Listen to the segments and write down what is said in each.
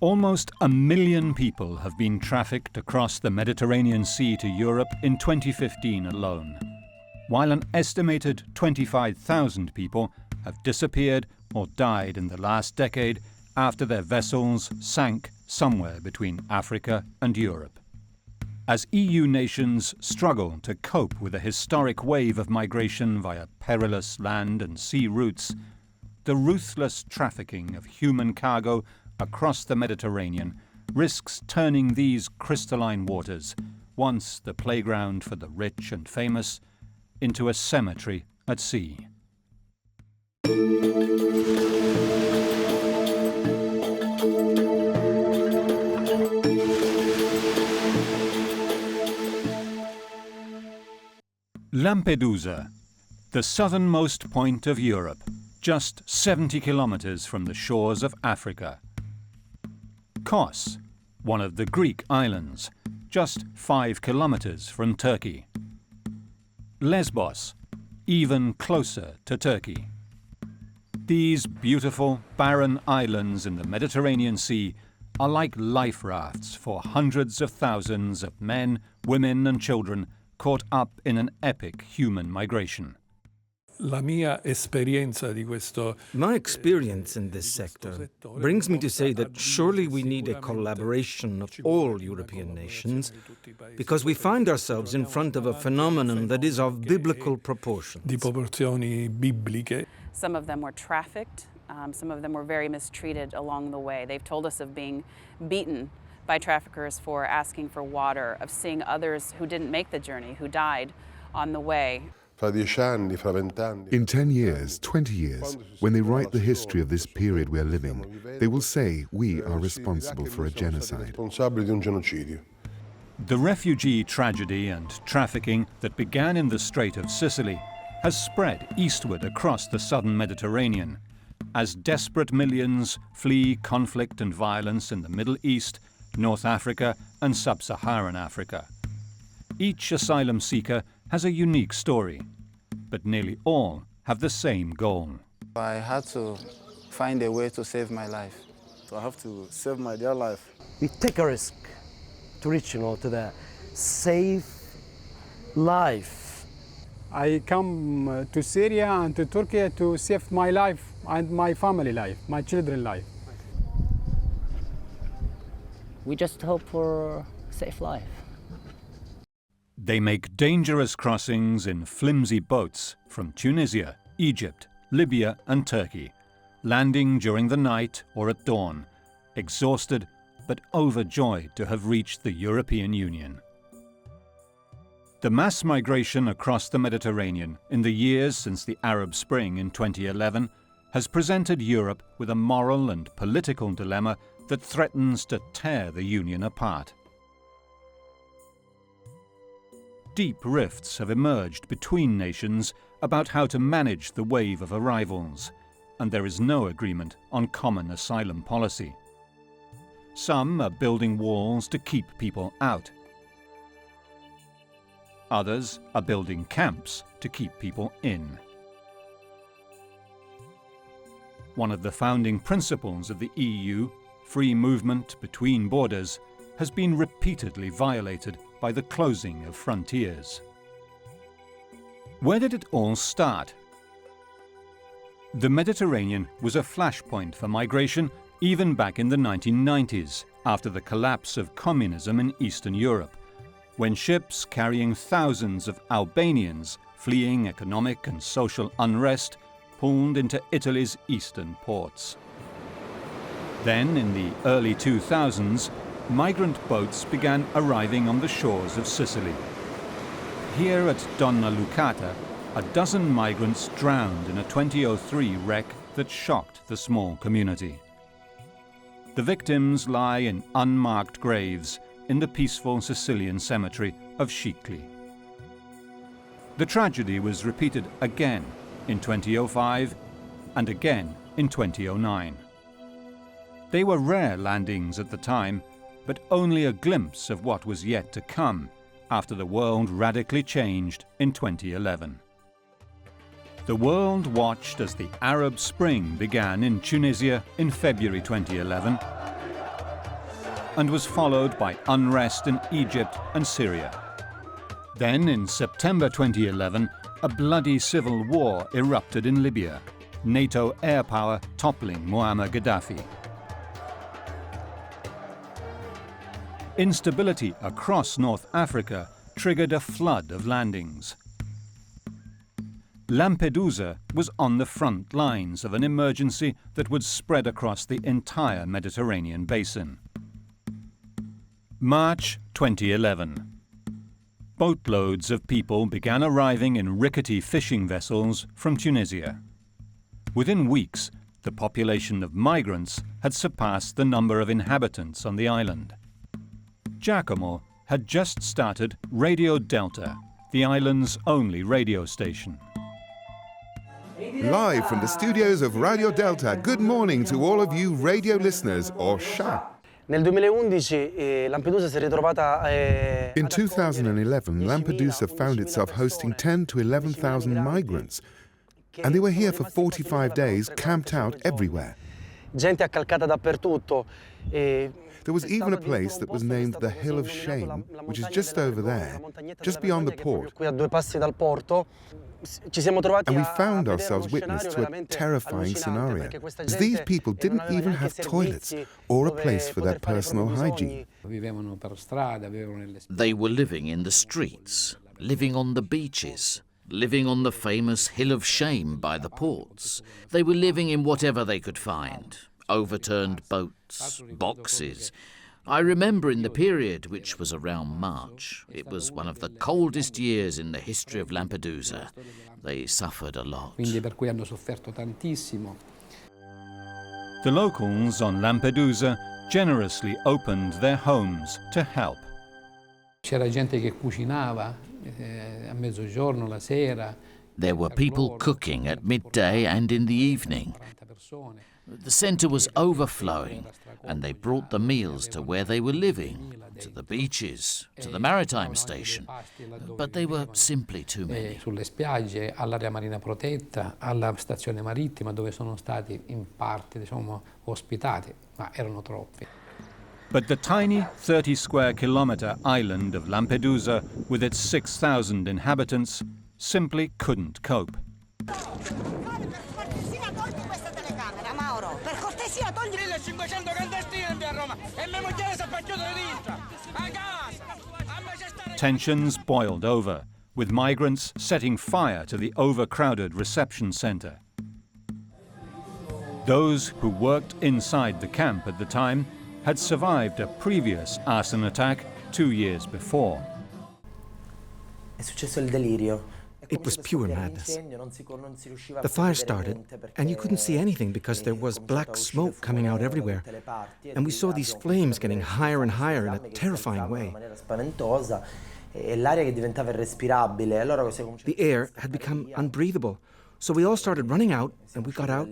Almost 1 million people have been trafficked across the Mediterranean Sea to Europe in 2015 alone, while an estimated 25,000 people have disappeared or died in the last decade after their vessels sank somewhere between Africa and Europe. As EU nations struggle to cope with a historic wave of migration via perilous land and sea routes, the ruthless trafficking of human cargo across the Mediterranean risks turning these crystalline waters, once the playground for the rich and famous, into a cemetery at sea. Lampedusa, the southernmost point of Europe, just 70 kilometers from the shores of Africa. Kos, one of the Greek islands, just 5 kilometers from Turkey. Lesbos, even closer to Turkey. These beautiful, barren islands in the Mediterranean Sea are like life rafts for hundreds of thousands of men, women and children caught up in an epic human migration. My experience in this sector brings me to say that surely we need a collaboration of all European nations, because we find ourselves in front of a phenomenon that is of biblical proportions. Some of them were trafficked, some of them were very mistreated along the way. They've told us of being beaten by traffickers for asking for water, of seeing others who didn't make the journey, who died on the way. In 10 years, 20 years, when they write the history of this period we are living, they will say we are responsible for a genocide. The refugee tragedy and trafficking that began in the Strait of Sicily has spread eastward across the southern Mediterranean, as desperate millions flee conflict and violence in the Middle East, North Africa and Sub-Saharan Africa. Each asylum seeker has a unique story, but nearly all have the same goal. I had to find a way to save my life. So I have to save my dear life. We take a risk to reach, to the safe life. I come to Syria and to Turkey to save my life and my family life, my children's life. We just hope for a safe life. They make dangerous crossings in flimsy boats from Tunisia, Egypt, Libya and Turkey, landing during the night or at dawn, exhausted but overjoyed to have reached the European Union. The mass migration across the Mediterranean in the years since the Arab Spring in 2011 has presented Europe with a moral and political dilemma that threatens to tear the Union apart. Deep rifts have emerged between nations about how to manage the wave of arrivals, and there is no agreement on common asylum policy. Some are building walls to keep people out. Others are building camps to keep people in. One of the founding principles of the EU, free movement between borders, has been repeatedly violated by the closing of frontiers. Where did it all start? The Mediterranean was a flashpoint for migration even back in the 1990s, after the collapse of communism in Eastern Europe, when ships carrying thousands of Albanians fleeing economic and social unrest pulled into Italy's eastern ports. Then, in the early 2000s, migrant boats began arriving on the shores of Sicily. Here at Donna Lucata, a dozen migrants drowned in a 2003 wreck that shocked the small community. The victims lie in unmarked graves in the peaceful Sicilian cemetery of Scicli. The tragedy was repeated again in 2005 and again in 2009. They were rare landings at the time, but only a glimpse of what was yet to come after the world radically changed in 2011. The world watched as the Arab Spring began in Tunisia in February 2011, and was followed by unrest in Egypt and Syria. Then, in September 2011, a bloody civil war erupted in Libya, NATO air power toppling Muammar Gaddafi. Instability across North Africa triggered a flood of landings. Lampedusa was on the front lines of an emergency that would spread across the entire Mediterranean basin. March 2011. Boatloads of people began arriving in rickety fishing vessels from Tunisia. Within weeks, the population of migrants had surpassed the number of inhabitants on the island. Giacomo had just started Radio Delta, the island's only radio station. Live from the studios of Radio Delta, good morning to all of you radio listeners, or Sha. Nel 2011 Lampedusa si è ritrovata In 2011, Lampedusa found itself hosting 10 to 11,000 migrants, and they were here for 45 days, camped out everywhere. gente accalcata dappertutto. There was even a place that was named the Hill of Shame, which is just over there, just beyond the port. And we found ourselves witness to a terrifying scenario, as these people didn't even have toilets or a place for their personal hygiene. They were living in the streets, living on the beaches, living on the famous Hill of Shame by the ports. They were living in whatever they could find. Overturned boats, boxes. I remember in the period, which was around March, it was one of the coldest years in the history of Lampedusa. They suffered a lot. The locals on Lampedusa generously opened their homes to help. There were people cooking at midday and in the evening. The centre was overflowing, and they brought the meals to where they were living, to the beaches, to the maritime station. But they were simply too many. But the tiny 30-square-kilometre island of Lampedusa, with its 6,000 inhabitants, simply couldn't cope. Tensions boiled over, with migrants setting fire to the overcrowded reception centre. Those who worked inside the camp at the time had survived a previous arson attack 2 years before. It was pure madness. The fire started, and you couldn't see anything because there was black smoke coming out everywhere. And we saw these flames getting higher and higher in a terrifying way. The air had become unbreathable, so we all started running out, and we got out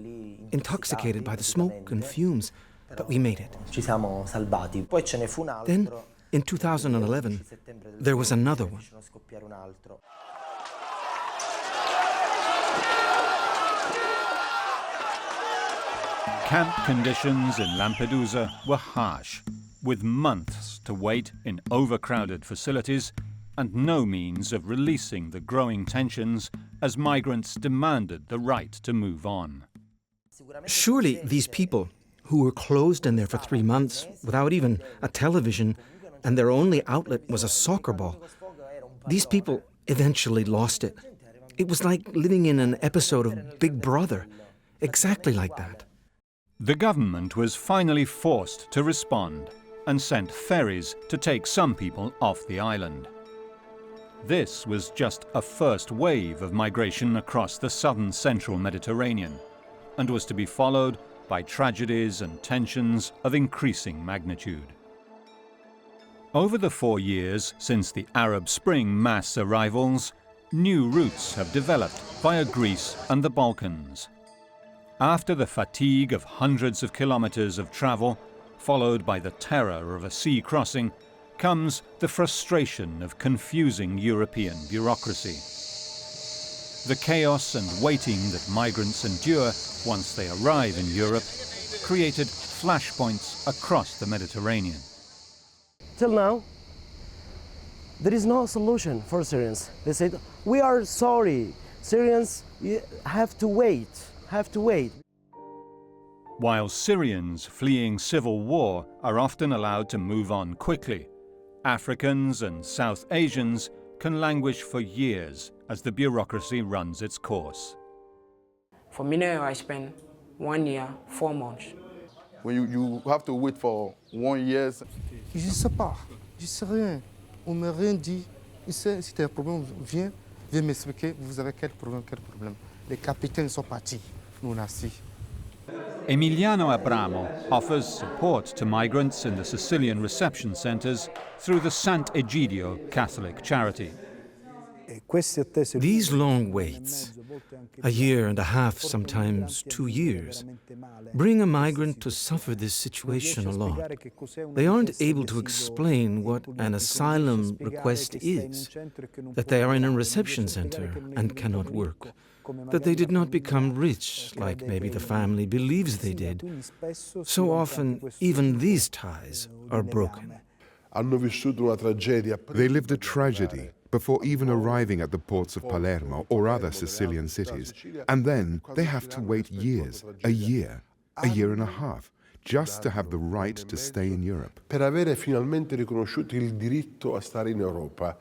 intoxicated by the smoke and fumes, but we made it. Then, in 2011, there was another one. Camp conditions in Lampedusa were harsh, with months to wait in overcrowded facilities and no means of releasing the growing tensions as migrants demanded the right to move on. Surely these people, who were closed in there for 3 months without even a television, and their only outlet was a soccer ball, these people eventually lost it. It was like living in an episode of Big Brother, exactly like that. The government was finally forced to respond and sent ferries to take some people off the island. This was just a first wave of migration across the southern central Mediterranean and was to be followed by tragedies and tensions of increasing magnitude. Over the 4 years since the Arab Spring mass arrivals, new routes have developed via Greece and the Balkans. After the fatigue of hundreds of kilometers of travel, followed by the terror of a sea crossing, comes the frustration of confusing European bureaucracy. The chaos and waiting that migrants endure once they arrive in Europe created flashpoints across the Mediterranean. till now, there is no solution for Syrians. They said, we are sorry, Syrians have to wait, have to wait. While Syrians fleeing civil war are often allowed to move on quickly, Africans and South Asians can languish for years as the bureaucracy runs its course. For me now, I spent 1 year, 4 months. When you have to wait for 1 year. Je sais pas, je sais rien. On m'a rien dit. Si tu as un problème, viens m'expliquer. Vous avez quel problème? Les capitaines sont partis. Nous on a assis. Emiliano Abramo offers support to migrants in the Sicilian reception centres through the Sant'Egidio Catholic charity. These long waits, a year and a half, sometimes 2 years, bring a migrant to suffer this situation a lot. They aren't able to explain what an asylum request is, that they are in a reception center and cannot work, that they did not become rich like maybe the family believes they did. So often, even these ties are broken. They lived a tragedy before even arriving at the ports of Palermo or other Sicilian cities. And then they have to wait years, a year and a half, just to have the right to stay in Europe. Per avere finalmente riconosciuto il diritto a stare in Europa.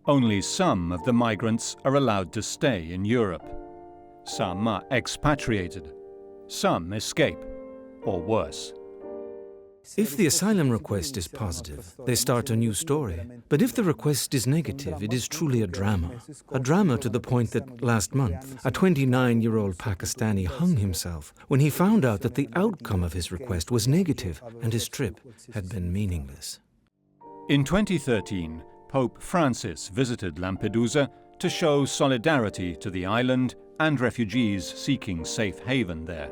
Only some of the migrants are allowed to stay in Europe. Some are expatriated. Some escape, or worse. If the asylum request is positive, they start a new story. But if the request is negative, it is truly a drama. A drama to the point that last month, a 29-year-old Pakistani hung himself when he found out that the outcome of his request was negative and his trip had been meaningless. In 2013, Pope Francis visited Lampedusa to show solidarity to the island and refugees seeking safe haven there.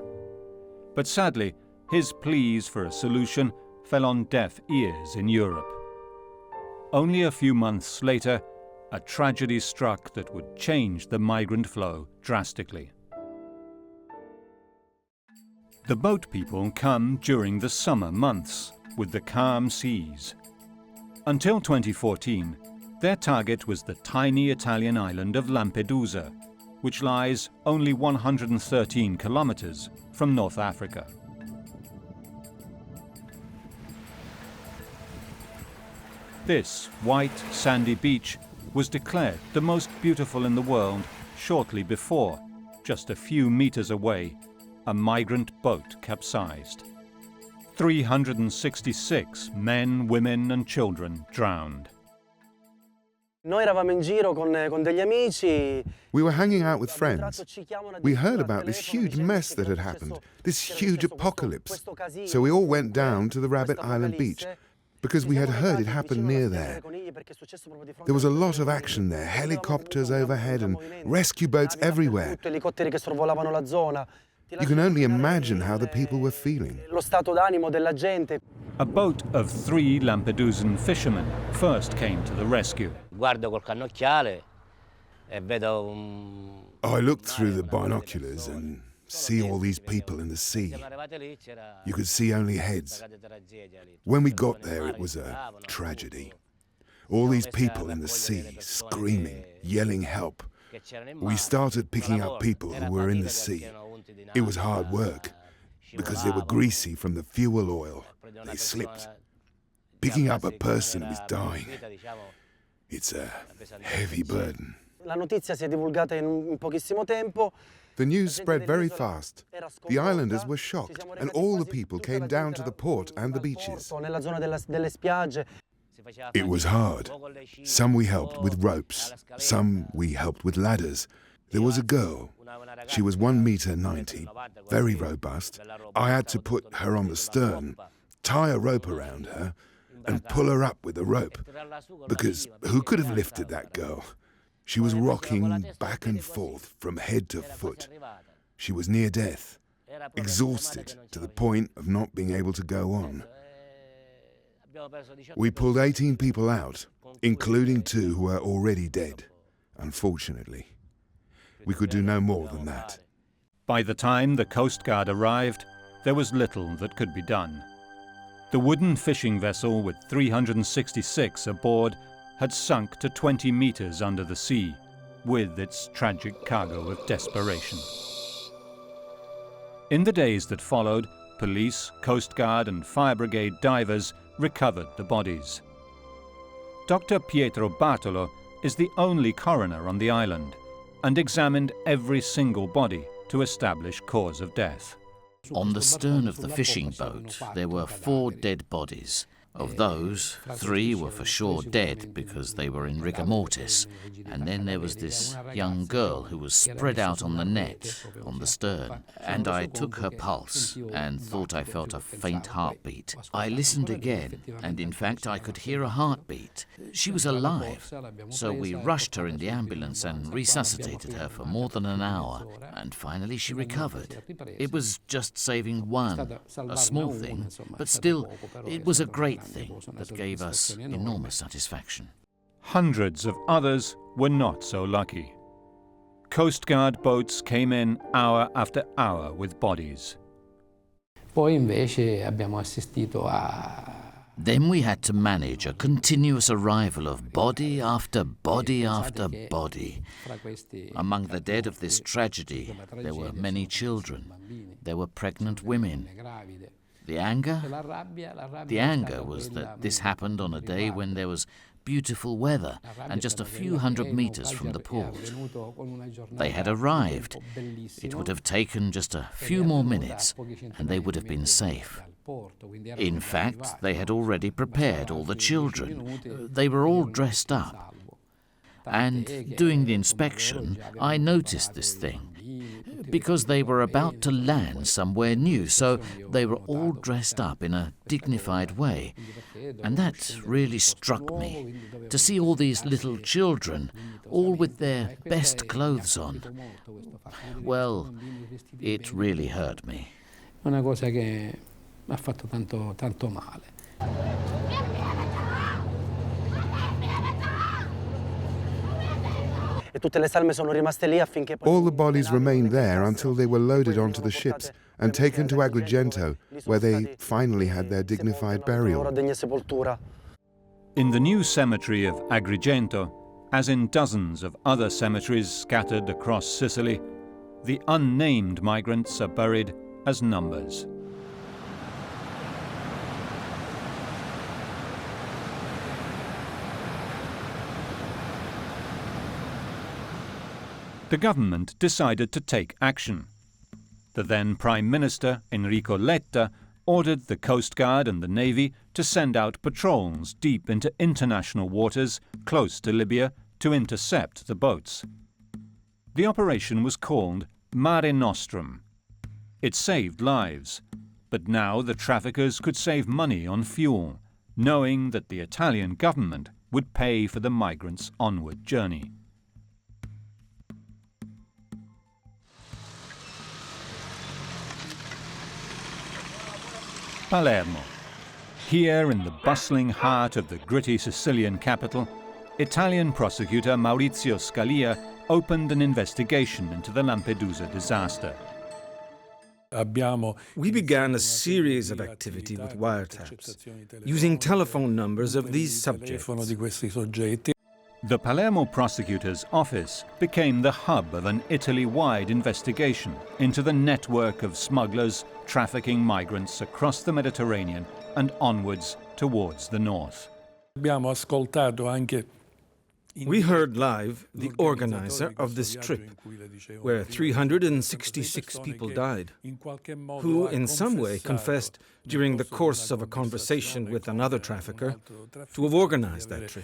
But sadly, his pleas for a solution fell on deaf ears in Europe. Only a few months later, a tragedy struck that would change the migrant flow drastically. The boat people come during the summer months, with the calm seas. Until 2014, their target was the tiny Italian island of Lampedusa, which lies only 113 kilometers from North Africa. This white, sandy beach was declared the most beautiful in the world shortly before, just a few meters away, a migrant boat capsized. 366 men, women and children drowned. Noi eravamo in giro con degli amici. We were hanging out with friends. We heard about this huge mess that had happened, this huge apocalypse. So we all went down to the Rabbit Island beach, because we had heard it happened near there. There was a lot of action there, helicopters overhead and rescue boats everywhere. You can only imagine how the people were feeling. A boat of 3 Lampedusan fishermen first came to the rescue. I looked through the binoculars and see all these people in the sea. You could see only heads. When we got there, it was a tragedy. All these people in the sea, screaming, yelling help. We started picking up people who were in the sea. It was hard work, because they were greasy from the fuel oil. They slipped. Picking up a person who is dying, it's a heavy burden. La notizia si è divulgata in pochissimo tempo. The news spread very fast. The islanders were shocked, and all the people came down to the port and the beaches. It was hard. Some we helped with ropes, some we helped with ladders. There was a girl. She was 1.90 meters, very robust. I had to put her on the stern, tie a rope around her, and pull her up with a rope, because who could have lifted that girl? She was rocking back and forth from head to foot. She was near death, exhausted to the point of not being able to go on. We pulled 18 people out, including 2 who were already dead, unfortunately. We could do no more than that. By the time the Coast Guard arrived, there was little that could be done. The wooden fishing vessel with 366 aboard had sunk to 20 meters under the sea, with its tragic cargo of desperation. In the days that followed, police, Coast Guard and fire brigade divers recovered the bodies. Dr. Pietro Bartolo is the only coroner on the island and examined every single body to establish cause of death. On the stern of the fishing boat, there were 4 dead bodies. Of those, 3 were for sure dead because they were in rigor mortis, and then there was this young girl who was spread out on the net on the stern, and I took her pulse and thought I felt a faint heartbeat. I listened again, and in fact I could hear a heartbeat. She was alive, so we rushed her in the ambulance and resuscitated her for more than an hour, and finally she recovered. It was just saving one, a small thing, but still, it was a great thing that gave us enormous satisfaction. Hundreds of others were not so lucky. Coast Guard boats came in hour after hour with bodies. Then we had to manage a continuous arrival of body after body after body. Among the dead of this tragedy, there were many children. There were pregnant women. The anger? The anger was that this happened on a day when there was beautiful weather and just a few hundred meters from the port. They had arrived. It would have taken just a few more minutes and they would have been safe. In fact, they had already prepared all the children. They were all dressed up. And doing the inspection, I noticed this thing. Because they were about to land somewhere new, so they were all dressed up in a dignified way. And that really struck me, to see all these little children, all with their best clothes on. Well, it really hurt me. Una cosa che mi ha fatto tanto male. All the bodies remained there until they were loaded onto the ships and taken to Agrigento, where they finally had their dignified burial. In the new cemetery of Agrigento, as in dozens of other cemeteries scattered across Sicily, the unnamed migrants are buried as numbers. The government decided to take action. The then Prime Minister, Enrico Letta, ordered the Coast Guard and the Navy to send out patrols deep into international waters close to Libya to intercept the boats. The operation was called Mare Nostrum. It saved lives, but now the traffickers could save money on fuel, knowing that the Italian government would pay for the migrants' onward journey. Palermo. Here in the bustling heart of the gritty Sicilian capital, Italian prosecutor Maurizio Scalia opened an investigation into the Lampedusa disaster. We began a series of activity with wiretaps, using telephone numbers of these subjects. The Palermo prosecutor's office became the hub of an Italy-wide investigation into the network of smugglers trafficking migrants across the Mediterranean and onwards towards the north. We heard live the organizer of this trip, where 366 people died, who in some way confessed during the course of a conversation with another trafficker to have organized that trip.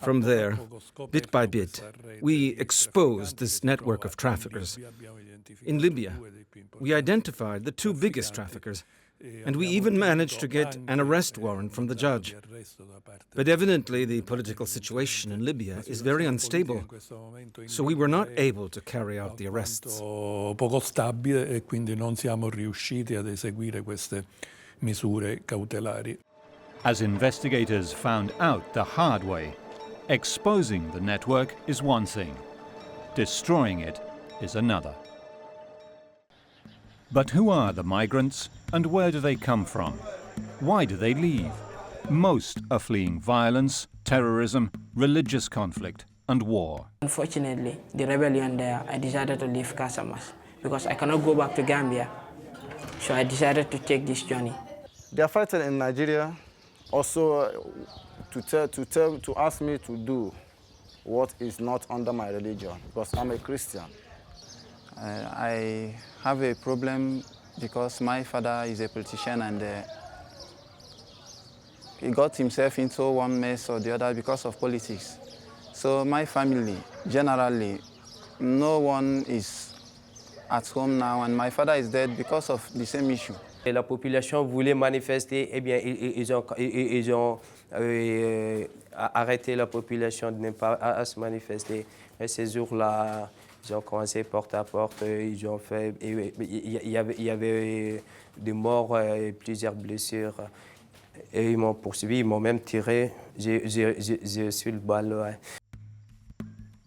From there, bit by bit, we exposed this network of traffickers. In Libya, we identified the 2 biggest traffickers, and we even managed to get an arrest warrant from the judge. But evidently the political situation in Libya is very unstable, so we were not able to carry out the arrests. As investigators found out the hard way, exposing the network is one thing, destroying it is another. But who are the migrants and where do they come from? Why do they leave? Most are fleeing violence, terrorism, religious conflict and war. Unfortunately, the rebellion there, I decided to leave Casamas because I cannot go back to Gambia. So I decided to take this journey. They are fighting in Nigeria also to ask me to do what is not under my religion because I'm a Christian. I have a problem because my father is a politician and he got himself into one mess or the other because of politics. So my family, generally, no one is at home now and my father is dead because of the same issue. La population voulait manifester, eh bien, ils ont arrêté la population de ne pas se manifester. Et ces jours-là, ils ont commencé porte à porte, ils ont fait, il y avait des morts et plusieurs blessures. Et ils m'ont poursuivi, ils m'ont même tiré, j'ai su le balle.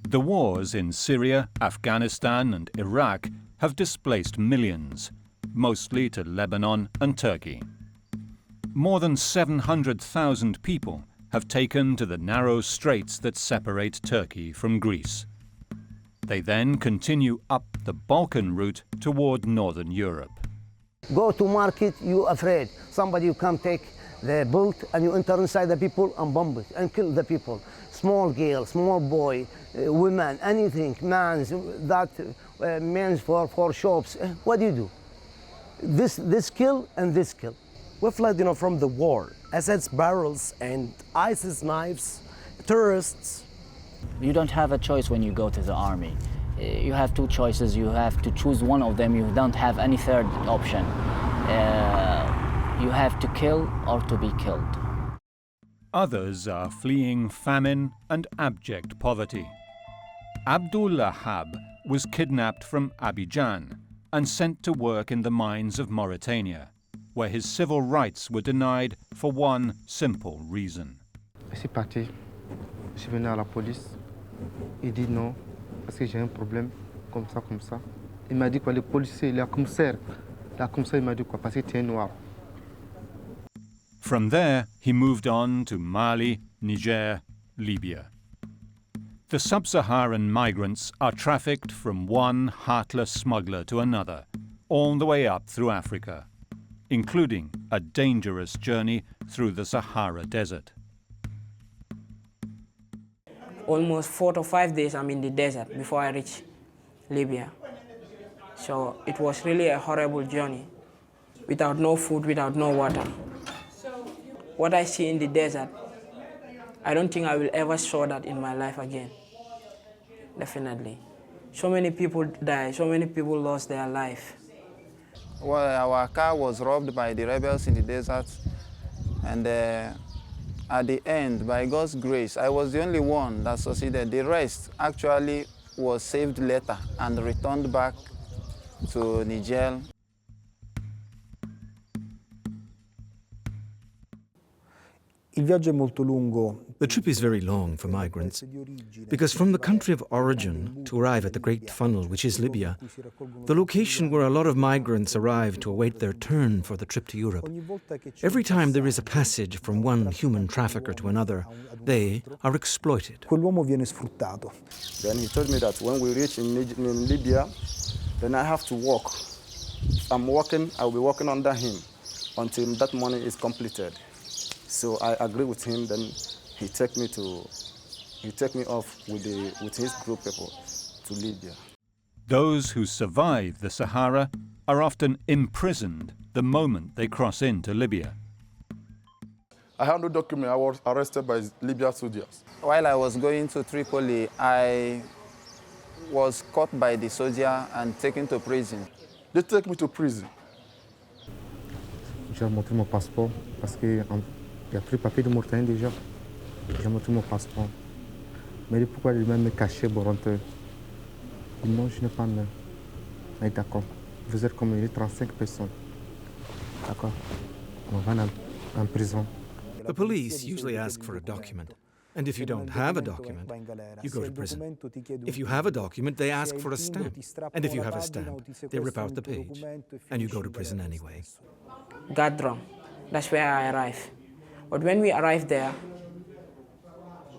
The wars in Syria, Afghanistan and Iraq have displaced millions, mostly to Lebanon and Turkey. More than 700,000 people have taken to the narrow straits that separate Turkey from Greece. They then continue up the Balkan route toward northern Europe. Go to market, you're afraid. Somebody will come take the boat and you enter inside the people and bomb it and kill the people. Small girl, small boy, women, anything, men for shops. What do? This kill and this kill. We fled, from the war. Assad's barrels and ISIS knives, terrorists. You don't have a choice when you go to the army. You have two choices. You have to choose one of them. You don't have any third option. You have to kill or to be killed. Others are fleeing famine and abject poverty. Abdul Lahab was kidnapped from Abidjan and sent to work in the mines of Mauritania, where his civil rights were denied for one simple reason. Je suis parti, je suis venu à la police, il dit non, parce que j'ai un problème, comme ça. Il m'a dit quoi, le policier, le commissaire, il m'a dit quoi, parce que tu es noir. From there, he moved on to Mali, Niger, Libya. The sub-Saharan migrants are trafficked from one heartless smuggler to another, all the way up through Africa, including a dangerous journey through the Sahara Desert. Almost 4 to 5 days I'm in the desert before I reach Libya. So it was really a horrible journey, without no food, without no water. What I see in the desert, I don't think I will ever saw that in my life again. Definitely. So many people died, so many people lost their life. Well, our car was robbed by the rebels in the desert, and at the end, by God's grace, I was the only one that succeeded. The rest actually was saved later and returned back to Niger. The trip is very long for migrants, because from the country of origin to arrive at the Great Funnel, which is Libya, the location where a lot of migrants arrive to await their turn for the trip to Europe, every time there is a passage from one human trafficker to another, they are exploited. Then he told me that when we reach in Libya, then I have to walk. If I'm walking, I'll be walking under him until that money is completed. So I agree with him. Then he take me off with his group people to Libya. Those who survive the Sahara are often imprisoned the moment they cross into Libya. I have no document. I was arrested by Libya soldiers. While I was going to Tripoli, I was caught by the soldier and taken to prison. They take me to prison. J'ai montré mon passeport parce que il y a plus de papier de Mauritanie déjà. J'ai montré mon passeport. Mais pourquoi il m'a caché pour rentrer? Non, je n'ai pas main. Mais d'accord. Vous êtes comme 35 personnes. D'accord. On va en prison. The police usually ask for a document, And if you don't have a document, you go to prison. If you have a document, they ask for a stamp. And if you have a stamp, they rip out the page. And you go to prison anyway. Gadron, that's where I arrived. But when we arrived there,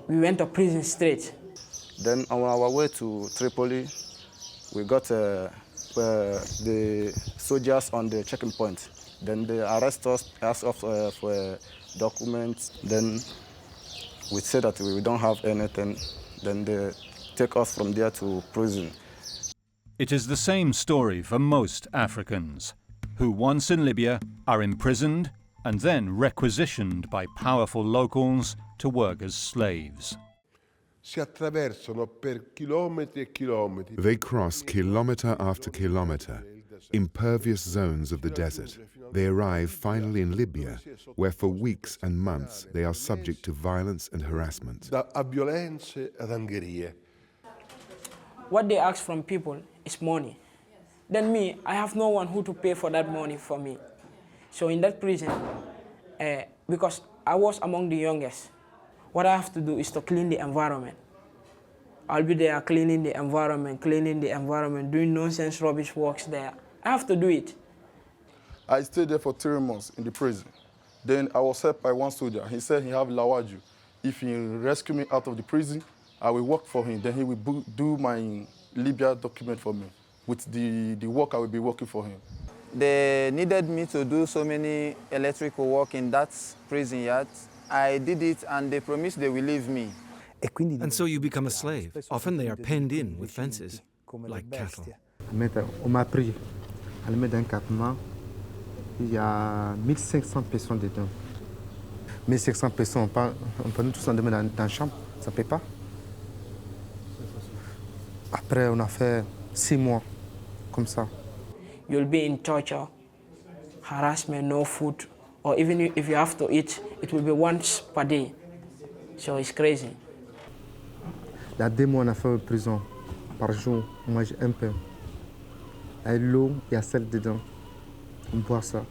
we went to prison straight. Then on our way to Tripoli, we got the soldiers on the checking point. Then they arrest us, ask us for documents. Then we say that we don't have anything. Then they take us from there to prison. It is the same story for most Africans, who once in Libya are imprisoned and then requisitioned by powerful locals to work as slaves. They cross kilometre after kilometre, impervious zones of the desert. They arrive finally in Libya, where for weeks and months they are subject to violence and harassment. What they ask from people is money. Then me, I have no one who to pay for that money for me. So in that prison, because I was among the youngest, what I have to do is to clean the environment. I'll be there cleaning the environment, doing nonsense rubbish works there. I have to do it. I stayed there for 3 months in the prison. Then I was helped by one soldier. He said he have Lawaju. If he rescue me out of the prison, I will work for him. Then he will do my Libya document for me with the work I will be working for him. They needed me to do so many electrical work in that prison yard. I did it and they promised they will leave me. And so you become a slave. Often they are penned in with fences, like cattle. On m'a pris à le mettre dans un campement. Il y a 1500 personnes dedans. 1500 personnes, on peut nous tous enlever dans la chambre, ça ne paie pas. Après, on a fait 6 mois, comme ça. You'll be in torture, harassment, no food, or even if you have to eat, it will be once per day. So it's crazy. Il y a 2 mois, on a fait en prison. Par jour, on mange un peu. Et l'eau, il y a sel dedans. On boit ça.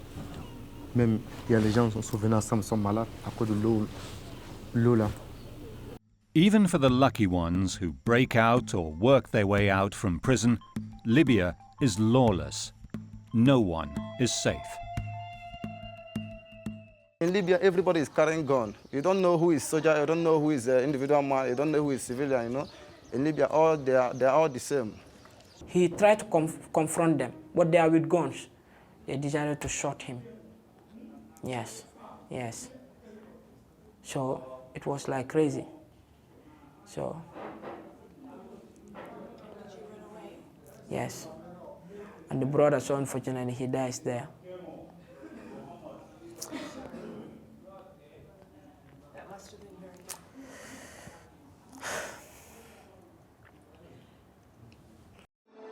Même, il y a les gens qui sont venus ensemble, sont malades à cause de l'eau là. Even for the lucky ones who break out or work their way out from prison, Libya is lawless. No one is safe. In Libya, everybody is carrying gun. You don't know who is soldier, you don't know who is individual man, you don't know who is civilian, you know. In Libya, they are all the same. He tried to confront them, but they are with guns. They decided to shoot him. Yes, yes. So it was like crazy. So, yes. And the brother, so unfortunately, he dies there.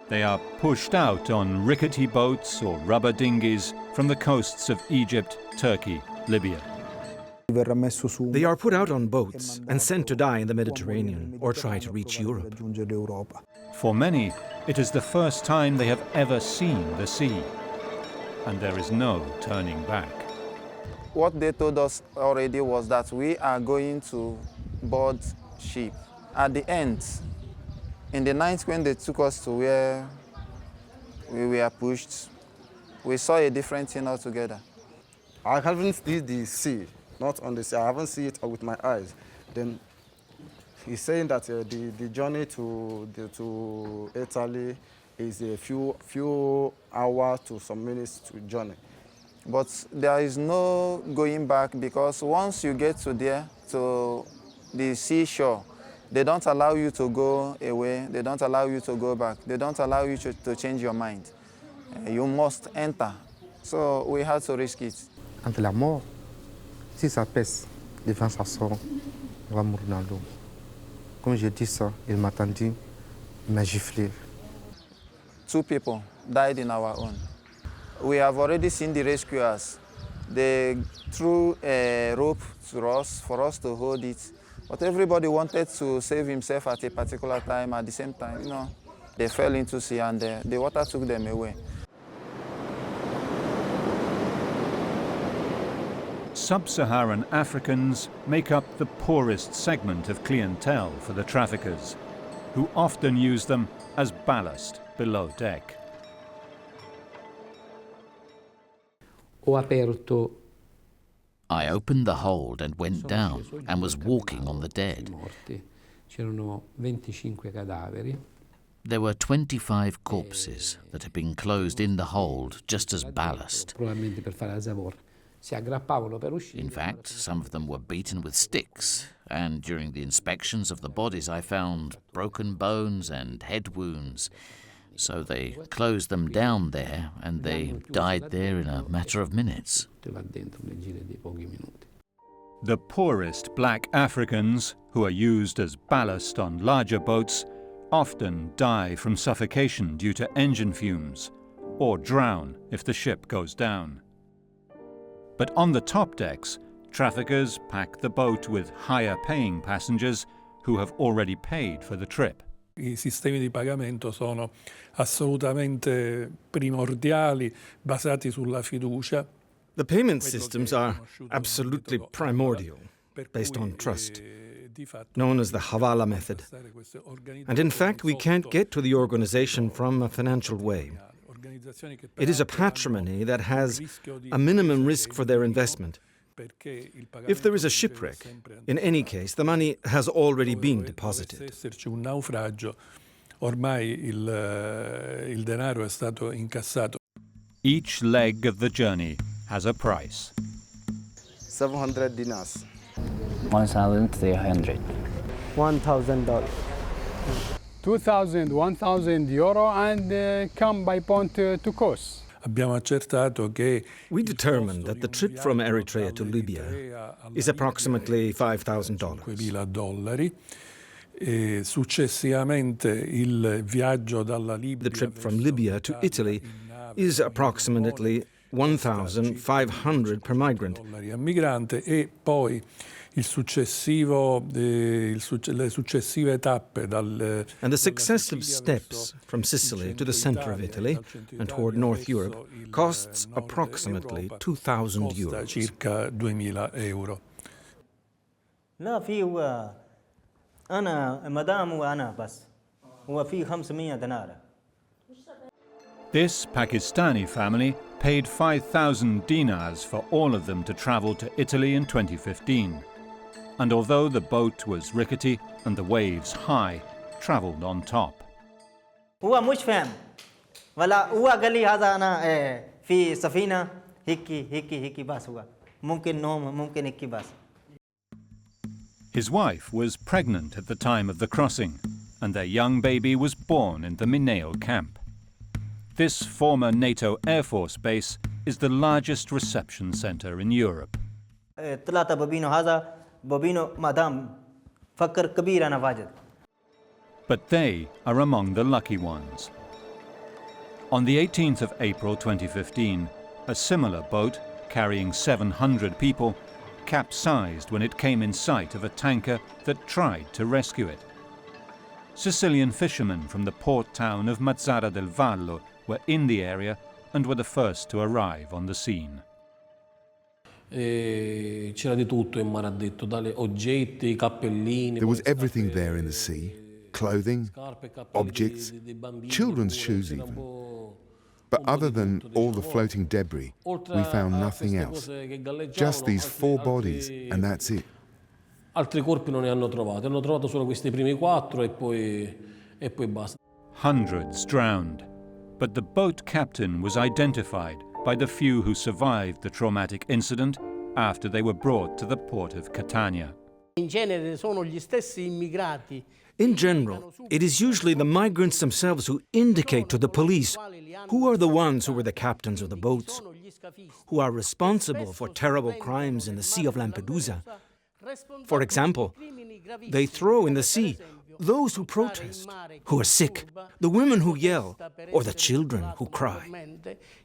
They are pushed out on rickety boats or rubber dinghies from the coasts of Egypt, Turkey, Libya. They are put out on boats and sent to die in the Mediterranean or try to reach Europe. For many, it is the first time they have ever seen the sea, and there is no turning back. What they told us already was that we are going to board ship. At the end, in the night when they took us to where we were pushed, we saw a different thing altogether. I haven't seen the sea, not on the sea. I haven't seen it with my eyes. Then he's saying that the journey to Italy is a few hours to some minutes to journey. But there is no going back because once you get to there, to the seashore, they don't allow you to go away, they don't allow you to go back, they don't allow you to change your mind. You must enter. So we had to risk it. Entre la mort, si ça pèse, devant ça sort, on va mourir dans l'eau. Comme je dis ça, il m'a tendu, il m'a giflé. 2 people died in our own. We have already seen the rescuers. They threw a rope to us for us to hold it. But everybody wanted to save himself at a particular time. At the same time, you know, they fell into sea and the water took them away. Sub-Saharan Africans make up the poorest segment of clientele for the traffickers, who often use them as ballast below deck. I opened the hold and went down and was walking on the dead. There were 25 corpses that had been closed in the hold just as ballast. In fact, some of them were beaten with sticks, and during the inspections of the bodies I found broken bones and head wounds. So they closed them down there, and they died there in a matter of minutes. The poorest black Africans, who are used as ballast on larger boats, often die from suffocation due to engine fumes, or drown if the ship goes down. But on the top decks, traffickers pack the boat with higher-paying passengers who have already paid for the trip. I sistemi di pagamento sono assolutamente primordiali, basati sulla fiducia. The payment systems are absolutely primordial, based on trust, known as the Havala method. And in fact, we can't get to the organization from a financial way. It is a patrimony that has a minimum risk for their investment. If there is a shipwreck, in any case, the money has already been deposited. Each leg of the journey has a price. 700 dinars. 1,300. $1,000. 2,000, 1,000 euro, and come by pont to coast. We determined that the trip from Eritrea to Libya is approximately $5,000. The trip from Libya to Italy is approximately 1,500 per migrant. Le successive tappe and the successive steps from Sicily to the center of Italy and toward North Europe costs approximately 2,000 euros. Circa 2.000 euro. لا في هو أنا مدام وأنا بس هو في 500 دينار. This Pakistani family paid 5,000 dinars for all of them to travel to Italy in 2015. And although the boat was rickety and the waves high, travelled on top. هو مش فاهم ولا هو قال لي هذا أنا في سفينة هيك بس هو ممكن نوم ممكن هيك بس. His wife was pregnant at the time of the crossing, and their young baby was born in the Mineo camp. This former NATO Air Force base is the largest reception centre in Europe. ثلاثة بابينو هذا بابينو مدام فكر كبير أنا واجد. But they are among the lucky ones. On the 18th of April 2015, a similar boat carrying 700 people capsized when it came in sight of a tanker that tried to rescue it. Sicilian fishermen from the port town of Mazara del Vallo were in the area and were the first to arrive on the scene. There was everything there in the sea: clothing, objects, children's shoes even. But other than all the floating debris, we found nothing else. Just these 4 bodies, and that's it. Altri corpi non ne hanno trovati, hanno trovato solo questi primi 4 e poi basta. Hundreds drowned, but the boat captain was identified by the few who survived the traumatic incident after they were brought to the port of Catania. In genere sono gli stessi immigrati. In general, it is usually the migrants themselves who indicate to the police who are the ones who were the captains of the boats, who are responsible for terrible crimes in the Sea of Lampedusa. For example, they throw in the sea those who protest, who are sick, the women who yell, or the children who cry.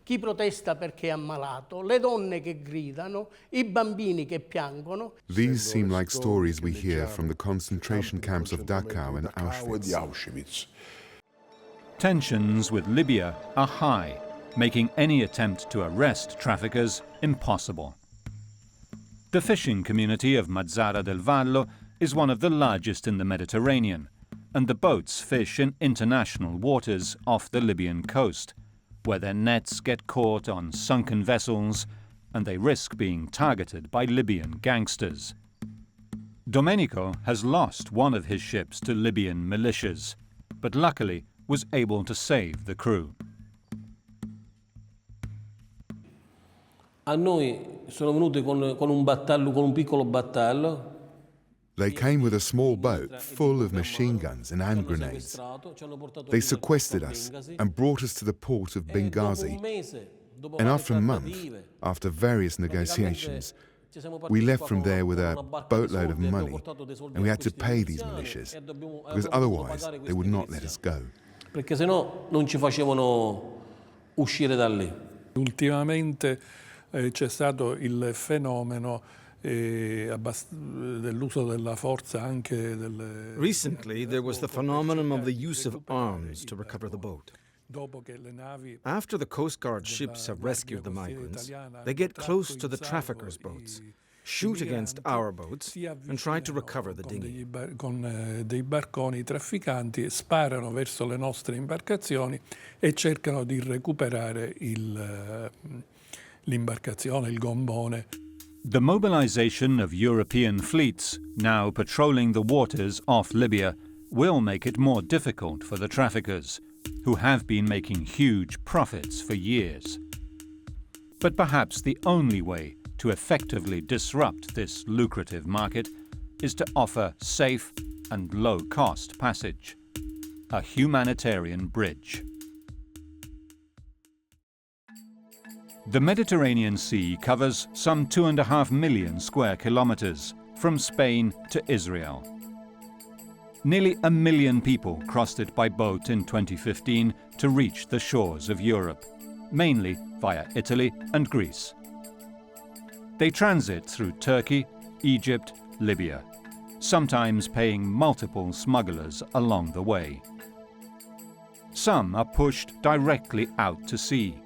Chi protesta perché è ammalato, le donne che gridano, I bambini che piangono. These seem like stories we hear from the concentration camps of Dachau and Auschwitz. Tensions with Libya are high, making any attempt to arrest traffickers impossible. The fishing community of Mazara del Vallo is one of the largest in the Mediterranean, and the boats fish in international waters off the Libyan coast, where their nets get caught on sunken vessels and they risk being targeted by Libyan gangsters. Domenico has lost one of his ships to Libyan militias, but luckily was able to save the crew. A noi sono venuti con un battello, con un piccolo battello. They came with a small boat full of machine guns and hand grenades. They sequestered us and brought us to the port of Benghazi. And after a month, after various negotiations, we left from there with a boatload of money, and we had to pay these militias, because otherwise they would not let us go. Perché se no non ci facevano uscire da lì. Ultimamente c'è stato il fenomeno dell'uso della forza anche delle... Recently, there was the phenomenon of the use of arms to recover the boat. After the Coast Guard ships have rescued the migrants, they get close to the traffickers' boats, shoot against our boats, and try to recover the dinghy. Con dei barconi i trafficanti sparano verso le nostre imbarcazioni e cercano di recuperare l'imbarcazione, il gommone. The mobilization of European fleets now patrolling the waters off Libya will make it more difficult for the traffickers, who have been making huge profits for years. But perhaps the only way to effectively disrupt this lucrative market is to offer safe and low-cost passage, a humanitarian bridge. The Mediterranean Sea covers some 2.5 million square kilometers from Spain to Israel. Nearly 1 million people crossed it by boat in 2015 to reach the shores of Europe, mainly via Italy and Greece. They transit through Turkey, Egypt, Libya, sometimes paying multiple smugglers along the way. Some are pushed directly out to sea.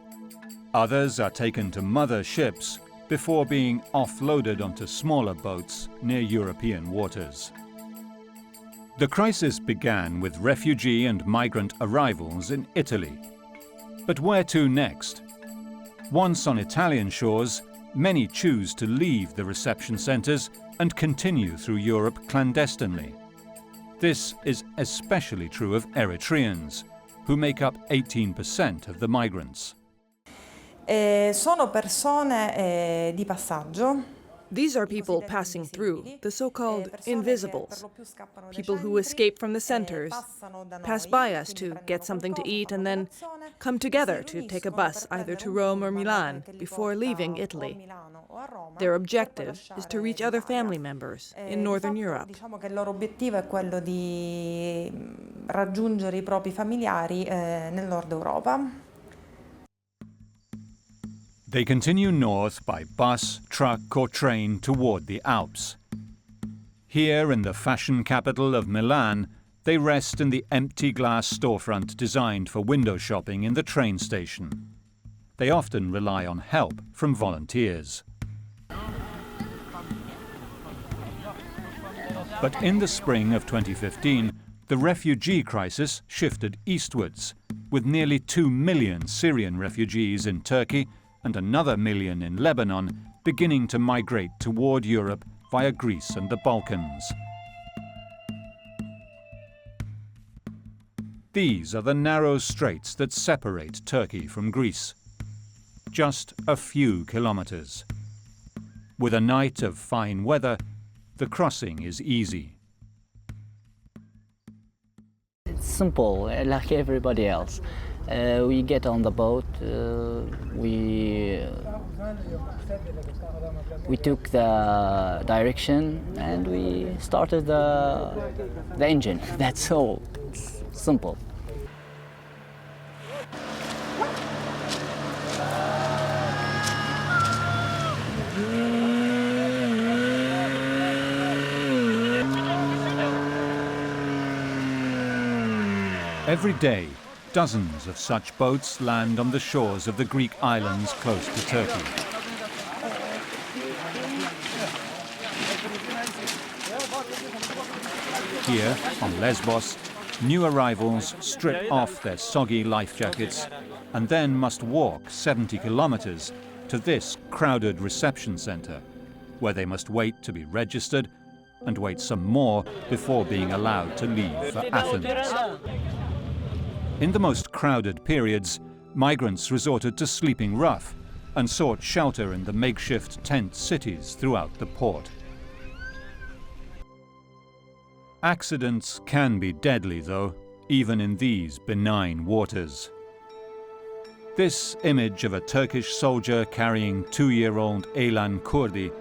Others are taken to mother ships before being offloaded onto smaller boats near European waters. The crisis began with refugee and migrant arrivals in Italy. But where to next? Once on Italian shores, many choose to leave the reception centres and continue through Europe clandestinely. This is especially true of Eritreans, who make up 18% of the migrants. Sono persone di passaggio. These are people passing through, the so-called invisibles, people who escape from the centers, pass by us to get something to eat, and then come together to take a bus either to Rome or Milan before leaving Italy. Their objective is to reach other family members in Northern Europe. Diciamo che il loro obiettivo è quello di raggiungere i propri familiari nel nord Europa. They continue north by bus, truck or train toward the Alps. Here in the fashion capital of Milan, they rest in the empty glass storefront designed for window shopping in the train station. They often rely on help from volunteers. But in the spring of 2015, the refugee crisis shifted eastwards, with nearly 2 million Syrian refugees in Turkey and another million in Lebanon beginning to migrate toward Europe via Greece and the Balkans. These are the narrow straits that separate Turkey from Greece. Just a few kilometers. With a night of fine weather, the crossing is easy. It's simple, like everybody else. We get on the boat, we took the direction and we started the engine. That's all. It's simple. Every day, dozens of such boats land on the shores of the Greek islands close to Turkey. Here, on Lesbos, new arrivals strip off their soggy life jackets and then must walk 70 kilometers to this crowded reception center, where they must wait to be registered and wait some more before being allowed to leave for Athens. In the most crowded periods, migrants resorted to sleeping rough and sought shelter in the makeshift tent cities throughout the port. Accidents can be deadly, though, even in these benign waters. This image of a Turkish soldier carrying 2-year-old Elan Kurdi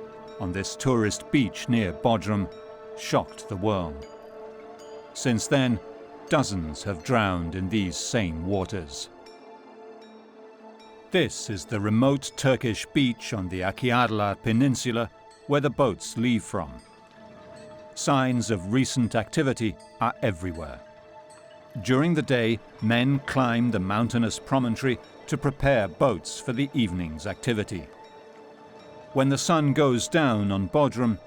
on this tourist beach near Bodrum shocked the world. Since then, dozens have drowned in these same waters. This is the remote Turkish beach on the Akiarlar Peninsula where the boats leave from. Signs of recent activity are everywhere. During the day, men climb the mountainous promontory to prepare boats for the evening's activity. When the sun goes down on Bodrum,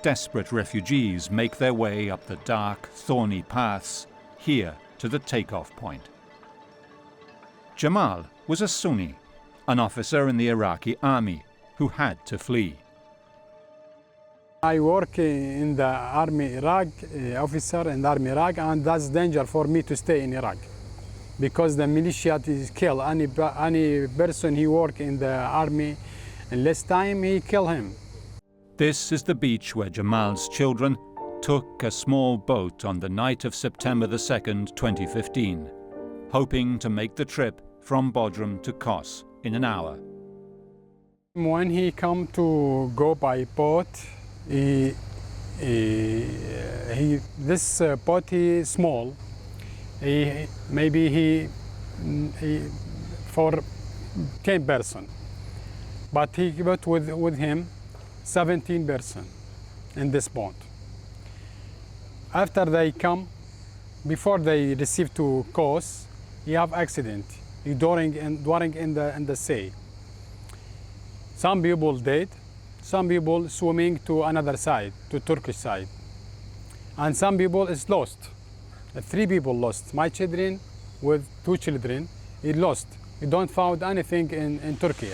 desperate refugees make their way up the dark, thorny paths here to the takeoff point. Jamal was a Sunni, an officer in the Iraqi army who had to flee. I work in the Army Iraq, officer in the Army Iraq, and that's danger for me to stay in Iraq. Because the militia is kill any person he work in the army, in less time he kill him. This is the beach where Jamal's children took a small boat on the night of September the 2nd, 2015, hoping to make the trip from Bodrum to Kos in an hour. When he come to go by boat, this boat is small. Maybe he for 10 person, but he got with him 17 person in this boat. After they come, before they receive to Kos, he have accident during in the sea. Some people dead, some people swimming to another side, to Turkish side, and some people is lost. 3 people lost. My children with 2 children, he lost. We don't found anything in Turkey.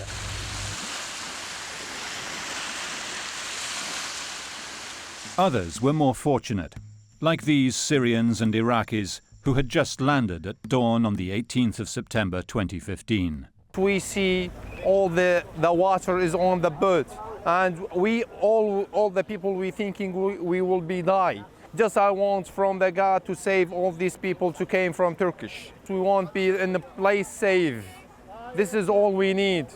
Others were more fortunate, like these Syrians and Iraqis who had just landed at dawn on the 18th of September 2015. We see all the water is on the boat, and we all the people we thinking we will be die. Just I want from the God to save all these people who came from Turkish. We want to be in a place safe. This is all we need.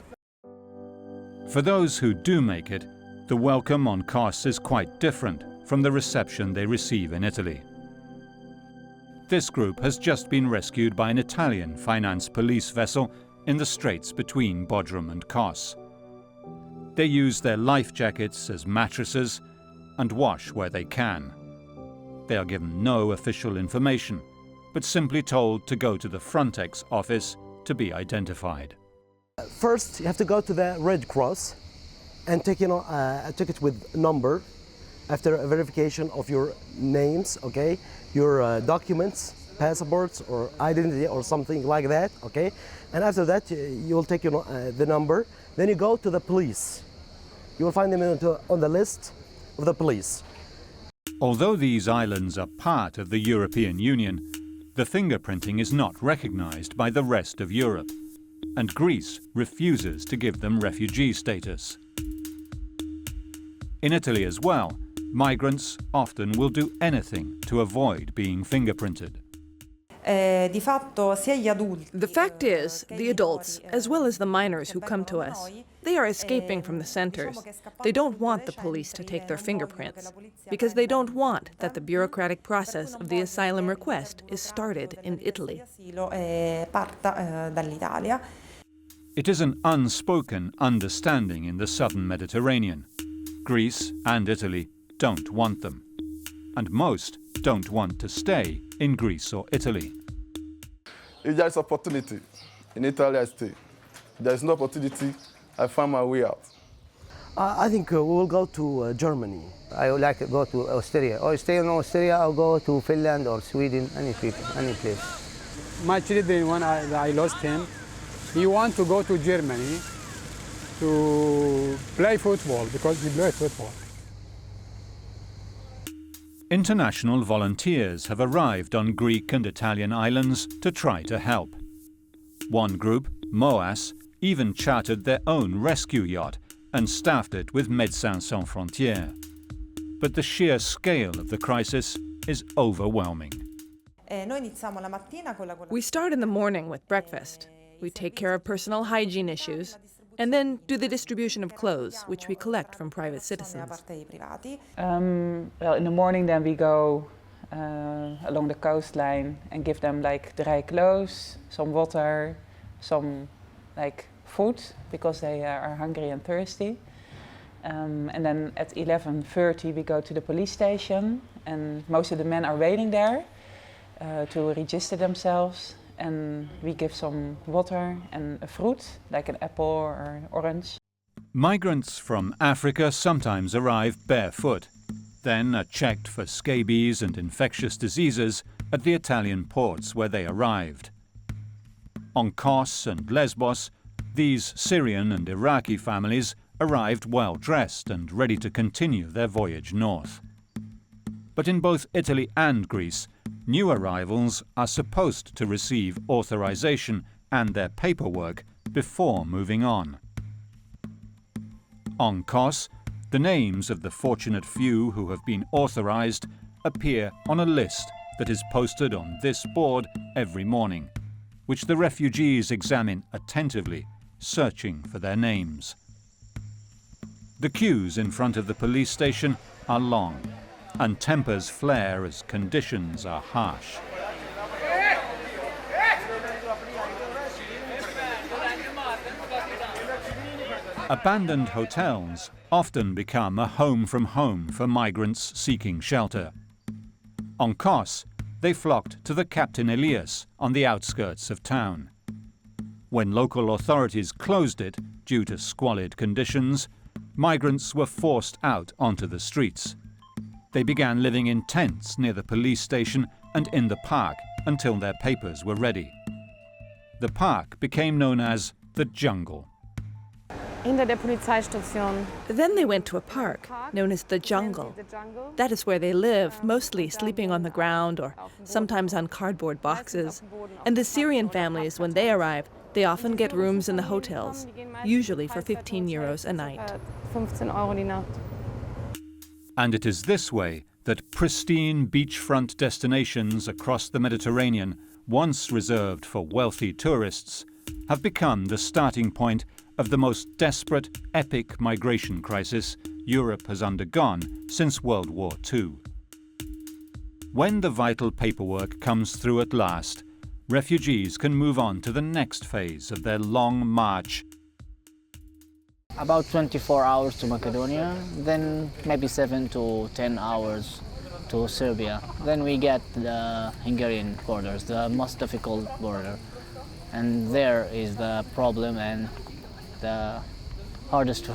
For those who do make it, the welcome on Kos is quite different from the reception they receive in Italy. This group has just been rescued by an Italian finance police vessel in the straits between Bodrum and Kos. They use their life jackets as mattresses and wash where they can. They are given no official information, but simply told to go to the Frontex office to be identified. First, you have to go to the Red Cross and take a ticket with number after a verification of your names, okay, your documents, passports or identity or something like that, okay, and after that you will take the number. Then you go to the police. You will find them on the list of the police. Although these islands are part of the European Union, the fingerprinting is not recognized by the rest of Europe, and Greece refuses to give them refugee status. In Italy as well, migrants often will do anything to avoid being fingerprinted. The fact is, the adults, as well as the minors who come to us, they are escaping from the centers. They don't want the police to take their fingerprints, because they don't want that the bureaucratic process of the asylum request is started in Italy. It is an unspoken understanding in the southern Mediterranean. Greece and Italy don't want them, and most don't want to stay in Greece or Italy. If there is opportunity, in Italy I stay. If there is no opportunity, I find my way out. I think we will go to Germany. I would like to go to Austria. Or stay in Austria or go to Finland or Sweden, any place. My children, when I lost him, he want to go to Germany to play football because he played football. International volunteers have arrived on Greek and Italian islands to try to help. One group, MOAS, even chartered their own rescue yacht and staffed it with Médecins Sans Frontières. But the sheer scale of the crisis is overwhelming. We start in the morning with breakfast. We take care of personal hygiene issues, and then do the distribution of clothes, which we collect from private citizens. Well, in the morning then we go along the coastline and give them like dry clothes, some water, some like food, because they are hungry and thirsty. And then at 11:30 we go to the police station, and most of the men are waiting there to register themselves. And we give some water and a fruit, like an apple or an orange. Migrants from Africa sometimes arrive barefoot, then are checked for scabies and infectious diseases at the Italian ports where they arrived. On Kos and Lesbos, these Syrian and Iraqi families arrived well-dressed and ready to continue their voyage north. But in both Italy and Greece, new arrivals are supposed to receive authorization and their paperwork before moving on. On Kos, the names of the fortunate few who have been authorized appear on a list that is posted on this board every morning, which the refugees examine attentively, searching for their names. The queues in front of the police station are long, and tempers flare as conditions are harsh. Abandoned hotels often become a home from home for migrants seeking shelter. On Kos, they flocked to the Captain Elias on the outskirts of town. When local authorities closed it due to squalid conditions, migrants were forced out onto the streets. They began living in tents near the police station and in the park until their papers were ready. The park became known as the jungle. Then they went to a park known as the jungle. That is where they live, mostly sleeping on the ground or sometimes on cardboard boxes. And the Syrian families, when they arrive, they often get rooms in the hotels, usually for 15 euros a night. And it is this way that pristine beachfront destinations across the Mediterranean, once reserved for wealthy tourists, have become the starting point of the most desperate, epic migration crisis Europe has undergone since World War II. When the vital paperwork comes through at last, refugees can move on to the next phase of their long march. About 24 hours to Macedonia, then maybe 7 to 10 hours to Serbia. Then we get the Hungarian borders, the most difficult border. And there is the problem and the hardest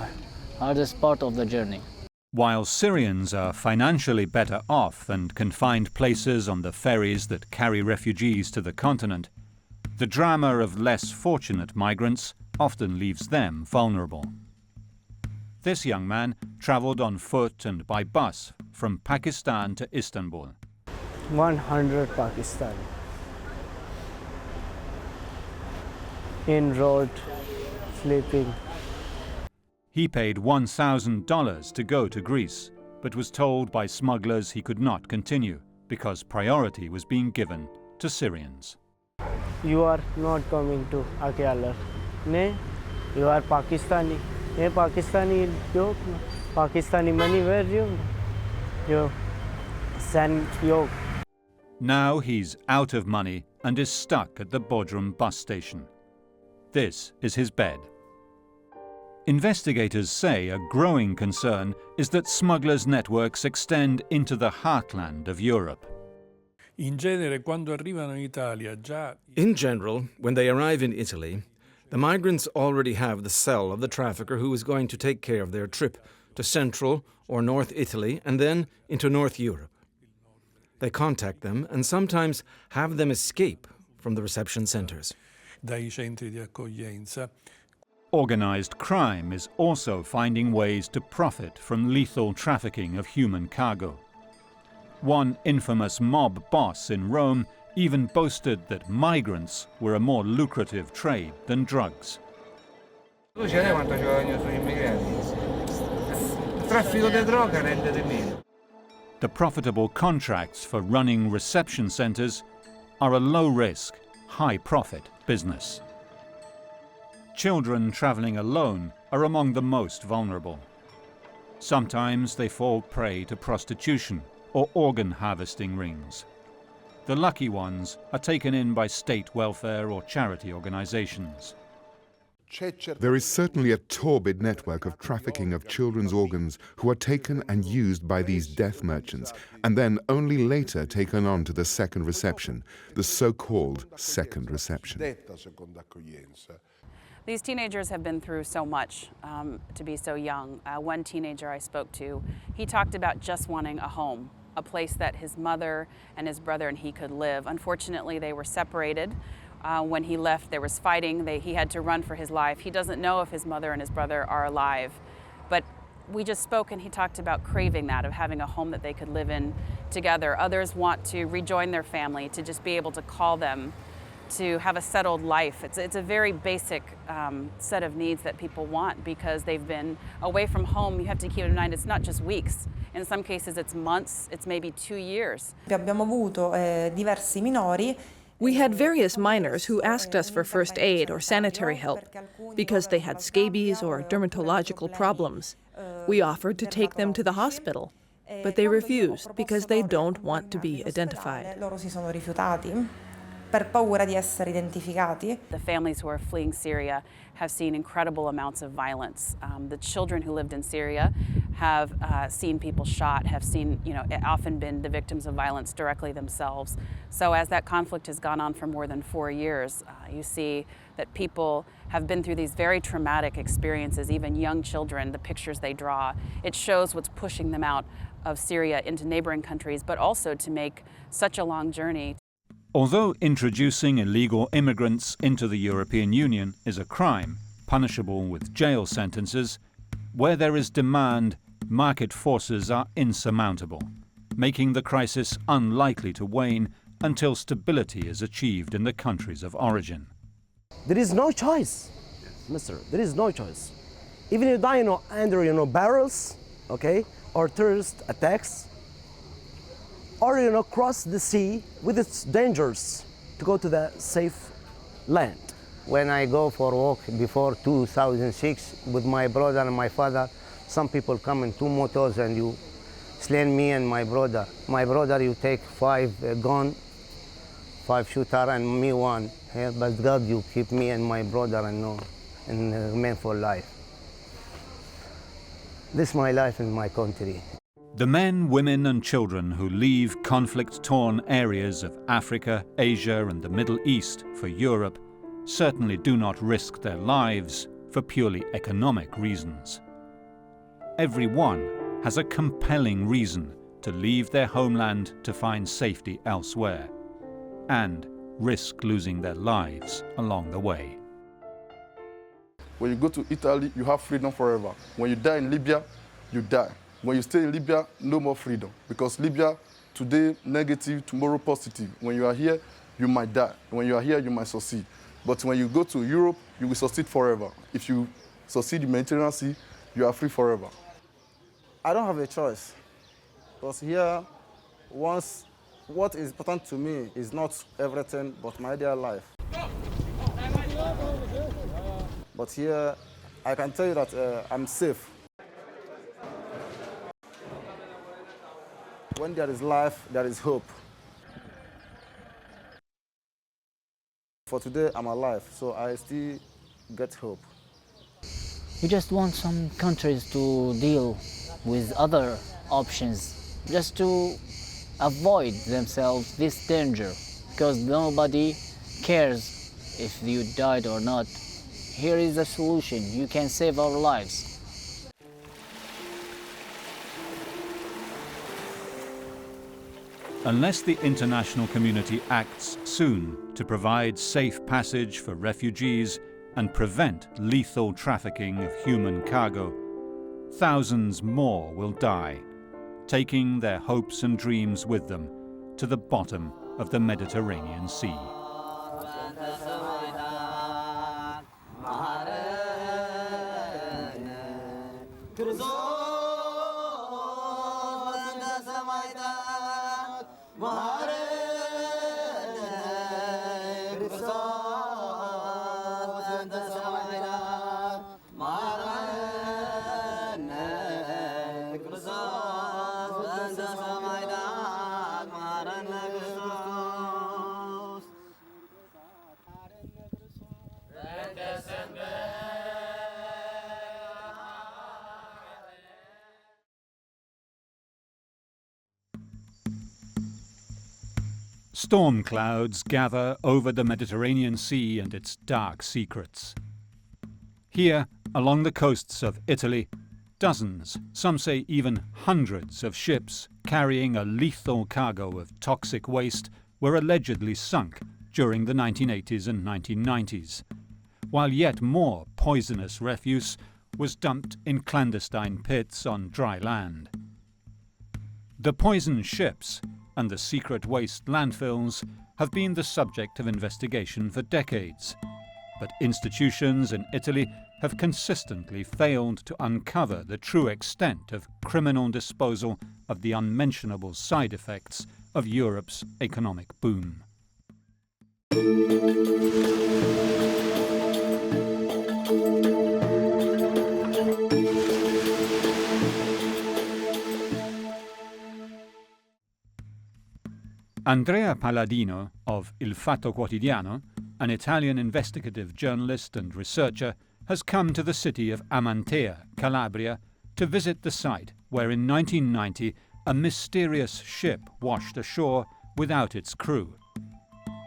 part of the journey. While Syrians are financially better off and can find places on the ferries that carry refugees to the continent, the drama of less fortunate migrants often leaves them vulnerable. This young man traveled on foot and by bus from Pakistan to Istanbul. 100 Pakistan. In road, sleeping. He paid $1,000 to go to Greece, but was told by smugglers he could not continue because priority was being given to Syrians. You are not coming to Akyala. Ne? You are Pakistani. Ne Pakistani joke. Pakistani money where you send you. Now he's out of money and is stuck at the Bodrum bus station. This is his bed. Investigators say a growing concern is that smugglers' networks extend into the heartland of Europe. In general, when they arrive in Italy, The migrants already have the cell of the trafficker who is going to take care of their trip to Central or North Italy and then into North Europe. They contact them and sometimes have them escape from the reception centers. Dai centri di accoglienza. Organized crime is also finding ways to profit from lethal trafficking of human cargo. One infamous mob boss in Rome even boasted that migrants were a more lucrative trade than drugs. Tu ci vedi quanto ci guadagno sugli immigrati? Il traffico di droga rende di meno. The profitable contracts for running reception centers are a low-risk, high-profit business. Children traveling alone are among the most vulnerable. Sometimes they fall prey to prostitution or organ harvesting rings. The lucky ones are taken in by state welfare or charity organizations. There is certainly a torpid network of trafficking of children's organs who are taken and used by these death merchants and then only later taken on to the second reception, the so-called second reception. These teenagers have been through so much to be so young. One teenager I spoke to, he talked about just wanting a home, a place that his mother and his brother and he could live. Unfortunately, they were separated. When he left, there was fighting. He had to run for his life. He doesn't know if his mother and his brother are alive. But we just spoke and he talked about craving that, of having a home that they could live in together. Others want to rejoin their family, to just be able to call them, to have a settled life. It's a very basic set of needs that people want because they've been away from home. You have to keep in mind it's not just weeks. In some cases it's months, it's maybe 2 years. Abbiamo avuto diversi minori. We had various minors who asked us for first aid or sanitary help because they had scabies or dermatological problems. We offered to take them to the hospital, but they refused because they don't want to be identified. Loro si sono rifiutati per paura di essere identificati. The families who are fleeing Syria have seen incredible amounts of violence. The children who lived in Syria have seen people shot, have seen, often been the victims of violence directly themselves. So as that conflict has gone on for more than 4 years, you see that people have been through these very traumatic experiences, even young children, the pictures they draw. It shows what's pushing them out of Syria into neighboring countries, but also to make such a long journey. Although introducing illegal immigrants into the European Union is a crime, punishable with jail sentences, where there is demand, market forces are insurmountable, making the crisis unlikely to wane until stability is achieved in the countries of origin. There is no choice, mister. There is no choice. Even if you die, under, barrels, okay, or terrorist attacks, or, cross the sea with its dangers to go to the safe land. When I go for a walk before 2006 with my brother and my father, some people come in 2 motors and you slay me and my brother. My brother, you take 5 gun, 5 shooter, and me 1. Yeah, but God, you keep me and my brother and remain for life. This is my life in my country. The men, women and children who leave conflict-torn areas of Africa, Asia and the Middle East for Europe certainly do not risk their lives for purely economic reasons. Everyone has a compelling reason to leave their homeland to find safety elsewhere and risk losing their lives along the way. When you go to Italy, you have freedom forever. When you die in Libya, you die. When you stay in Libya, no more freedom. Because Libya, today negative, tomorrow positive. When you are here, you might die. When you are here, you might succeed. But when you go to Europe, you will succeed forever. If you succeed in the Mediterranean Sea, you are free forever. I don't have a choice. Because here, what is important to me is not everything but my ideal life. But here, I can tell you that I'm safe. When there is life, there is hope. For today, I'm alive, so I still get hope. We just want some countries to deal with other options, just to avoid themselves this danger, because nobody cares if you died or not. here is the solution, you can save our lives. Unless the international community acts soon to provide safe passage for refugees and prevent lethal trafficking of human cargo, thousands more will die, taking their hopes and dreams with them to the bottom of the Mediterranean Sea. Storm clouds gather over the Mediterranean Sea and its dark secrets. Here, along the coasts of Italy, dozens, some say even hundreds of ships carrying a lethal cargo of toxic waste were allegedly sunk during the 1980s and 1990s, while yet more poisonous refuse was dumped in clandestine pits on dry land. The poisoned ships and the secret waste landfills have been the subject of investigation for decades, but institutions in Italy have consistently failed to uncover the true extent of criminal disposal of the unmentionable side effects of Europe's economic boom. Andrea Palladino of Il Fatto Quotidiano, an Italian investigative journalist and researcher, has come to the city of Amantea, Calabria, to visit the site where in 1990 a mysterious ship washed ashore without its crew.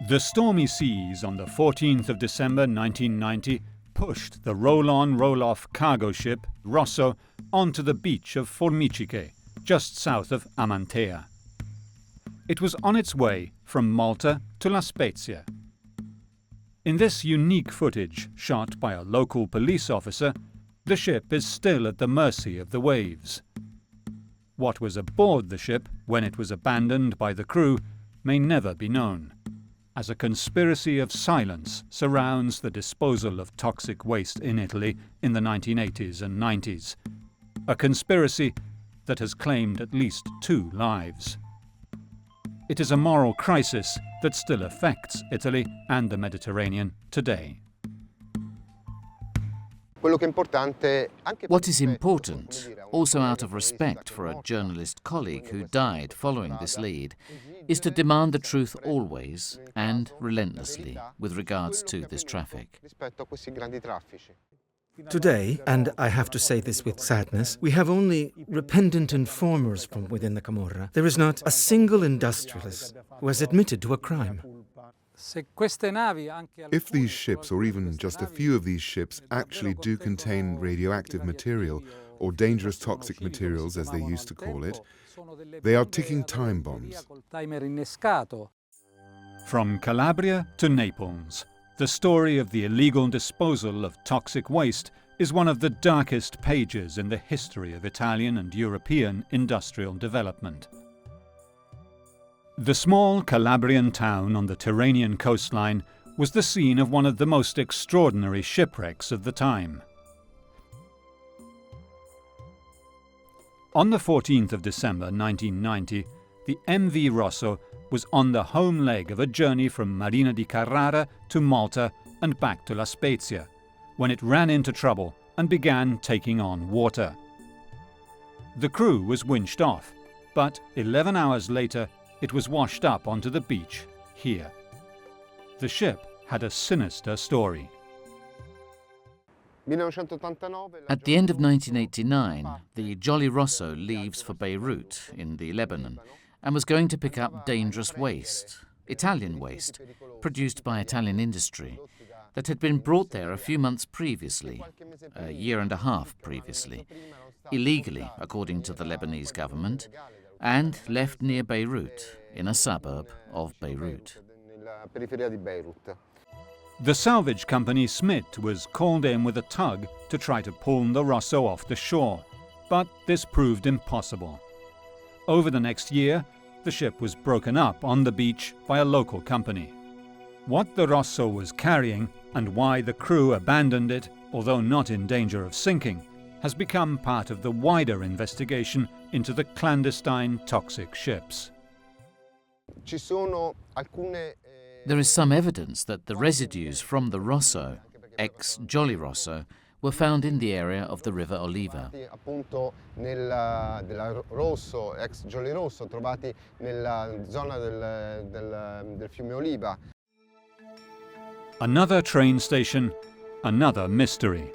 The stormy seas on the 14th of December 1990 pushed the roll-on, roll-off cargo ship Rosso onto the beach of Formiciche, just south of Amantea. It was on its way from Malta to La Spezia. In this unique footage, shot by a local police officer, the ship is still at the mercy of the waves. What was aboard the ship when it was abandoned by the crew may never be known, as a conspiracy of silence surrounds the disposal of toxic waste in Italy in the 1980s and 90s, a conspiracy that has claimed at least 2 lives. It is a moral crisis that still affects Italy and the Mediterranean today. What is important, also out of respect for a journalist colleague who died following this lead, is to demand the truth always and relentlessly with regards to this traffic. Today, and I have to say this with sadness, we have only repentant informers from within the Camorra. There is not a single industrialist who has admitted to a crime. If these ships, or even just a few of these ships, actually do contain radioactive material, or dangerous toxic materials as they used to call it, they are ticking time bombs. From Calabria to Naples, the story of the illegal disposal of toxic waste is one of the darkest pages in the history of Italian and European industrial development. The small Calabrian town on the Tyrrhenian coastline was the scene of one of the most extraordinary shipwrecks of the time. On the 14th of December 1990, the MV Rosso was on the home leg of a journey from Marina di Carrara to Malta and back to La Spezia, when it ran into trouble and began taking on water. The crew was winched off, but 11 hours later it was washed up onto the beach here. The ship had a sinister story. At the end of 1989, the Jolly Rosso leaves for Beirut in the Lebanon and was going to pick up dangerous waste, Italian waste, produced by Italian industry, that had been brought there a few months previously, a year and a half previously, illegally according to the Lebanese government, and left near Beirut, in a suburb of Beirut. The salvage company Smith was called in with a tug to try to pull the Rosso off the shore, but this proved impossible. Over the next year, the ship was broken up on the beach by a local company. What the Rosso was carrying and why the crew abandoned it, although not in danger of sinking, has become part of the wider investigation into the clandestine toxic ships. There is some evidence that the residues from the Rosso, ex-Jolly Rosso, were found in the area of the River Oliva. Another train station, another mystery.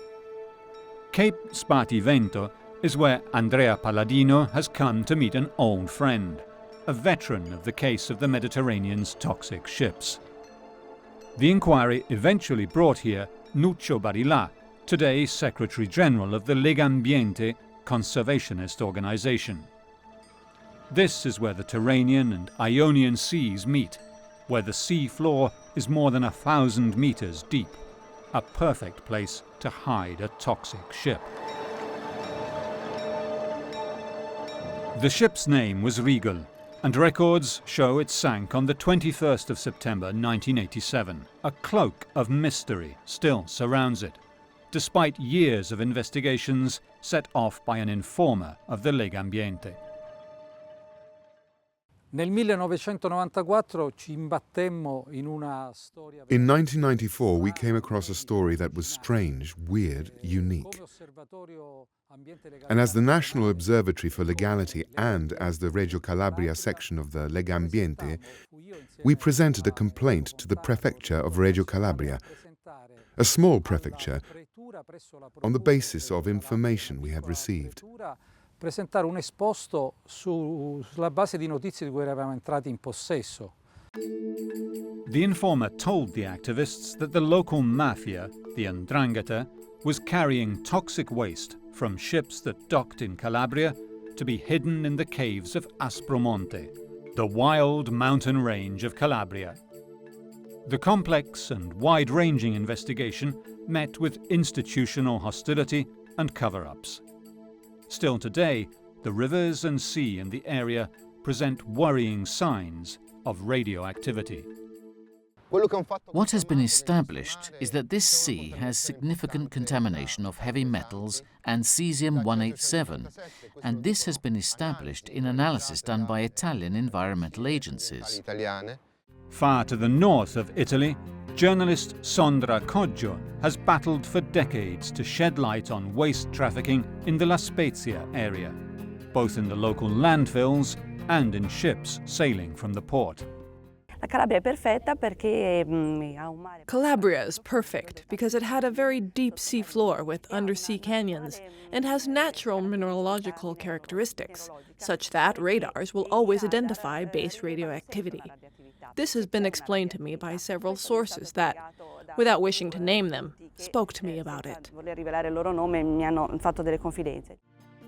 Cape Spartivento is where Andrea Palladino has come to meet an old friend, a veteran of the case of the Mediterranean's toxic ships. The inquiry eventually brought here Nuccio Barilla, today Secretary General of the Legambiente conservationist organization. This is where the Tyrrhenian and Ionian seas meet, where the sea floor is more than 1,000 meters deep, a perfect place to hide a toxic ship. The ship's name was Regal, and records show it sank on the 21st of September 1987. A cloak of mystery still surrounds it, despite years of investigations set off by an informer of the Legambiente. Nel 1994 ci imbattemmo in una storia. In 1994, we came across a story that was strange, weird, unique. And as the National Observatory for Legality and as the Reggio Calabria section of the Legambiente, we presented a complaint to the Prefecture of Reggio Calabria, a small prefecture, on the basis of information we had received. Presentare un esposto sulla base di notizie di cui eravamo entrati in possesso. The informer told the activists that the local mafia, the Andrangata, was carrying toxic waste from ships that docked in Calabria to be hidden in the caves of Aspromonte, the wild mountain range of Calabria. The complex and wide-ranging investigation met with institutional hostility and cover-ups. Still today, the rivers and sea in the area present worrying signs of radioactivity. What has been established is that this sea has significant contamination of heavy metals and cesium-187, and this has been established in analysis done by Italian environmental agencies. Far to the north of Italy, journalist Sondra Coggio has battled for decades to shed light on waste trafficking in the La Spezia area, both in the local landfills and in ships sailing from the port. Calabria is perfect because it had a very deep sea floor with undersea canyons and has natural mineralogical characteristics, such that radars will always identify base radioactivity. This has been explained to me by several sources that, without wishing to name them, spoke to me about it.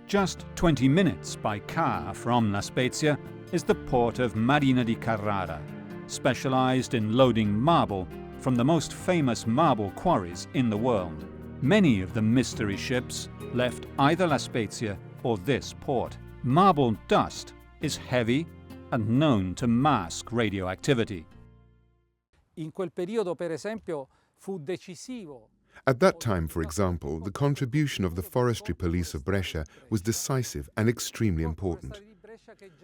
Just 20 minutes by car from La Spezia is the port of Marina di Carrara, specialized in loading marble from the most famous marble quarries in the world. Many of the mystery ships left either La Spezia or this port. Marble dust is heavy and known to mask radioactivity. In quel periodo, per esempio, fu decisivo. At that time, for example, the contribution of the Forestry Police of Brescia was decisive and extremely important.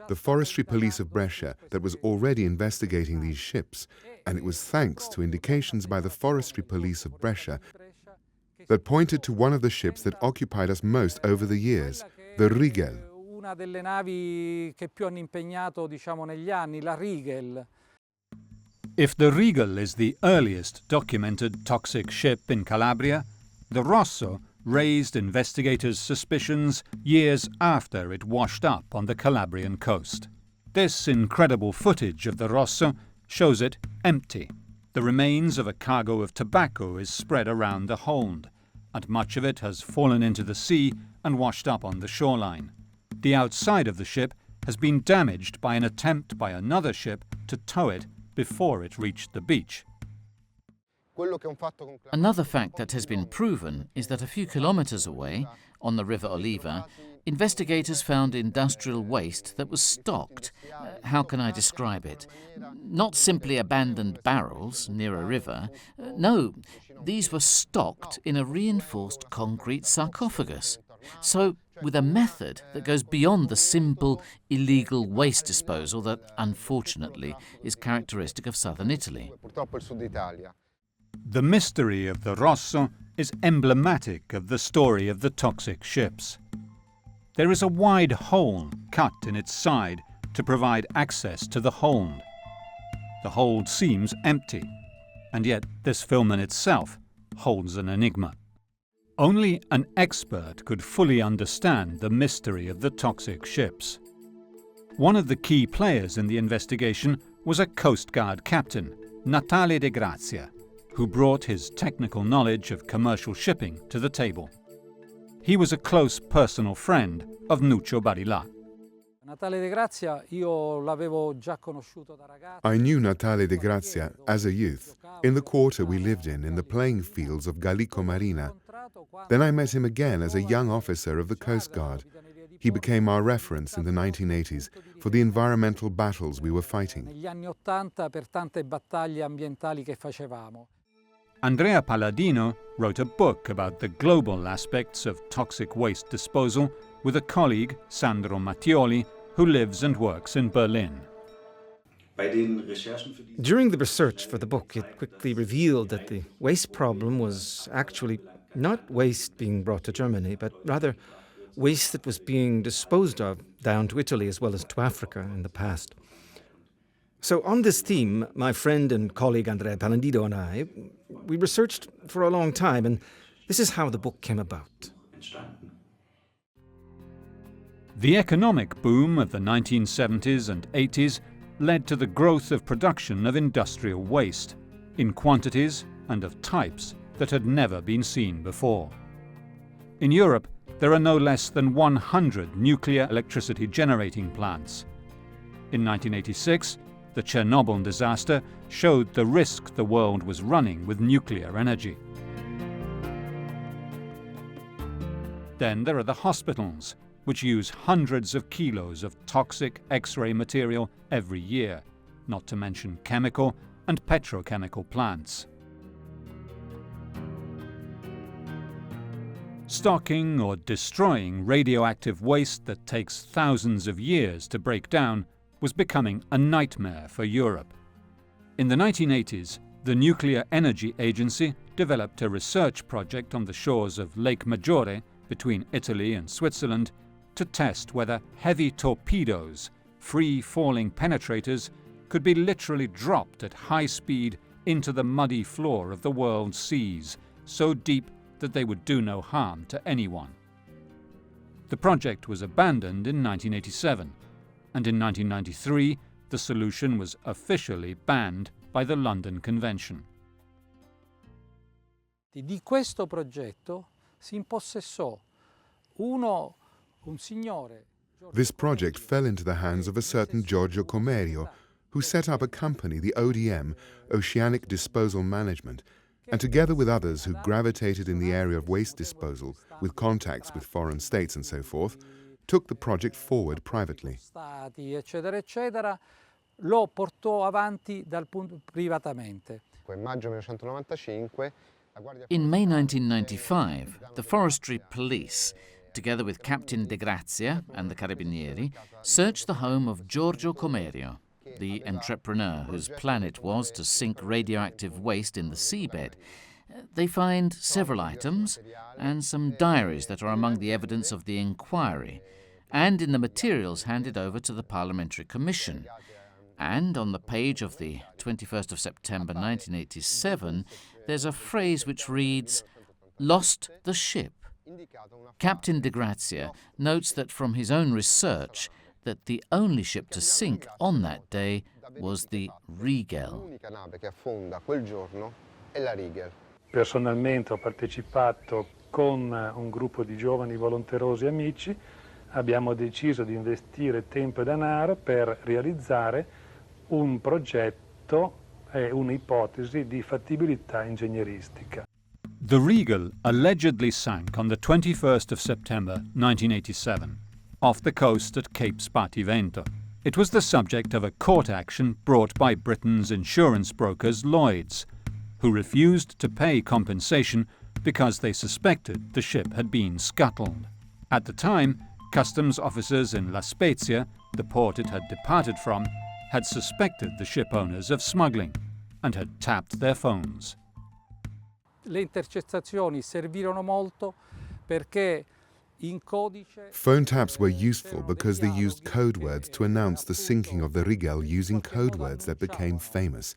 The Forestry Police of Brescia that was already investigating these ships, and it was thanks to indications by the Forestry Police of Brescia that pointed to one of the ships that occupied us most over the years, the Rigel. Una delle navi che più hanno impegnato, diciamo, negli anni, la Rigel. If the Regal is the earliest documented toxic ship in Calabria, the Rosso raised investigators' suspicions years after it washed up on the Calabrian coast. This incredible footage of the Rosso shows it empty, The remains of a cargo of tobacco is spread around the hold, and much of it has fallen into the sea and washed up on the shoreline. The outside of the ship has been damaged by an attempt by another ship to tow it before it reached the beach. Another fact that has been proven is that a few kilometers away, on the River Oliva, investigators found industrial waste that was stocked. How can I describe it? Not simply abandoned barrels near a river. No, these were stocked in a reinforced concrete sarcophagus. So, with a method that goes beyond the simple, illegal waste disposal that, unfortunately, is characteristic of southern Italy. The mystery of the Rosso is emblematic of the story of the toxic ships. There is a wide hole cut in its side to provide access to the hold. The hold seems empty, and yet this film in itself holds an enigma. Only an expert could fully understand the mystery of the toxic ships. One of the key players in the investigation was a Coast Guard captain, Natale De Grazia, who brought his technical knowledge of commercial shipping to the table. He was a close personal friend of Nuccio Barilà. I knew Natale De Grazia as a youth, in the quarter we lived in the playing fields of Gallico Marina. Then I met him again as a young officer of the Coast Guard. He became our reference in the 1980s for the environmental battles we were fighting. Andrea Palladino wrote a book about the global aspects of toxic waste disposal with a colleague, Sandro Mattioli, who lives and works in Berlin. During the research for the book, it quickly revealed that the waste problem was actually not waste being brought to Germany, but rather waste that was being disposed of down to Italy as well as to Africa in the past. So on this theme, my friend and colleague Andrea Palladino and I, we researched for a long time, and this is how the book came about. The economic boom of the 1970s and 80s led to the growth of production of industrial waste, in quantities and of types that had never been seen before. In Europe, there are no less than 100 nuclear electricity generating plants. In 1986, the Chernobyl disaster showed the risk the world was running with nuclear energy. Then there are the hospitals, which use hundreds of kilos of toxic X-ray material every year, not to mention chemical and petrochemical plants. Stocking or destroying radioactive waste that takes thousands of years to break down was becoming a nightmare for Europe. In the 1980s, the Nuclear Energy Agency developed a research project on the shores of Lake Maggiore, between Italy and Switzerland, to test whether heavy torpedoes, free-falling penetrators, could be literally dropped at high speed into the muddy floor of the world's seas, so deep that they would do no harm to anyone. The project was abandoned in 1987, and in 1993 the solution was officially banned by the London Convention. Di questo progetto si impossessò un signore. This project fell into the hands of a certain Giorgio Comerio, who set up a company, the ODM, Oceanic Disposal Management, and together with others who gravitated in the area of waste disposal, with contacts with foreign states and so forth, took the project forward privately. Lo portò avanti privatamente. In May 1995, the Forestry Police, together with Captain De Grazia and the Carabinieri, searched the home of Giorgio Comerio, the entrepreneur whose plan it was to sink radioactive waste in the seabed. They find several items and some diaries that are among the evidence of the inquiry, and in the materials handed over to the Parliamentary Commission. And on the page of the 21st of September 1987, there's a phrase which reads, "Lost the ship." Captain De Grazia notes that from his own research that the only ship to sink on that day was the Rigel. Personalmente ho partecipato con un gruppo di giovani volonterosi amici, abbiamo deciso di investire tempo e denaro per realizzare un progetto e un'ipotesi di fattibilità ingegneristica. The Rigel allegedly sank on the 21st of September 1987 off the coast at Cape Spartivento. It was the subject of a court action brought by Britain's insurance brokers Lloyd's, who refused to pay compensation because they suspected the ship had been scuttled. At the time, customs officers in La Spezia, the port it had departed from, had suspected the ship owners of smuggling and had tapped their phones. Le intercettazioni servirono molto perché in codice... Phone taps were useful because they used code words to announce the sinking of the Rigel using code words that became famous.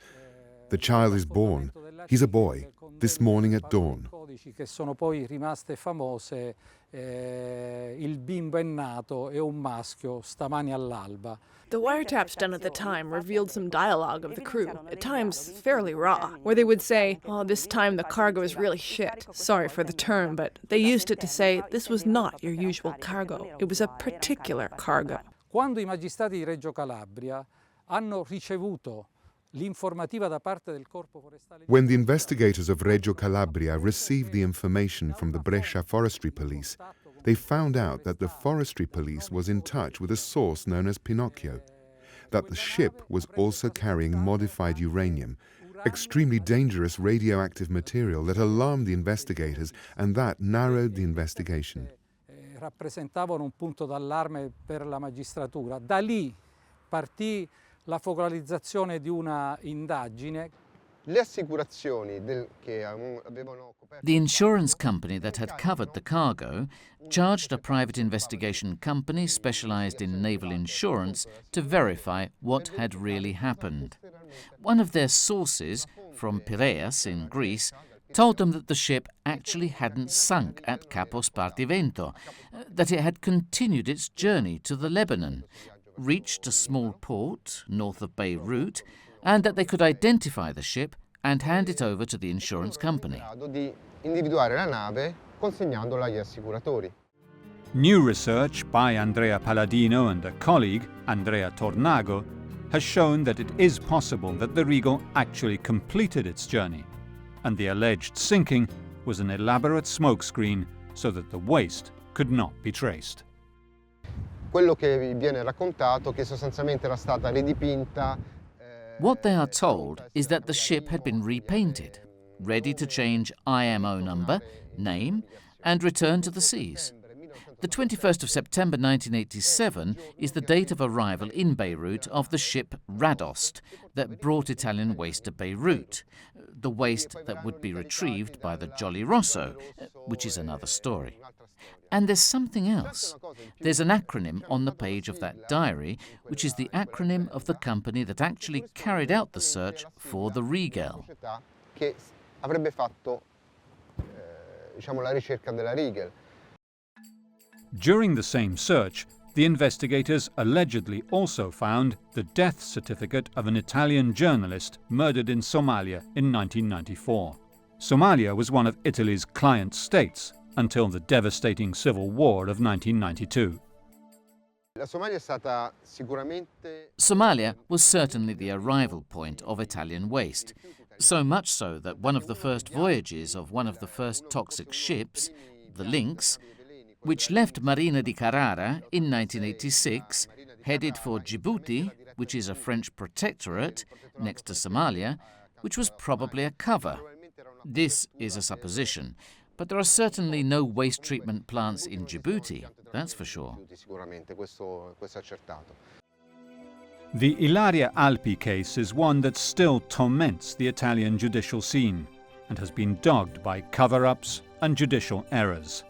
The child is born. He's a boy. This morning at dawn. Che sono poi rimaste famose, il bimbo è nato, è un maschio, stamani all'alba. The wiretaps done at the time revealed some dialogue of the crew, at times fairly raw, where they would say, "Oh, this time the cargo is really shit." Sorry for the term, but they used it to say this was not your usual cargo. It was a particular cargo. Quando I magistrati di Reggio Calabria hanno ricevuto when the investigators of Reggio Calabria received the information from the Brescia Forestry Police, they found out that the Forestry Police was in touch with a source known as Pinocchio, that the ship was also carrying modified uranium, extremely dangerous radioactive material that alarmed the investigators and that narrowed the investigation. Rappresentavano un punto d'allarme per la magistratura. Da lì partì la focalizzazione di una indagine. Le assicurazioni che avevano coperto... The insurance company that had covered the cargo charged a private investigation company specialized in naval insurance to verify what had really happened. One of their sources, from Piraeus in Greece, told them that the ship actually hadn't sunk at Capo Spartivento, that it had continued its journey to the Lebanon, reached a small port north of Beirut, and that they could identify the ship and hand it over to the insurance company. New research by Andrea Palladino and a colleague, Andrea Tornago, has shown that it is possible that the Rigel actually completed its journey, and the alleged sinking was an elaborate smokescreen so that the waste could not be traced. Quello che viene raccontato che sostanzialmente era stata ridipinta. What they are told is that the ship had been repainted, ready to change IMO number, name, and return to the seas. The 21st of September 1987 is the date of arrival in Beirut of the ship Radost that brought Italian waste to Beirut, the waste that would be retrieved by the Jolly Rosso, which is another story. And there's something else. There's an acronym on the page of that diary, which is the acronym of the company that actually carried out the search for the Rigel. Che avrebbe fatto, la ricerca della Rigel. During the same search, the investigators allegedly also found the death certificate of an Italian journalist murdered in Somalia in 1994. Somalia was one of Italy's client states until the devastating civil war of 1992. Somalia was certainly the arrival point of Italian waste, so much so that one of the first voyages of one of the first toxic ships, the Lynx, which left Marina di Carrara in 1986, headed for Djibouti, which is a French protectorate next to Somalia, which was probably a cover. This is a supposition, but there are certainly no waste treatment plants in Djibouti, that's for sure. The Ilaria Alpi case is one that still torments the Italian judicial scene and has been dogged by cover-ups and judicial errors.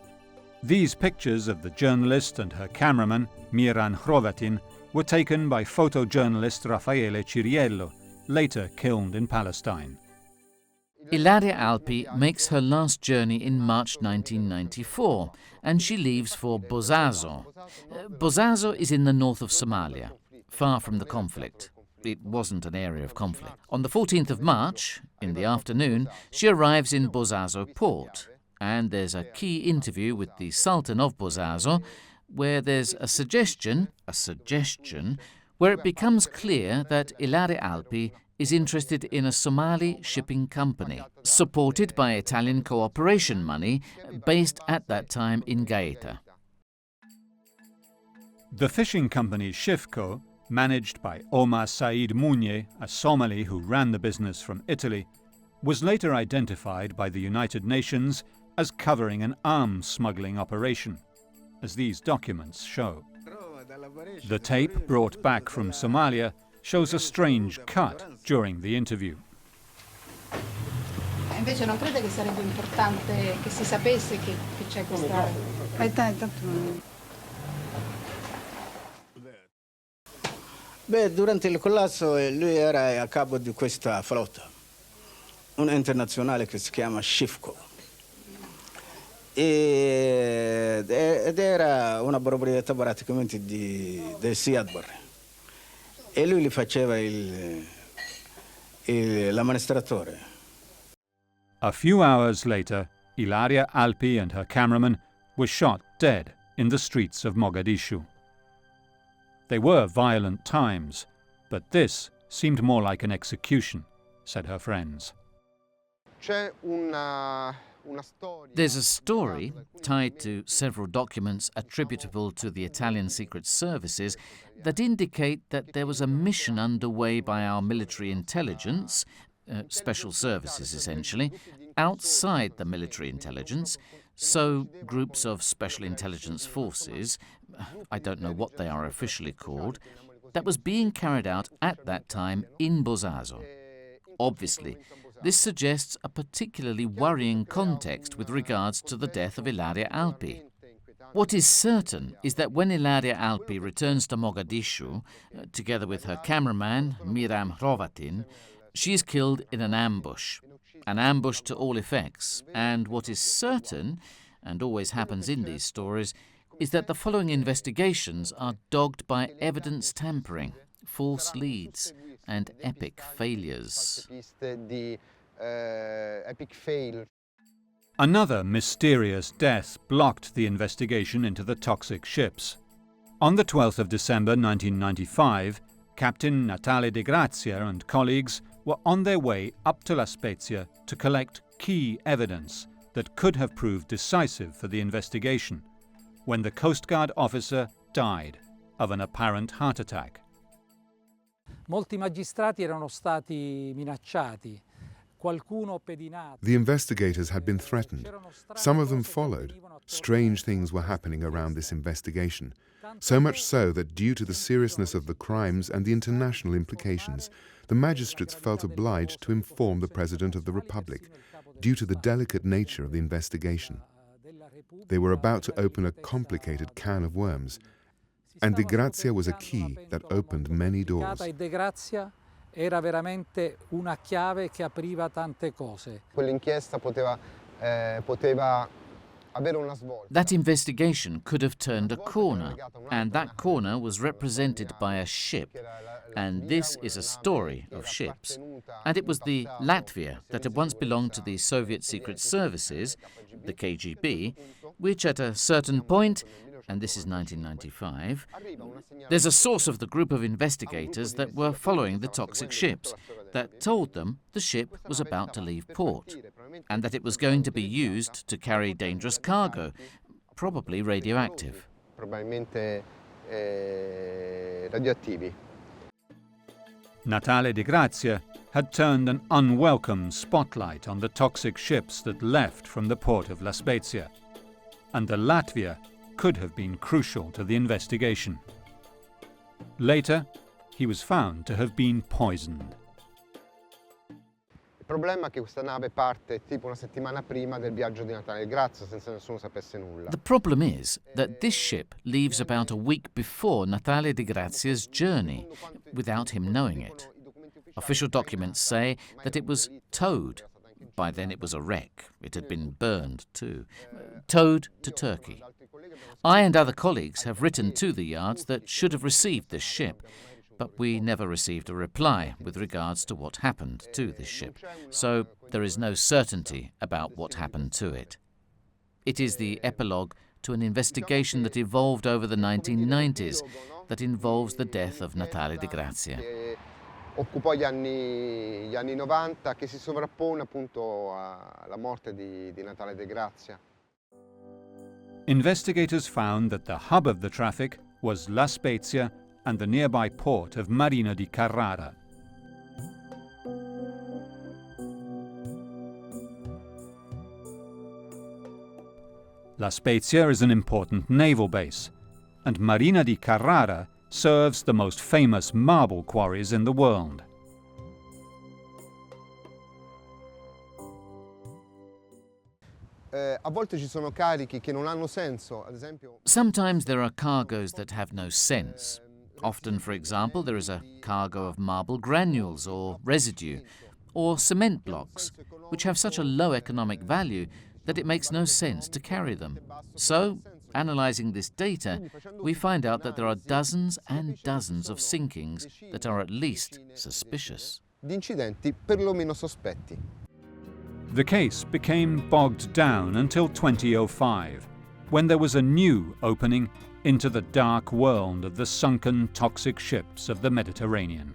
These pictures of the journalist and her cameraman, Miran Hrovatin, were taken by photojournalist Raffaele Ciriello, later killed in Palestine. Ilaria Alpi makes her last journey in March 1994, and she leaves for Bosaso. Bosaso is in the north of Somalia, far from the conflict. It wasn't an area of conflict. On the 14th of March, in the afternoon, she arrives in Bosaso port, and there's a key interview with the Sultan of Bosaso, where there's a suggestion, where it becomes clear that Ilaria Alpi is interested in a Somali shipping company, supported by Italian cooperation money, based at that time in Gaeta. The fishing company Shifco, managed by Omar Said Mounye, a Somali who ran the business from Italy, was later identified by the United Nations as covering an arms smuggling operation, as these documents show. The tape brought back from Somalia shows a strange cut during the interview. Invece non crede che sarebbe importante che si sapesse che c'è questa... Beh, durante il collasso lui era a capo di questa flotta, una internazionale che si chiama Shifco. Ed era una proprietà praticamente del Siad Barre. E lui gli faceva l'amministratore. A few hours later, Ilaria Alpi and her cameraman were shot dead in the streets of Mogadishu. They were violent times, but this seemed more like an execution, said her friends. There's a story tied to several documents attributable to the Italian secret services that indicate that there was a mission underway by our military intelligence, special services essentially, outside the military intelligence, so groups of special intelligence forces, I don't know what they are officially called, that was being carried out at that time in Bosaso. Obviously, this suggests a particularly worrying context with regards to the death of Ilaria Alpi. What is certain is that when Ilaria Alpi returns to Mogadishu, together with her cameraman, Miram Hrovatin, she is killed in an ambush to all effects. And what is certain, and always happens in these stories, is that the following investigations are dogged by evidence tampering, false leads, and epic failures. Another mysterious death blocked the investigation into the toxic ships. On the 12th of December 1995, Captain Natale De Grazia and colleagues were on their way up to La Spezia to collect key evidence that could have proved decisive for the investigation, when the Coast Guard officer died of an apparent heart attack. Molti magistrati erano stati minacciati. The investigators had been threatened. Some of them followed. Strange things were happening around this investigation, so much so that due to the seriousness of the crimes and the international implications, the magistrates felt obliged to inform the President of the Republic, due to the delicate nature of the investigation. They were about to open a complicated can of worms, and De Grazia was a key that opened many doors. Era veramente una chiave che apriva tante cose. Quell'inchiesta poteva avere una svolta. That investigation could have turned a corner, and that corner was represented by a ship. And this is a story of ships. And it was the Latvia that had once belonged to the Soviet secret services, the KGB, which at a certain point, and this is 1995, there's a source of the group of investigators that were following the toxic ships that told them the ship was about to leave port and that it was going to be used to carry dangerous cargo, probably radioactive. Probabilmente radioattivi. Natale De Grazia had turned an unwelcome spotlight on the toxic ships that left from the port of La Spezia, and the Latvia could have been crucial to the investigation. Later, he was found to have been poisoned. Il problema è che questa nave parte tipo una settimana prima del viaggio di Natale De Grazia, senza nessuno sapesse nulla. The problem is that this ship leaves about a week before Natale De Grazia's journey, without him knowing it. Official documents say that it was towed. By then it was a wreck. It had been burned too. Towed to Turkey. I and other colleagues have written to the yards that should have received this ship, but we never received a reply with regards to what happened to this ship, so there is no certainty about what happened to it. It is the epilogue to an investigation that evolved over the 1990s that involves the death of Natale Di Grazia. Occupò gli anni 90, che si sovrappone appunto alla morte di Natale Di Grazia. Investigators found that the hub of the traffic was La Spezia and the nearby port of Marina di Carrara. La Spezia is an important naval base, and Marina di Carrara serves the most famous marble quarries in the world. A volte ci sono carichi che non hanno senso, ad esempio. Sometimes there are cargoes that have no sense. Often, for example, there is a cargo of marble granules or residue, or cement blocks, which have such a low economic value that it makes no sense to carry them. So, analysing this data, we find out that there are dozens and dozens of sinkings that are at least suspicious. Di incidenti perlomeno sospetti. The case became bogged down until 2005, when there was a new opening into the dark world of the sunken toxic ships of the Mediterranean.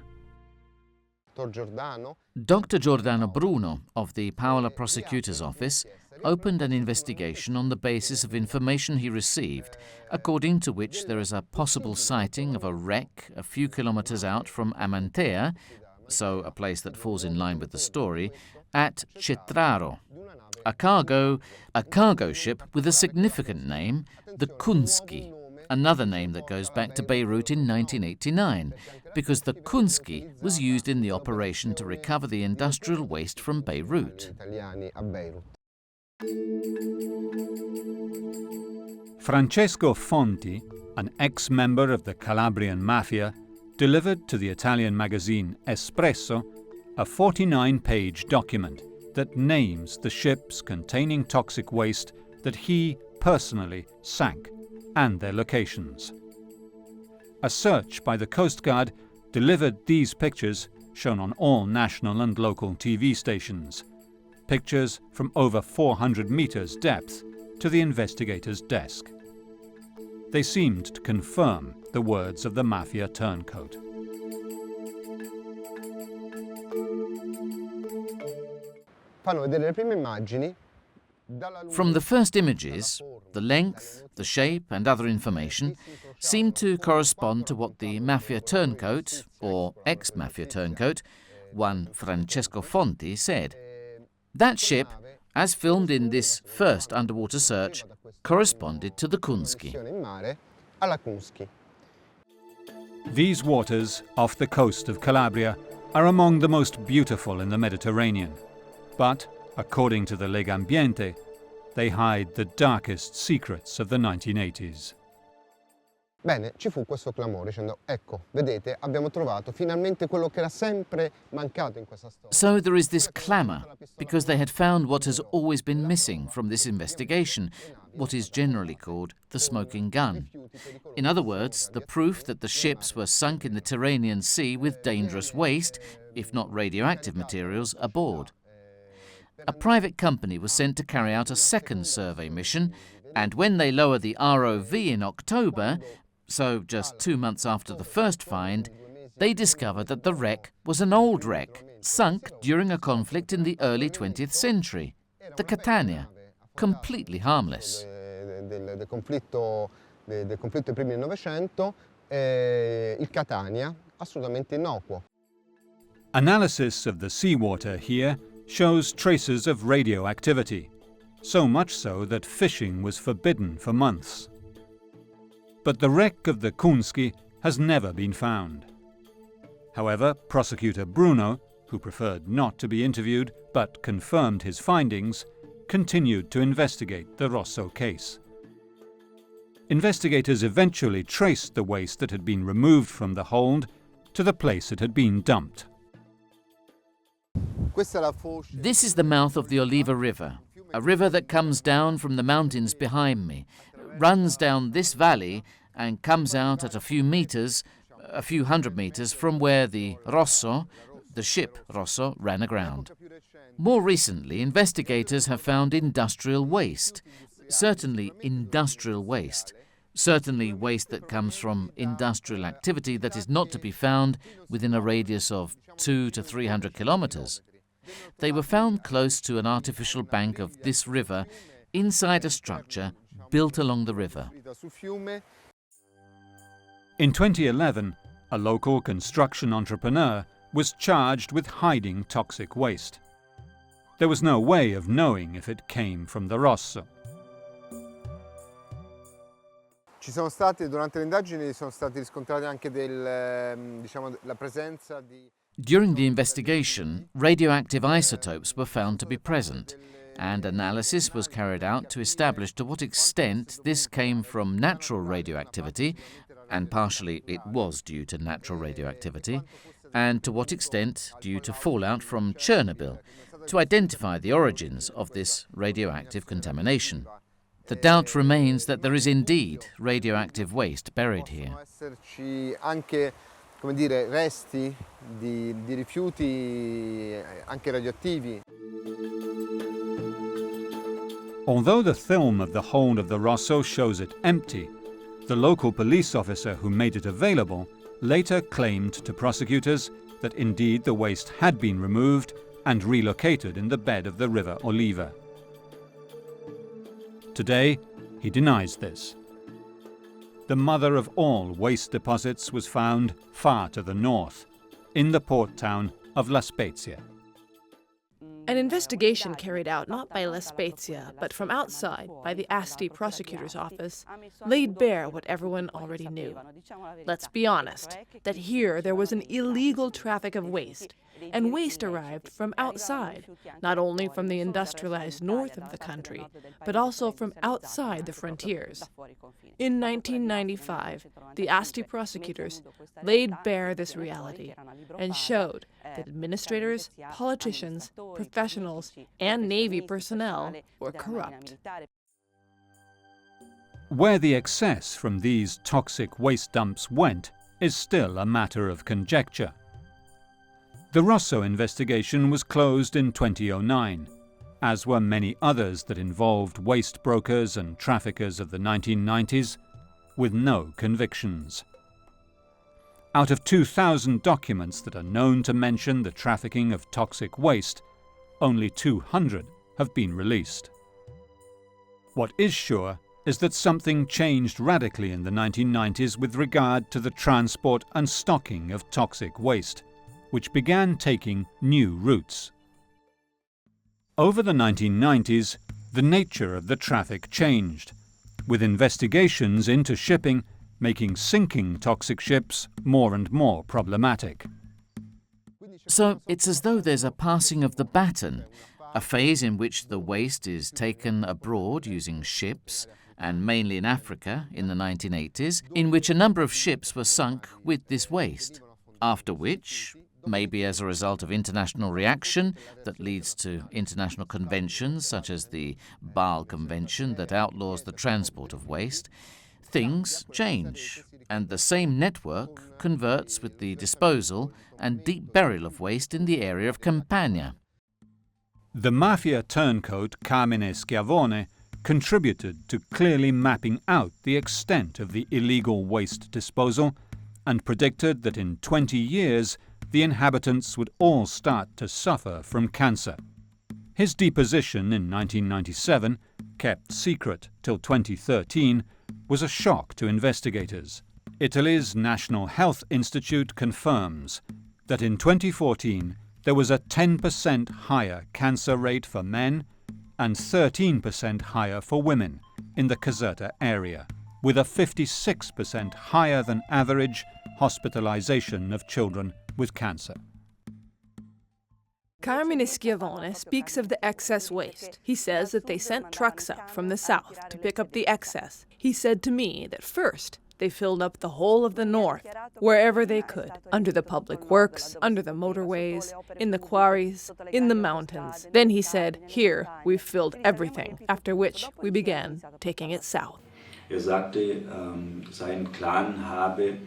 Dr. Giordano Bruno of the Paola Prosecutor's Office opened an investigation on the basis of information he received, according to which there is a possible sighting of a wreck a few kilometres out from Amantea, so a place that falls in line with the story, at Cetraro. A cargo ship with a significant name, the Kunski, another name that goes back to Beirut in 1989, because the Kunski was used in the operation to recover the industrial waste from Beirut. Francesco Fonti, an ex-member of the Calabrian Mafia, delivered to the Italian magazine Espresso a 49-page document that names the ships containing toxic waste that he personally sank and their locations. A search by the Coast Guard delivered these pictures, shown on all national and local TV stations. Pictures from over 400 meters depth to the investigator's desk. They seemed to confirm the words of the mafia turncoat. From the first images, the length, the shape and other information seemed to correspond to what the mafia turncoat, or ex-mafia turncoat, one Francesco Fonti, said. That ship, as filmed in this first underwater search, corresponded to the Kunski. These waters off the coast of Calabria are among the most beautiful in the Mediterranean. But, according to the Legambiente, they hide the darkest secrets of the 1980s. Bene, ci fu questo clamore dicendo, ecco, vedete, abbiamo trovato finalmente quello che era sempre mancato in questa storia. So there is this clamour, because they had found what has always been missing from this investigation, what is generally called the smoking gun. In other words, the proof that the ships were sunk in the Tyrrhenian Sea with dangerous waste, if not radioactive materials, aboard. A private company was sent to carry out a second survey mission, and when they lowered the ROV in October, so just 2 months after the first find, they discovered that the wreck was an old wreck, sunk during a conflict in the early 20th century, the Catania, completely harmless. Del conflitto dei primi del Novecento, il Catania, assolutamente innocuo. Analysis of the seawater here shows traces of radioactivity, so much so that fishing was forbidden for months. But the wreck of the Kunski has never been found. However, Prosecutor Bruno, who preferred not to be interviewed but confirmed his findings, continued to investigate the Rosso case. Investigators eventually traced the waste that had been removed from the hold to the place it had been dumped. This is the mouth of the Oliva River, a river that comes down from the mountains behind me, runs down this valley and comes out at a few meters a few hundred meters from where the Rosso, the ship Rosso, ran aground. More recently, investigators have found industrial waste, certainly industrial waste, certainly waste that comes from industrial activity that is not to be found within a radius of 200 to 300 kilometers. They were found close to an artificial bank of this river inside a structure built along the river. In 2011, a local construction entrepreneur was charged with hiding toxic waste. There was no way of knowing if it came from the Rosso. Durante le indagini sono stati riscontrati anche la presenza di... During the investigation, radioactive isotopes were found to be present, and analysis was carried out to establish to what extent this came from natural radioactivity, and partially it was due to natural radioactivity, and to what extent due to fallout from Chernobyl, to identify the origins of this radioactive contamination. The doubt remains that there is indeed radioactive waste buried here. Anche, come dire, resti di rifiuti anche radioattivi. Although the film of the hold of the Rosso shows it empty, the local police officer who made it available later claimed to prosecutors that indeed the waste had been removed and relocated in the bed of the river Oliva. Today, he denies this. The mother of all waste deposits was found far to the north, in the port town of La Spezia. An investigation carried out not by La Spezia, but from outside by the Asti prosecutor's office, laid bare what everyone already knew. Let's be honest, that here there was an illegal traffic of waste, and waste arrived from outside, not only from the industrialized north of the country, but also from outside the frontiers. In 1995, the Asti prosecutors laid bare this reality and showed that administrators, politicians, professionals, and Navy personnel were corrupt. Where the excess from these toxic waste dumps went is still a matter of conjecture. The Rosso investigation was closed in 2009, as were many others that involved waste brokers and traffickers of the 1990s, with no convictions. Out of 2,000 documents that are known to mention the trafficking of toxic waste, only 200 have been released. What is sure is that something changed radically in the 1990s with regard to the transport and stocking of toxic waste, which began taking new routes. Over the 1990s, the nature of the traffic changed, with investigations into shipping making sinking toxic ships more and more problematic. So it's as though there's a passing of the baton, a phase in which the waste is taken abroad using ships, and mainly in Africa in the 1980s, in which a number of ships were sunk with this waste, after which, maybe as a result of international reaction that leads to international conventions such as the Bâle Convention that outlaws the transport of waste, things change, and the same network converts with the disposal and deep burial of waste in the area of Campania. The mafia turncoat Carmine Schiavone contributed to clearly mapping out the extent of the illegal waste disposal and predicted that in 20 years the inhabitants would all start to suffer from cancer. His deposition in 1997, kept secret till 2013, was a shock to investigators. Italy's National Health Institute confirms that in 2014 there was a 10% higher cancer rate for men and 13% higher for women in the Caserta area, with a 56% higher than average hospitalization of children with cancer. Carmine Schiavone speaks of the excess waste. He says that they sent trucks up from the south to pick up the excess. He said to me that first they filled up the whole of the north, wherever they could, under the public works, under the motorways, in the quarries, in the mountains. Then he said, here, we've filled everything, after which we began taking it south. Sagte, sein Clan habe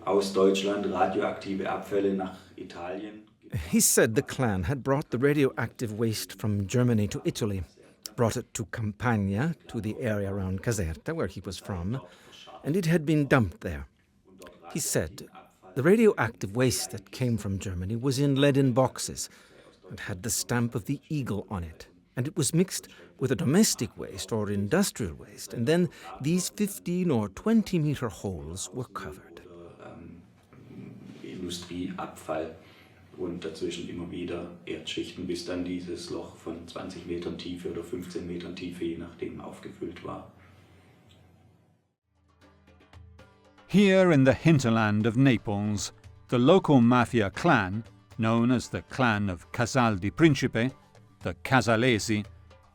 aus Deutschland radioaktive Abfälle nach Italien. He said the clan had brought the radioactive waste from Germany to Italy, brought it to Campania, to the area around Caserta, where he was from, and it had been dumped there. He said the radioactive waste that came from Germany was in leaden boxes and had the stamp of the eagle on it, and it was mixed with a domestic waste or industrial waste, and then these 15 or 20-meter holes were covered. Industrieabfall und dazwischen immer wieder Erdschichten, bis dann dieses Loch von 20 Metern Tiefe oder 15 Metern Tiefe, je nachdem, aufgefüllt war. Here in the hinterland of Naples, the local mafia clan, known as the Clan of Casal di Principe, the Casalesi,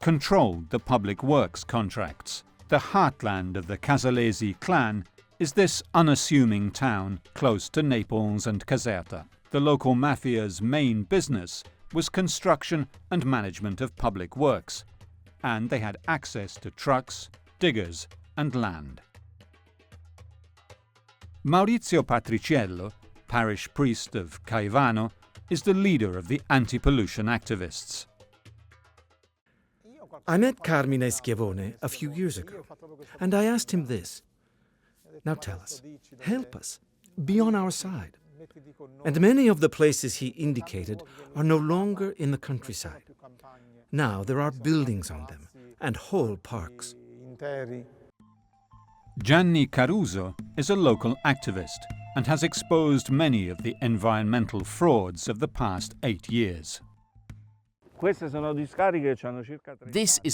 controlled the public works contracts. The heartland of the Casalesi clan is this unassuming town close to Naples and Caserta. The local mafia's main business was construction and management of public works, and they had access to trucks, diggers, and land. Maurizio Patriciello, parish priest of Caivano, is the leader of the anti-pollution activists. I met Carmine Schiavone a few years ago, and I asked him this. Now tell us, help us, be on our side. And many of the places he indicated are no longer in the countryside. Now there are buildings on them, and whole parks. Gianni Caruso is a local activist and has exposed many of the environmental frauds of the past 8 years. This is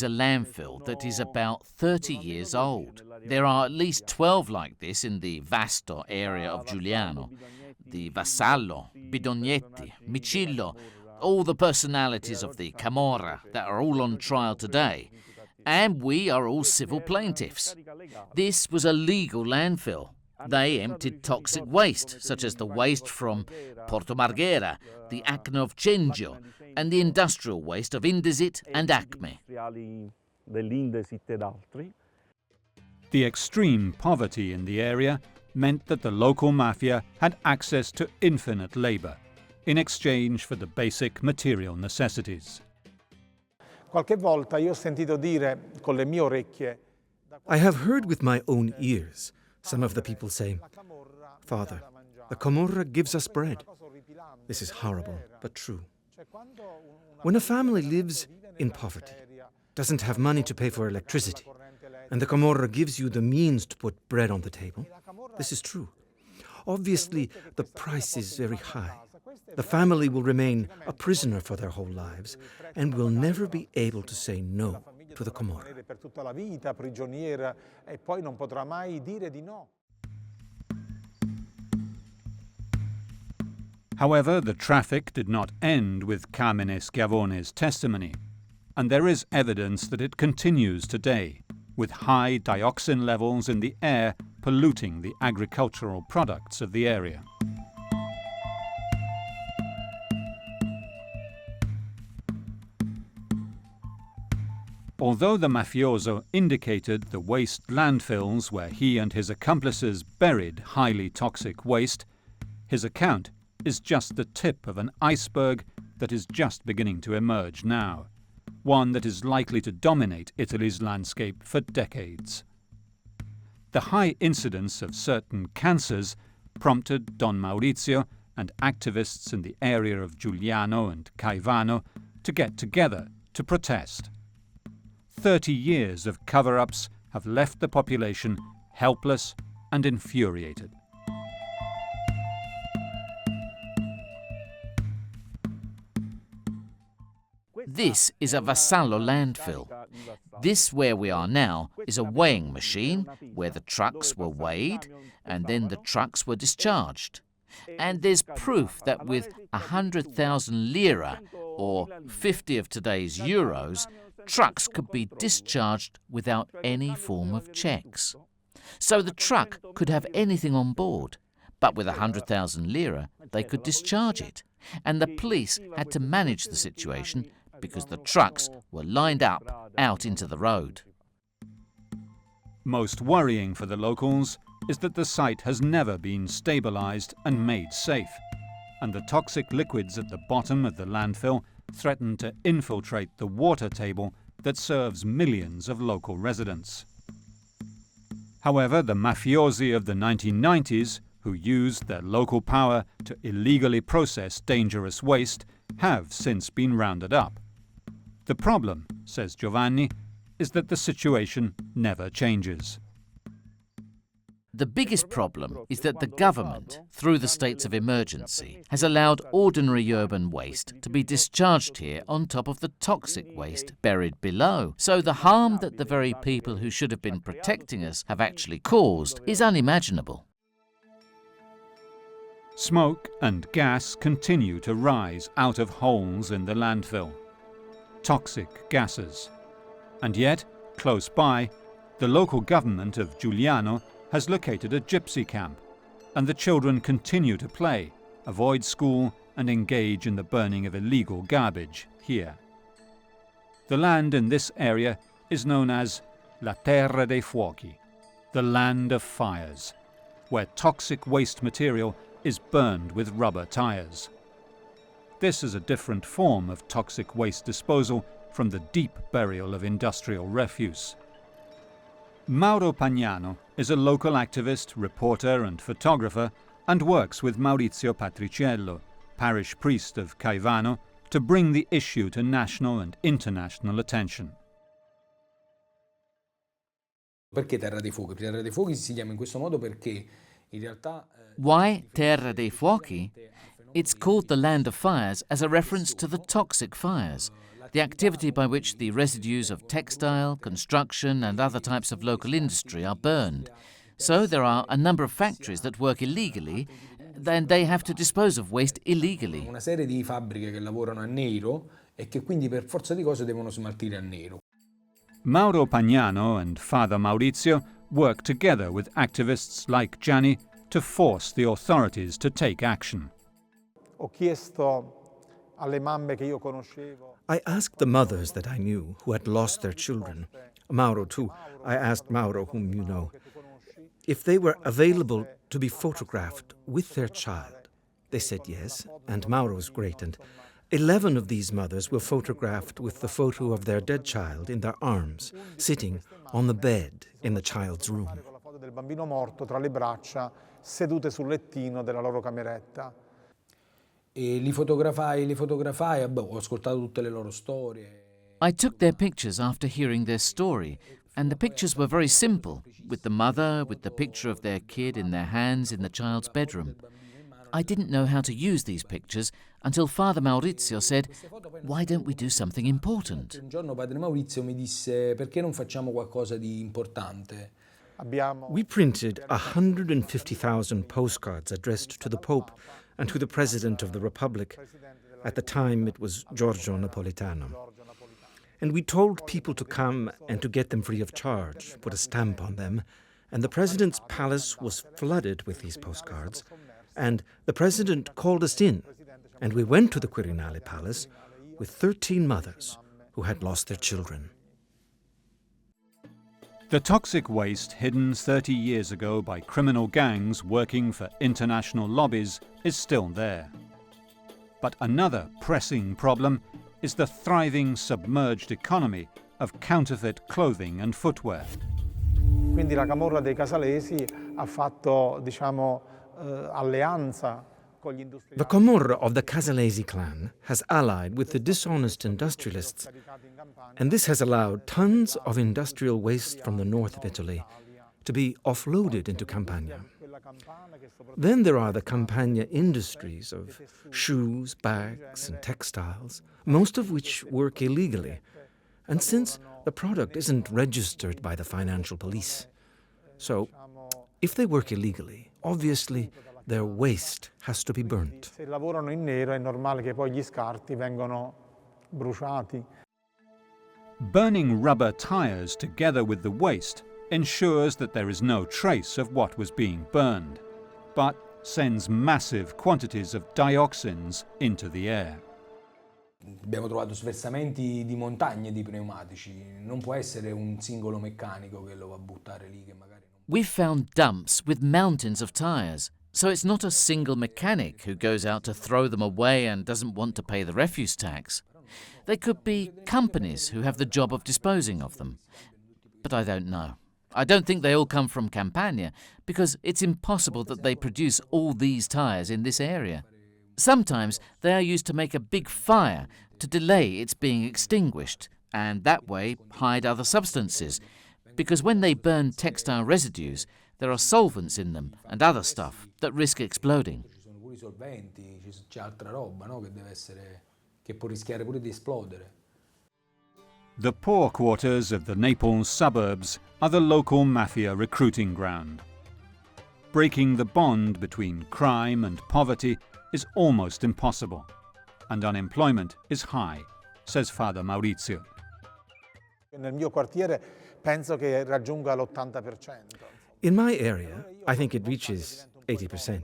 a landfill that is about 30 years old. There are at least 12 like this in the Vasto area of Giuliano. The Vassallo, Bidognetti, Micillo, all the personalities of the Camorra that are all on trial today. And we are all civil plaintiffs. This was a legal landfill. They emptied toxic waste, such as the waste from Porto Marghera, the Acne of Cengio, and the industrial waste of Indesit and Acme. The extreme poverty in the area meant that the local mafia had access to infinite labor in exchange for the basic material necessities. I have heard with my own ears some of the people say, "Father, the Camorra gives us bread." This is horrible, but true. When a family lives in poverty, doesn't have money to pay for electricity, and the Camorra gives you the means to put bread on the table, this is true. Obviously, the price is very high. The family will remain a prisoner for their whole lives and will never be able to say no to the Camorra. However, the traffic did not end with Carmine Schiavone's testimony, and there is evidence that it continues today, with high dioxin levels in the air polluting the agricultural products of the area. Although the mafioso indicated the waste landfills where he and his accomplices buried highly toxic waste, his account is just the tip of an iceberg that is just beginning to emerge now, one that is likely to dominate Italy's landscape for decades. The high incidence of certain cancers prompted Don Maurizio and activists in the area of Giuliano and Caivano to get together to protest. 30 years of cover-ups have left the population helpless and infuriated. This is a Vassallo landfill. This, where we are now, is a weighing machine where the trucks were weighed and then the trucks were discharged. And there's proof that with 100,000 lira, or 50 of today's euros, trucks could be discharged without any form of checks. So the truck could have anything on board, but with 100,000 lira, they could discharge it. And the police had to manage the situation because the trucks were lined up out into the road. Most worrying for the locals is that the site has never been stabilized and made safe, and the toxic liquids at the bottom of the landfill threaten to infiltrate the water table that serves millions of local residents. However, the mafiosi of the 1990s, who used their local power to illegally process dangerous waste, have since been rounded up. The problem, says Giovanni, is that the situation never changes. The biggest problem is that the government, through the states of emergency, has allowed ordinary urban waste to be discharged here on top of the toxic waste buried below. So the harm that the very people who should have been protecting us have actually caused is unimaginable. Smoke and gas continue to rise out of holes in the landfill. Toxic gases. And yet, close by, the local government of Giuliano has located a gypsy camp, and the children continue to play, avoid school, and engage in the burning of illegal garbage here. The land in this area is known as La Terra dei Fuochi, the land of fires, where toxic waste material is burned with rubber tires. This is a different form of toxic waste disposal from the deep burial of industrial refuse. Mauro Pagnano is a local activist, reporter and photographer and works with Maurizio Patriciello, parish priest of Caivano, to bring the issue to national and international attention. Perché Terra dei Fuochi? Terra dei Fuochi si chiama in questo modo perché in realtà Why Terra dei Fuochi? It's called the Land of Fires as a reference to the toxic fires, the activity by which the residues of textile, construction and other types of local industry are burned. So there are a number of factories that work illegally, then they have to dispose of waste illegally. Una serie di fabbriche che lavorano a nero e che quindi per forza di cose devono smaltire a nero. Mauro Pagnano and Father Maurizio work together with activists like Gianni to force the authorities to take action. I asked the mothers that I knew who had lost their children, Mauro too, I asked Mauro, whom you know, if they were available to be photographed with their child. They said yes, and Mauro was great, and 11 of these mothers were photographed with the photo of their dead child in their arms, sitting on the bed in the child's room. Del bambino morto tra le braccia, sedute sul lettino della loro cameretta. E li fotografai, ho ascoltato tutte le loro storie. I took their pictures after hearing their story, and the pictures were very simple, with the mother, with the picture of their kid in their hands in the child's bedroom. I didn't know how to use these pictures until Father Maurizio said, "Why don't we do something important?" Un giorno Padre Maurizio mi disse, perché non facciamo qualcosa di importante? We printed 150,000 postcards addressed to the Pope and to the President of the Republic. At the time, it was Giorgio Napolitano. And we told people to come and to get them free of charge, put a stamp on them. And the President's palace was flooded with these postcards. And the President called us in. And we went to the Quirinale Palace with 13 mothers who had lost their children. The toxic waste hidden 30 years ago by criminal gangs working for international lobbies is still there. But another pressing problem is the thriving submerged economy of counterfeit clothing and footwear. Quindi la camorra dei casalesi ha fatto, alleanza con gli industriali. The Camorra of the Casalesi clan has allied with the dishonest industrialists, and this has allowed tons of industrial waste from the north of Italy to be offloaded into Campania. Then there are the Campania industries of shoes, bags and textiles, most of which work illegally. And since the product isn't registered by the financial police, so if they work illegally, obviously their waste has to be burnt. Se lavorano in nero è normale che poi gli scarti vengano bruciati. Burning rubber tires together with the waste ensures that there is no trace of what was being burned, but sends massive quantities of dioxins into the air. Abbiamo trovato sversamenti di montagne di pneumatici, non può essere un singolo meccanico che lo va a buttare lì che magari non... We've found dumps with mountains of tyres, so it's not a single mechanic who goes out to throw them away and doesn't want to pay the refuse tax. They could be companies who have the job of disposing of them. But I don't know. I don't think they all come from Campania, because it's impossible that they produce all these tyres in this area. Sometimes they are used to make a big fire to delay its being extinguished, and that way hide other substances, because when they burn textile residues, there are solvents in them and other stuff that risk exploding. Ci sono pure i solventi, c'è altra roba, no? Che può rischiare pure di esplodere. The poor quarters of the Naples suburbs are the local mafia recruiting ground. Breaking the bond between crime and poverty is almost impossible, and unemployment is high, says Father Maurizio. Nel mio quartiere penso che raggiunga l'80%. In my area, I think it reaches 80%.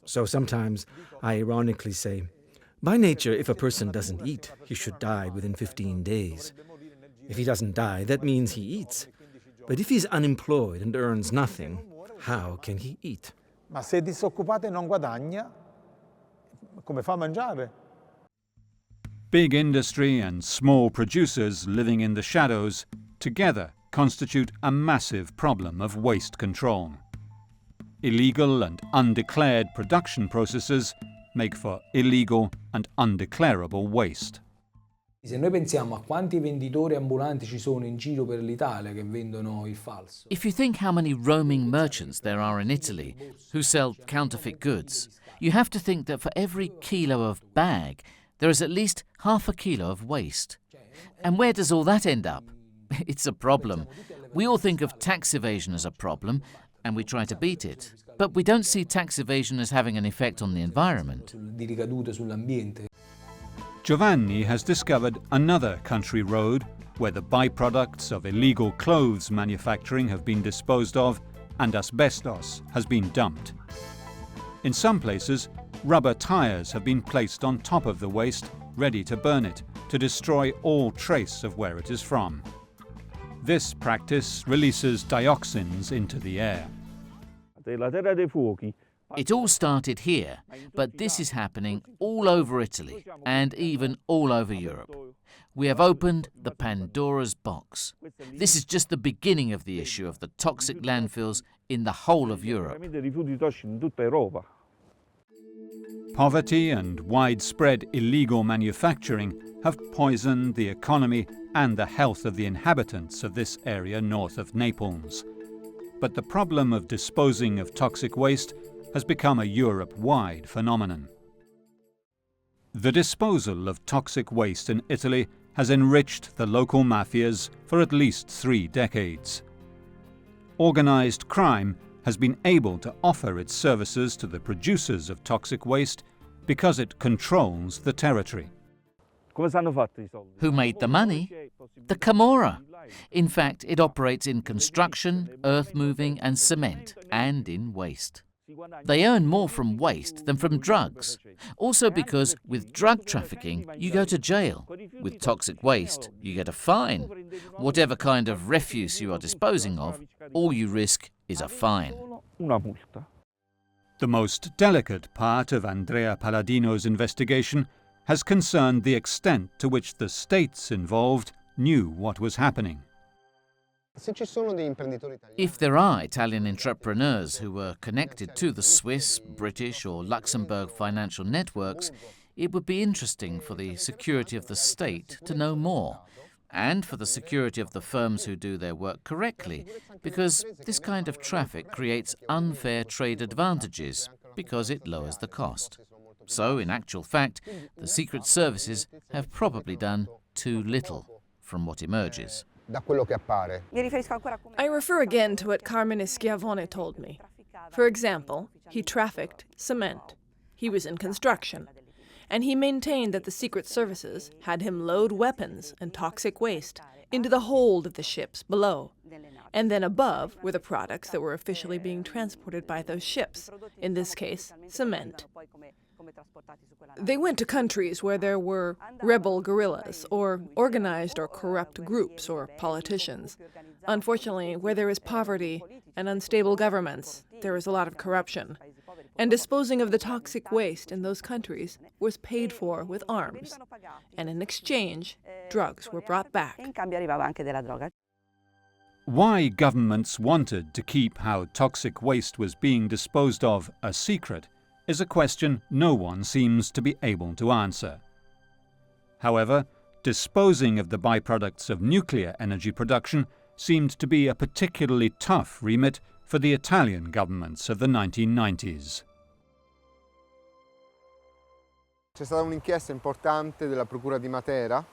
So sometimes I ironically say, by nature, if a person doesn't eat, he should die within 15 days. If he doesn't die, that means he eats. But if he's unemployed and earns nothing, how can he eat? Ma se è disoccupato e non guadagna, come fa a mangiare? Big industry and small producers living in the shadows together constitute a massive problem of waste control. Illegal and undeclared production processes make for illegal and undeclarable waste. Se noi pensiamo a quanti venditori ambulanti ci sono in giro per l'Italia che vendono il falso. If you think how many roaming merchants there are in Italy who sell counterfeit goods, you have to think that for every kilo of bag, there is at least half a kilo of waste. And where does all that end up? It's a problem. We all think of tax evasion as a problem, and we try to beat it. But we don't see tax evasion as having an effect on the environment. Di ricadute sull'ambiente. Giovanni has discovered another country road where the byproducts of illegal clothes manufacturing have been disposed of and asbestos has been dumped. In some places, rubber tyres have been placed on top of the waste, ready to burn it, to destroy all trace of where it is from. This practice releases dioxins into the air. It all started here, but this is happening all over Italy and even all over Europe. We have opened the Pandora's box. This is just the beginning of the issue of the toxic landfills in the whole of Europe. Poverty and widespread illegal manufacturing have poisoned the economy and the health of the inhabitants of this area north of Naples. But the problem of disposing of toxic waste has become a Europe-wide phenomenon. The disposal of toxic waste in Italy has enriched the local mafias for at least 3 decades. Organised crime has been able to offer its services to the producers of toxic waste because it controls the territory. Who made the money? The Camorra. In fact, it operates in construction, earth-moving and cement, and in waste. They earn more from waste than from drugs. Also because with drug trafficking, you go to jail. With toxic waste, you get a fine. Whatever kind of refuse you are disposing of, all you risk is a fine. The most delicate part of Andrea Palladino's investigation has concerned the extent to which the states involved knew what was happening. If there are Italian entrepreneurs who were connected to the Swiss, British or Luxembourg financial networks, it would be interesting for the security of the state to know more, and for the security of the firms who do their work correctly, because this kind of traffic creates unfair trade advantages, because it lowers the cost. So, in actual fact, the secret services have probably done too little from what emerges. I refer again to what Carmine Schiavone told me. For example, he trafficked cement. He was in construction. And he maintained that the secret services had him load weapons and toxic waste into the hold of the ships below. And then above were the products that were officially being transported by those ships, in this case, cement. They went to countries where there were rebel guerrillas, or organized or corrupt groups, or politicians. Unfortunately, where there is poverty and unstable governments, there is a lot of corruption. And disposing of the toxic waste in those countries was paid for with arms. And in exchange, drugs were brought back. Why governments wanted to keep how toxic waste was being disposed of a secret is a question no one seems to be able to answer. However, disposing of the byproducts of nuclear energy production seemed to be a particularly tough remit for the Italian governments of the 1990s. C'è stata un'inchiesta importante della Procura di Matera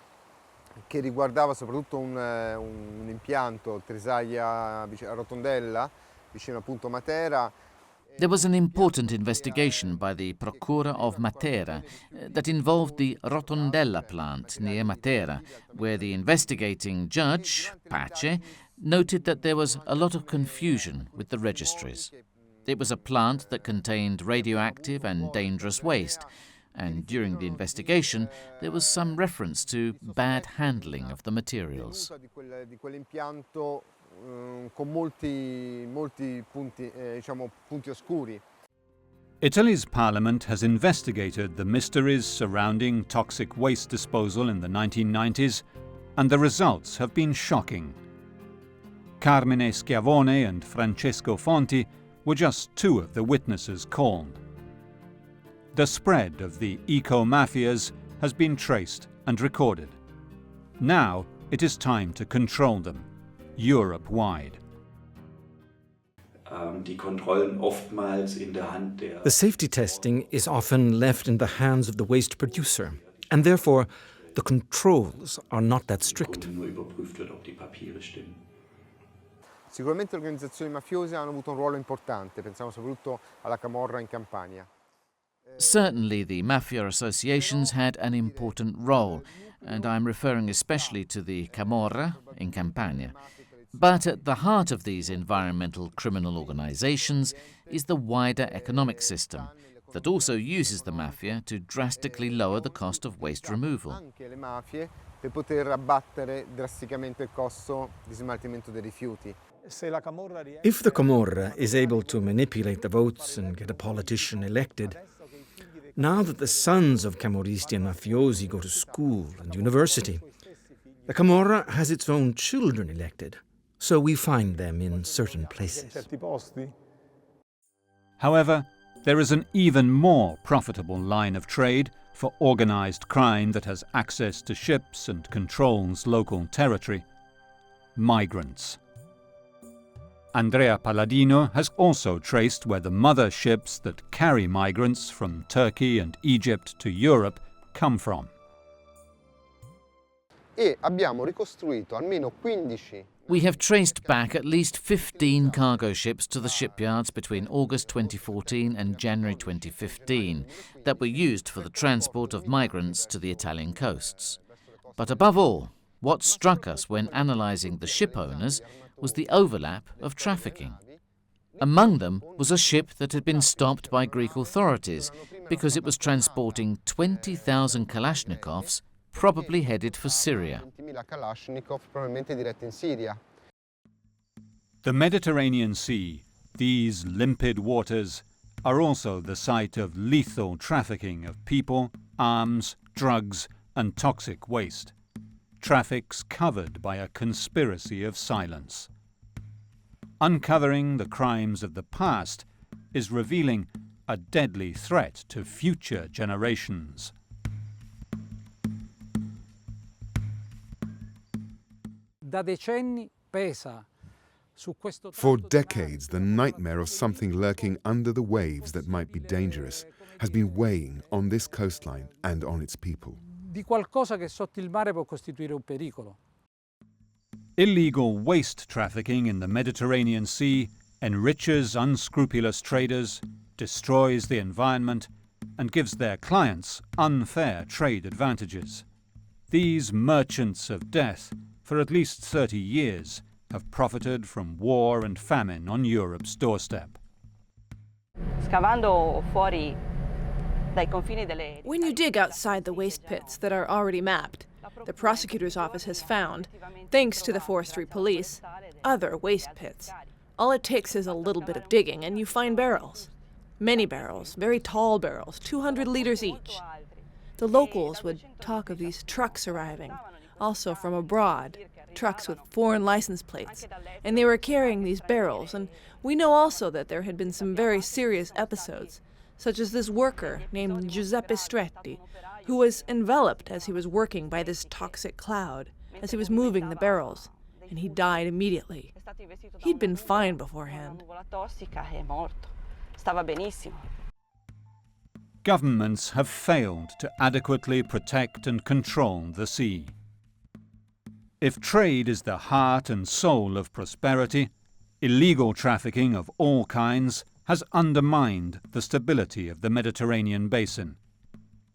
che riguardava soprattutto un impianto Trisaglia a Rotondella, vicino appunto Matera. There was an important investigation by the Procura of Matera that involved the Rotondella plant near Matera, where the investigating judge, Pace, noted that there was a lot of confusion with the registries. It was a plant that contained radioactive and dangerous waste, and during the investigation there was some reference to bad handling of the materials. Di quell'impianto con molti punti, punti oscuri. Italy's parliament has investigated the mysteries surrounding toxic waste disposal in the 1990s, and the results have been shocking. Carmine Schiavone and Francesco Fonti were just two of the witnesses called. The spread of the eco-mafias has been traced and recorded. Now it is time to control them, Europe-wide. The safety testing is often left in the hands of the waste producer, and therefore the controls are not that strict. Sicuramente le organizzazioni mafiose hanno avuto un ruolo importante, pensiamo soprattutto alla Camorra in Campania. Certainly the mafia associations had an important role, and I'm referring especially to the Camorra in Campania. But at the heart of these environmental criminal organizations is the wider economic system that also uses the mafia to drastically lower the cost of waste removal. Anche le mafie per poter abbattere drasticamente il costo di smaltimento dei rifiuti. If the Camorra is able to manipulate the votes and get a politician elected, now that the sons of Camorristi and mafiosi go to school and university, the Camorra has its own children elected, so we find them in certain places. However, there is an even more profitable line of trade for organized crime that has access to ships and controls local territory: migrants. Andrea Palladino has also traced where the mother ships that carry migrants from Turkey and Egypt to Europe come from. E abbiamo ricostruito almeno 15. We have traced back at least 15 cargo ships to the shipyards between August 2014 and January 2015 that were used for the transport of migrants to the Italian coasts. But above all, what struck us when analysing the ship owners was the overlap of trafficking. Among them was a ship that had been stopped by Greek authorities because it was transporting 20,000 Kalashnikovs, probably headed for Syria. The Mediterranean Sea, these limpid waters, are also the site of lethal trafficking of people, arms, drugs, and toxic waste. Traffics covered by a conspiracy of silence. Uncovering the crimes of the past is revealing a deadly threat to future generations. Da decenni pesa su questo. For decades, the nightmare of something lurking under the waves that might be dangerous has been weighing on this coastline and on its people. Di qualcosa che sotto il mare può costituire un pericolo. Illegal waste trafficking in the Mediterranean Sea enriches unscrupulous traders, destroys the environment, and gives their clients unfair trade advantages. These merchants of death for at least 30 years, have profited from war and famine on Europe's doorstep. When you dig outside the waste pits that are already mapped, the prosecutor's office has found, thanks to the forestry police, other waste pits. All it takes is a little bit of digging and you find barrels. Many barrels, very tall barrels, 200 liters each. The locals would talk of these trucks arriving, also from abroad, trucks with foreign license plates, and they were carrying these barrels, and we know also that there had been some very serious episodes, such as this worker named Giuseppe Stretti, who was enveloped as he was working by this toxic cloud, as he was moving the barrels, and he died immediately. He'd been fine beforehand. Governments have failed to adequately protect and control the sea. If trade is the heart and soul of prosperity, illegal trafficking of all kinds has undermined the stability of the Mediterranean basin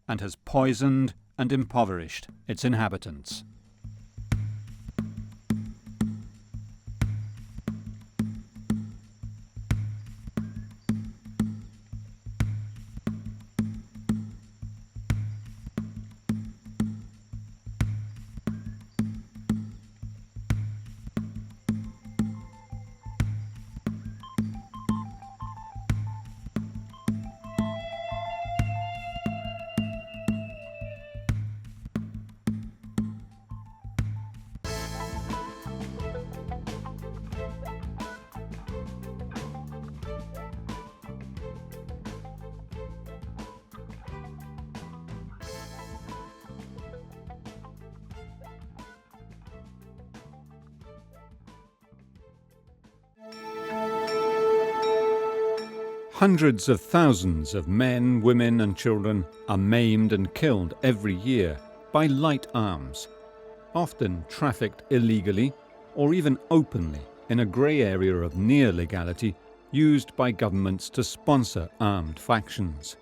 and has poisoned and impoverished its inhabitants. Hundreds of thousands of men, women and children are maimed and killed every year by light arms, often trafficked illegally or even openly in a grey area of near legality used by governments to sponsor armed factions.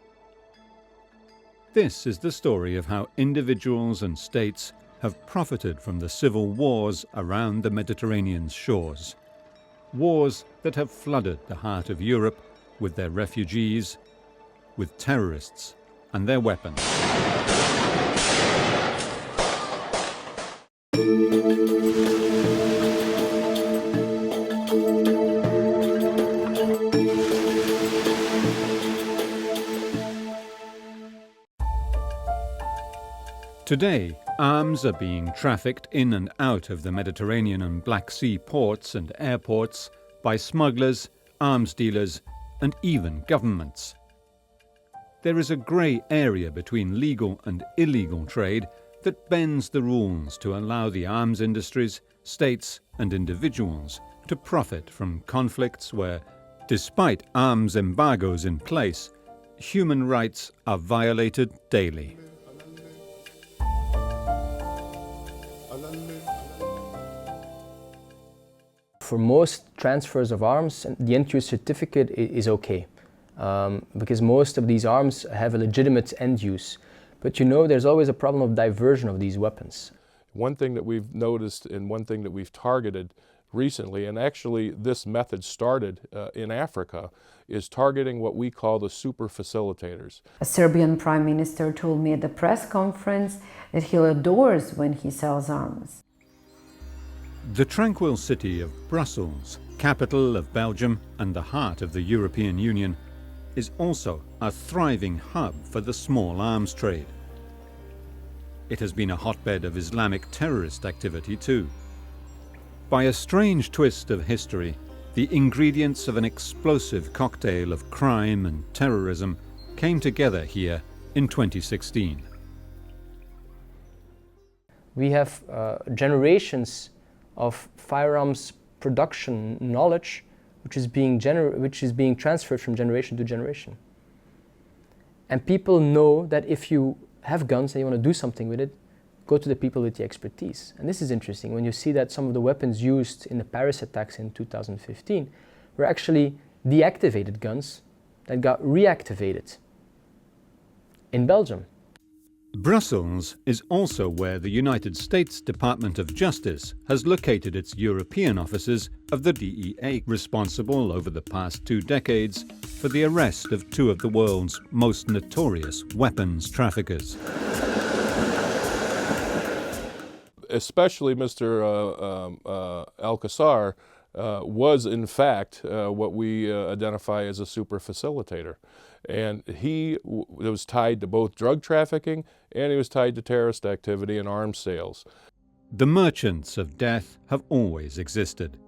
This is the story of how individuals and states have profited from the civil wars around the Mediterranean's shores. Wars that have flooded the heart of Europe with their refugees, with terrorists and their weapons. Today, arms are being trafficked in and out of the Mediterranean and Black Sea ports and airports by smugglers, arms dealers, and even governments. There is a grey area between legal and illegal trade that bends the rules to allow the arms industries, states, and individuals to profit from conflicts where, despite arms embargoes in place, human rights are violated daily. For most transfers of arms, the end-use certificate is okay, because most of these arms have a legitimate end use. But you know, there's always a problem of diversion of these weapons. One thing that we've noticed and one thing that we've targeted recently, and actually this method started in Africa, is targeting what we call the super facilitators. A Serbian prime minister told me at the press conference that he adores when he sells arms. The tranquil city of Brussels, capital of Belgium and the heart of the European Union, is also a thriving hub for the small arms trade. It has been a hotbed of Islamic terrorist activity too. By a strange twist of history, the ingredients of an explosive cocktail of crime and terrorism came together here in 2016. We have generations of firearms production knowledge which is being transferred from generation to generation. And people know that if you have guns and you want to do something with it, go to the people with the expertise. And this is interesting when you see that some of the weapons used in the Paris attacks in 2015 were actually deactivated guns that got reactivated in Belgium. Brussels is also where the United States Department of Justice has located its European offices of the DEA, responsible over the past 2 decades for the arrest of 2 of the world's most notorious weapons traffickers. Especially Mr. Alcazar was in fact what we identify as a super facilitator. And he was tied to both drug trafficking and he was tied to terrorist activity and arms sales. The merchants of death have always existed.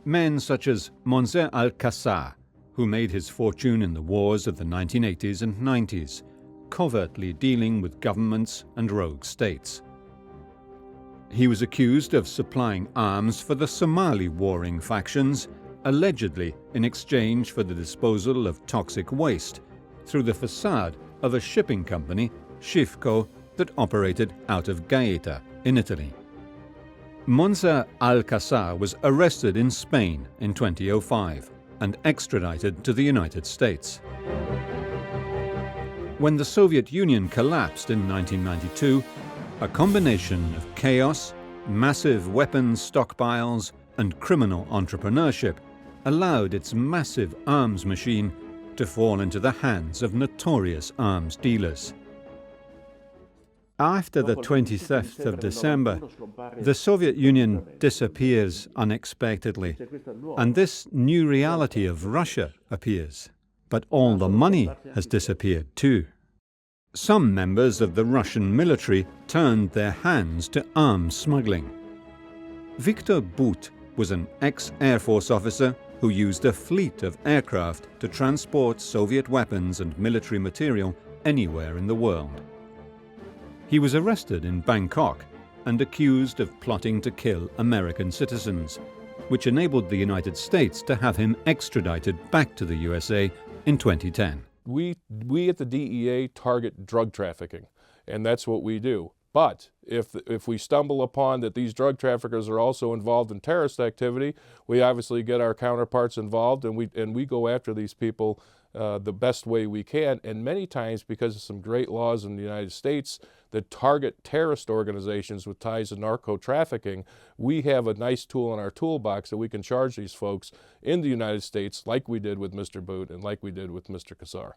Men such as Monser Alcazar, who made his fortune in the wars of the 1980s and 90s, covertly dealing with governments and rogue states. He was accused of supplying arms for the Somali warring factions, allegedly in exchange for the disposal of toxic waste, through the facade of a shipping company, Shifco, that operated out of Gaeta, in Italy. Monser Alcazar was arrested in Spain in 2005 and extradited to the United States. When the Soviet Union collapsed in 1992, a combination of chaos, massive weapons stockpiles, and criminal entrepreneurship allowed its massive arms machine to fall into the hands of notorious arms dealers. After the 25th of December, the Soviet Union disappears unexpectedly, and this new reality of Russia appears. But all the money has disappeared too. Some members of the Russian military turned their hands to arms smuggling. Viktor Vogt was an ex-Air Force officer who used a fleet of aircraft to transport Soviet weapons and military material anywhere in the world. He was arrested in Bangkok and accused of plotting to kill American citizens, which enabled the United States to have him extradited back to the USA in 2010. We at the DEA target drug trafficking, and that's what we do. But if we stumble upon that these drug traffickers are also involved in terrorist activity, we obviously get our counterparts involved, and we go after these people the best way we can. And many times, because of some great laws in the United States that target terrorist organizations with ties to narco-trafficking, we have a nice tool in our toolbox that we can charge these folks in the United States, like we did with Mr. Vogt and like we did with Mr. Khazar.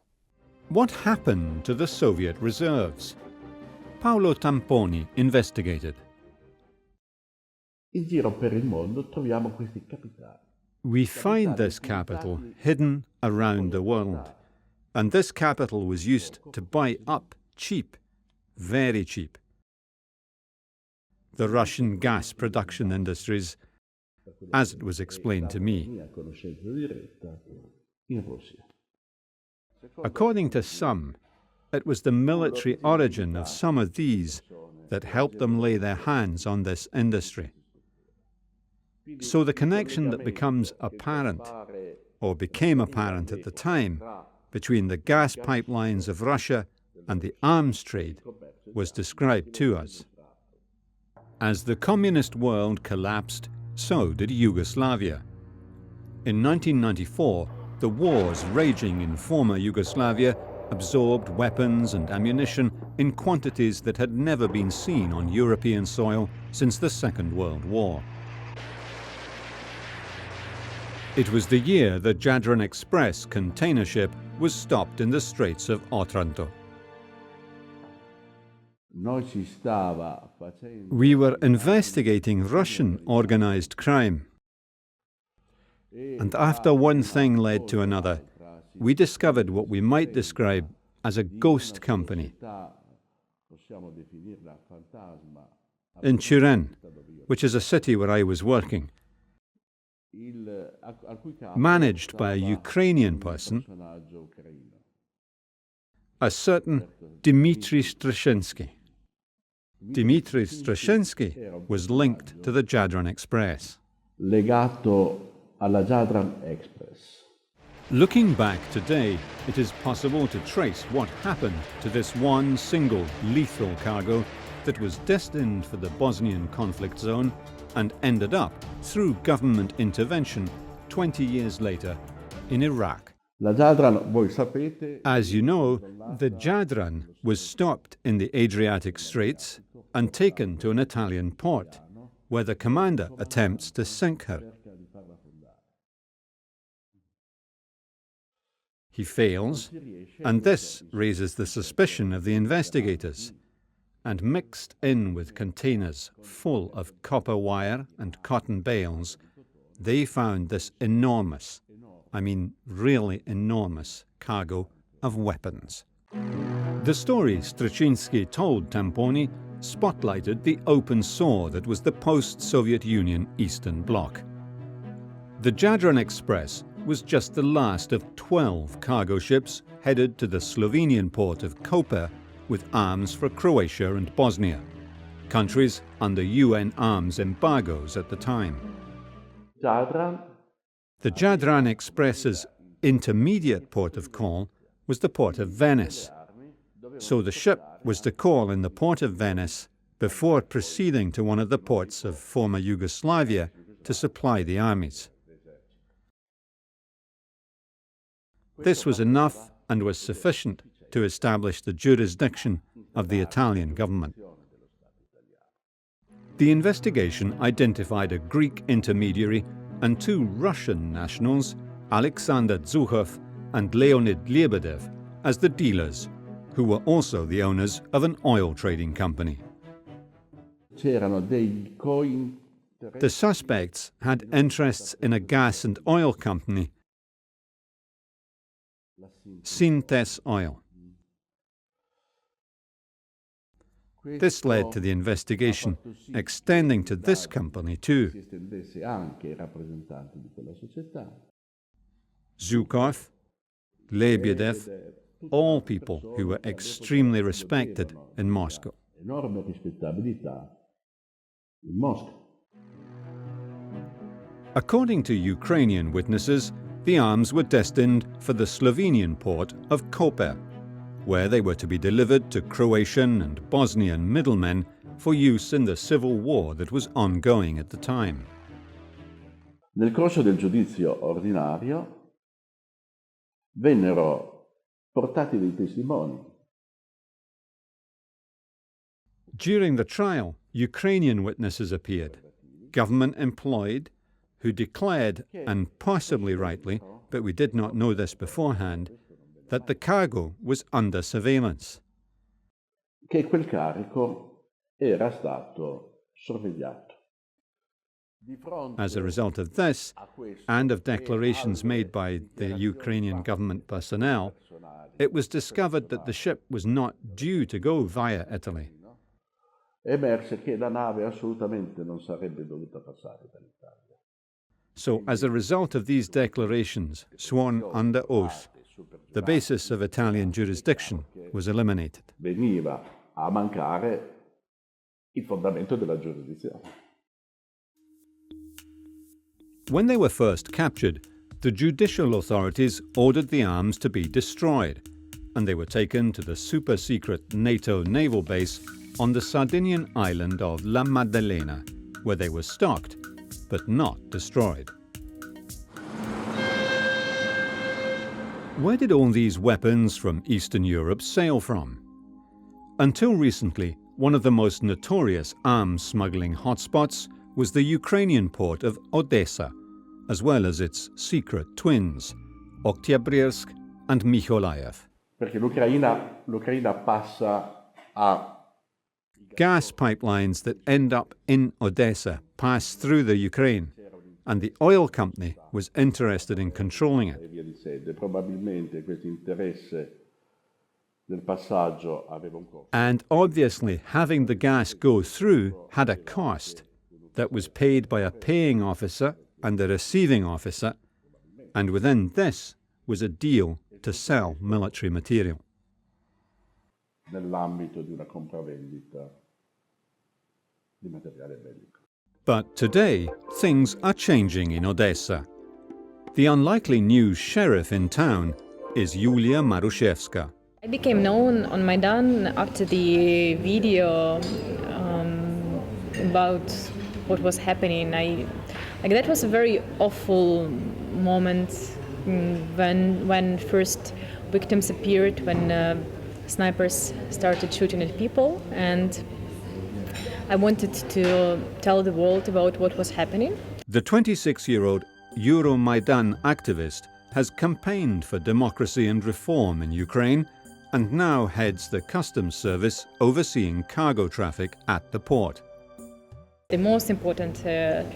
What happened to the Soviet reserves? Paolo Tamponi investigated. We find this capital hidden around the world, and this capital was used to buy up cheap, very cheap, the Russian gas production industries, as it was explained to me. According to some, it was the military origin of some of these that helped them lay their hands on this industry. So the connection that becomes apparent, or became apparent at the time, between the gas pipelines of Russia and the arms trade was described to us. As the communist world collapsed, so did Yugoslavia. In 1994, the wars raging in former Yugoslavia absorbed weapons and ammunition in quantities that had never been seen on European soil since the Second World War. It was the year the Jadran Express container ship was stopped in the Straits of Otranto. We were investigating Russian organized crime. And after one thing led to another, we discovered what we might describe as a ghost company. In Turin, which is a city where I was working, managed by a Ukrainian person, a certain Dmitry Strashensky. Dmitry Strashensky was linked to the Jadran Express. Legato alla Jadran Express. Looking back today, it is possible to trace what happened to this one single lethal cargo that was destined for the Bosnian conflict zone and ended up, through government intervention, 20 years later, in Iraq. As you know, the Jadran was stopped in the Adriatic Straits and taken to an Italian port, where the commander attempts to sink her. He fails, and this raises the suspicion of the investigators. And mixed in with containers full of copper wire and cotton bales, they found this enormous, I mean really enormous, cargo of weapons. The story Straczynski told Tamponi spotlighted the open sore that was the post-Soviet Union Eastern Bloc. The Jadran Express was just the last of 12 cargo ships headed to the Slovenian port of Koper with arms for Croatia and Bosnia, countries under UN arms embargoes at the time. The Jadran Express's intermediate port of call was the port of Venice, so the ship was to call in the port of Venice before proceeding to one of the ports of former Yugoslavia to supply the armies. This was enough and was sufficient to establish the jurisdiction of the Italian government. The investigation identified a Greek intermediary and two Russian nationals, Alexander Zhukhov and Leonid Lebedev, as the dealers, who were also the owners of an oil trading company. The suspects had interests in a gas and oil company, Syntes Oil. This led to the investigation extending to this company too. Zhukhov, Lebedev, all people who were extremely respected in Moscow. According to Ukrainian witnesses, the arms were destined for the Slovenian port of Koper, where they were to be delivered to Croatian and Bosnian middlemen for use in the civil war that was ongoing at the time. Nel corso del giudizio ordinario vennero portati dei testimoni. During the trial, Ukrainian witnesses appeared, government employed, who declared, and possibly rightly, but we did not know this beforehand, that the cargo was under surveillance. Che quel carico era stato sorvegliato. As a result of this, and of declarations made by the Ukrainian government personnel, it was discovered that the ship was not due to go via Italy. Emerse che la nave assolutamente non sarebbe dovuta passare dall'Italia. So, as a result of these declarations, sworn under oath, the basis of Italian jurisdiction was eliminated. Veniva a mancare il fondamento della giurisdizione. When they were first captured, the judicial authorities ordered the arms to be destroyed, and they were taken to the super-secret NATO naval base on the Sardinian island of La Maddalena, where they were stocked, but not destroyed. Where did all these weapons from Eastern Europe sail from? Until recently, one of the most notorious arms smuggling hotspots was the Ukrainian port of Odessa, as well as its secret twins, Oktyabrsk and Mykolaiv. Perché l'Ucraina passa a gas pipelines that end up in Odessa pass through the Ukraine, and the oil company was interested in controlling it. And obviously, having the gas go through had a cost that was paid by a paying officer and a receiving officer, and within this was a deal to sell military material. Nell'ambito di una compravendita di materiale bellico. But today, things are changing in Odessa. The unlikely new sheriff in town is Yulia Maruszewska. I became known on Maidan after the video about what was happening. That was a very awful moment when first victims appeared, when snipers started shooting at people, and I wanted to tell the world about what was happening. The 26-year-old Euromaidan activist has campaigned for democracy and reform in Ukraine and now heads the customs service overseeing cargo traffic at the port. The most important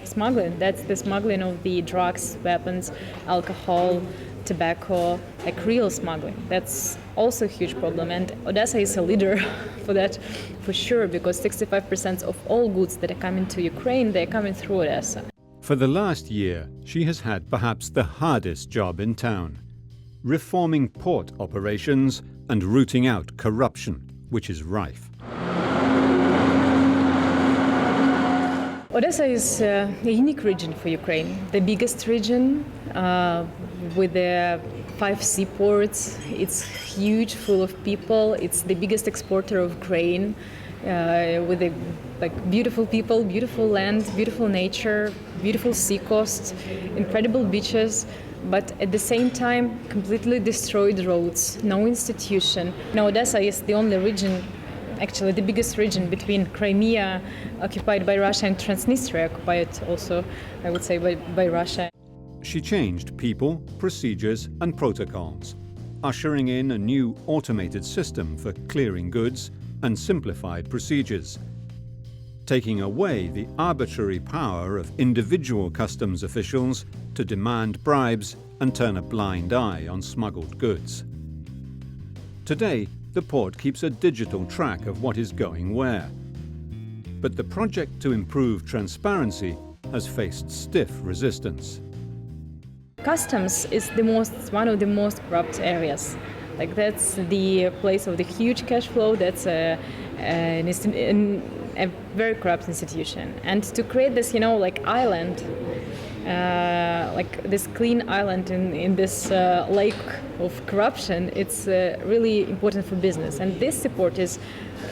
smuggling, that's the smuggling of the drugs, weapons, alcohol, tobacco, like real smuggling. That's also a huge problem, and Odessa is a leader for that, for sure, because 65% of all goods that are coming to Ukraine, they're coming through Odessa. For the last year, she has had perhaps the hardest job in town, reforming port operations and rooting out corruption, which is rife. Odessa is a unique region for Ukraine, the biggest region with the 5 seaports. It's huge, full of people. It's the biggest exporter of grain, with beautiful people, beautiful land, beautiful nature, beautiful sea coast, incredible beaches, but at the same time completely destroyed roads, no institution. Now Odessa is the only region, actually the biggest region between Crimea, occupied by Russia, and Transnistria, occupied also, I would say, by Russia. She changed people, procedures and protocols, ushering in a new automated system for clearing goods and simplified procedures, taking away the arbitrary power of individual customs officials to demand bribes and turn a blind eye on smuggled goods. Today, the port keeps a digital track of what is going where. But the project to improve transparency has faced stiff resistance. Customs is one of the most corrupt areas. Like that's the place of the huge cash flow. That's a very corrupt institution. And to create this, like island, like this clean island in this lake of corruption, it's really important for business. And this support is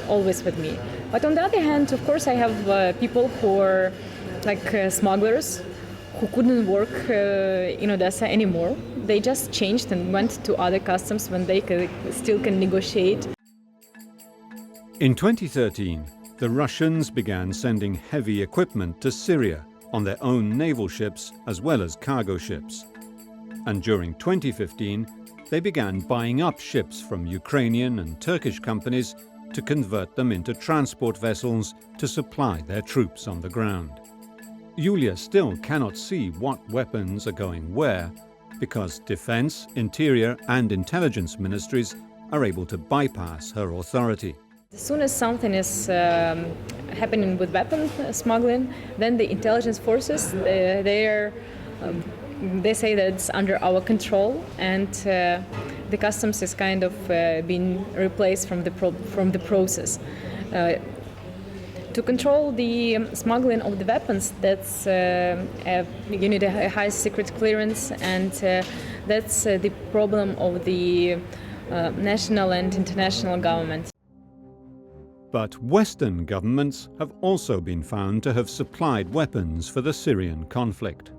always with me. But on the other hand, of course, I have people who are like smugglers who couldn't work in Odessa anymore. They just changed and went to other customs when they still can negotiate. In 2013, the Russians began sending heavy equipment to Syria on their own naval ships as well as cargo ships. And during 2015, they began buying up ships from Ukrainian and Turkish companies to convert them into transport vessels to supply their troops on the ground. Yulia still cannot see what weapons are going where because Defense, Interior and Intelligence ministries are able to bypass her authority. As soon as something is happening with weapon smuggling, then the intelligence forces, they say that it's under our control, and the customs is kind of being replaced from the process. To control the smuggling of the weapons, that's you need a high secret clearance, and that's the problem of the national and international government. But Western governments have also been found to have supplied weapons for the Syrian conflict.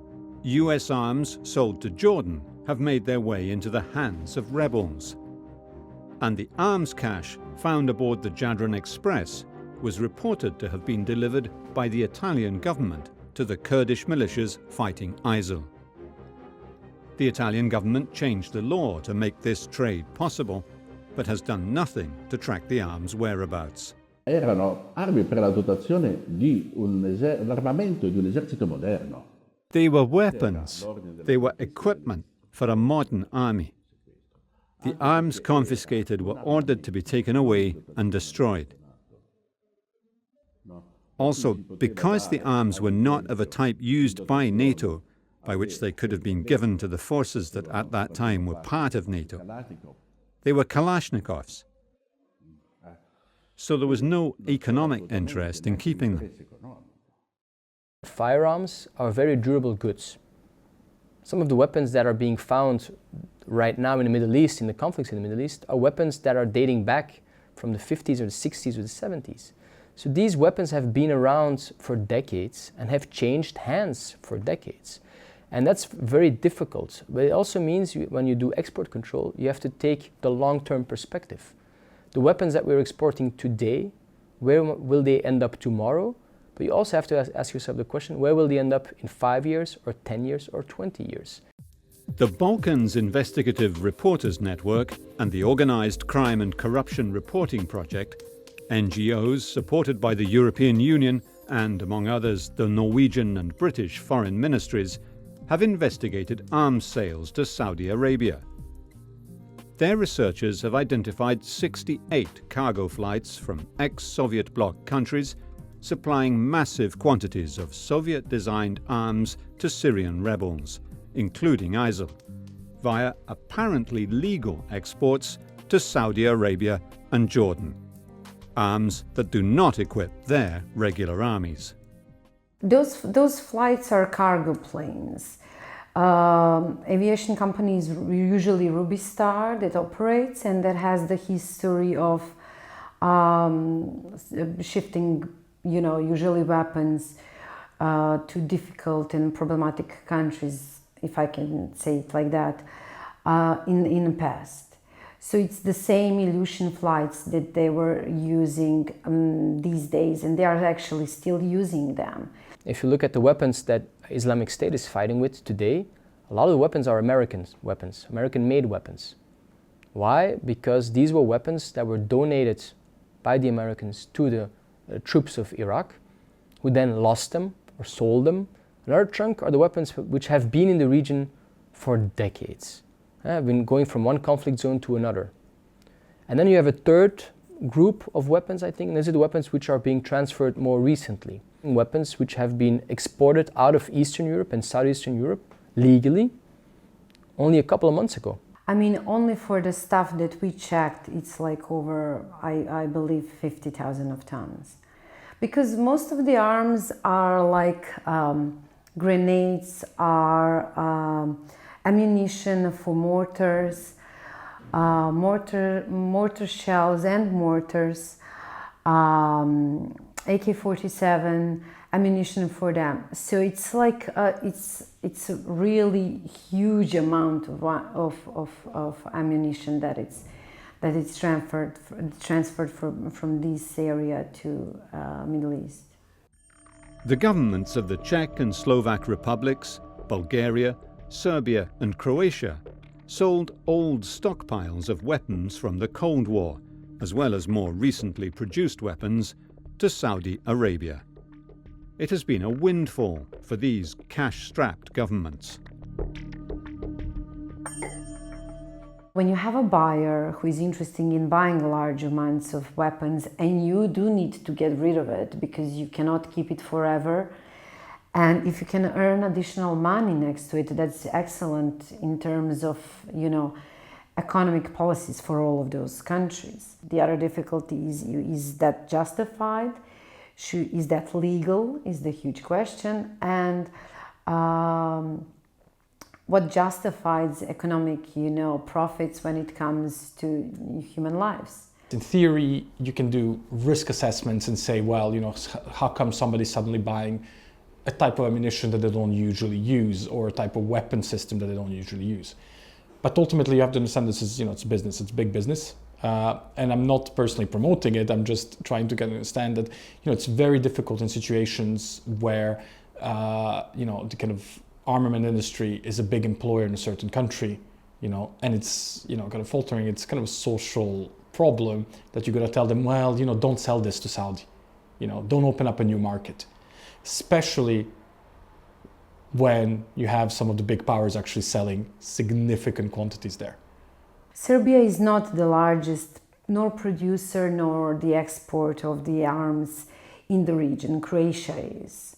US arms sold to Jordan have made their way into the hands of rebels. And the arms cache found aboard the Jadran Express was reported to have been delivered by the Italian government to the Kurdish militias fighting ISIL. The Italian government changed the law to make this trade possible, but has done nothing to track the arms' whereabouts. Erano armi per la dotazione di un armamento di un esercito moderno. They were weapons. They were equipment for a modern army. The arms confiscated were ordered to be taken away and destroyed. Also, because the arms were not of a type used by NATO, by which they could have been given to the forces that at that time were part of NATO, they were Kalashnikovs. So there was no economic interest in keeping them. Firearms are very durable goods. Some of the weapons that are being found right now in the Middle East, in the conflicts in the Middle East, are weapons that are dating back from the 50s or the 60s or the 70s. So these weapons have been around for decades and have changed hands for decades. And that's very difficult. But it also means when you do export control, you have to take the long-term perspective. The weapons that we're exporting today, where will they end up tomorrow? But you also have to ask yourself the question, where will they end up in 5 years or 10 years or 20 years? The Balkans Investigative Reporters Network and the Organised Crime and Corruption Reporting Project, NGOs supported by the European Union and, among others, the Norwegian and British foreign ministries, have investigated arms sales to Saudi Arabia. Their researchers have identified 68 cargo flights from ex-Soviet bloc countries supplying massive quantities of Soviet-designed arms to Syrian rebels, including ISIL, via apparently legal exports to Saudi Arabia and Jordan. Arms that do not equip their regular armies. Those flights are cargo planes. Aviation companies, usually Ruby Star, that operates and that has the history of shifting, usually weapons to difficult and problematic countries, if I can say it like that, in the past. So it's the same Ilyushin flights that they were using these days, and they are actually still using them. If you look at the weapons that Islamic State is fighting with today, a lot of the weapons are American weapons, American-made weapons. Why? Because these were weapons that were donated by the Americans to the troops of Iraq, who then lost them or sold them. Another chunk are the weapons which have been in the region for decades. Have been going from one conflict zone to another. And then you have a third group of weapons, I think, and these are the weapons which are being transferred more recently. Weapons which have been exported out of Eastern Europe and Southeastern Europe legally only a couple of months ago. I mean, only for the stuff that we checked, it's like over, I believe, 50,000 of tons. Because most of the arms are like grenades, are ammunition for mortars, mortar shells and mortars, AK-47 ammunition for them. So it's like it's a really huge amount of ammunition that it's transferred from this area to Middle East. The governments of the Czech and Slovak republics, Bulgaria, Serbia and Croatia sold old stockpiles of weapons from the Cold War, as well as more recently produced weapons, to Saudi Arabia. It has been a windfall for these cash-strapped governments. When you have a buyer who is interested in buying large amounts of weapons and you do need to get rid of it because you cannot keep it forever, and if you can earn additional money next to it, that's excellent in terms of, economic policies for all of those countries. The other difficulty is that justified? Is that legal? Is the huge question. And what justifies economic, profits when it comes to human lives? In theory, you can do risk assessments and say, well, how come somebody's suddenly buying a type of ammunition that they don't usually use, or a type of weapon system that they don't usually use. But ultimately, you have to understand this is, it's business, it's big business. And I'm not personally promoting it, I'm just trying to understand that, it's very difficult in situations where, the kind of armament industry is a big employer in a certain country, and it's, kind of faltering. It's kind of a social problem that you're gonna tell them, well, don't sell this to Saudi, don't open up a new market. Especially when you have some of the big powers actually selling significant quantities there. Serbia is not the largest nor producer nor the exporter of the arms in the region. Croatia is.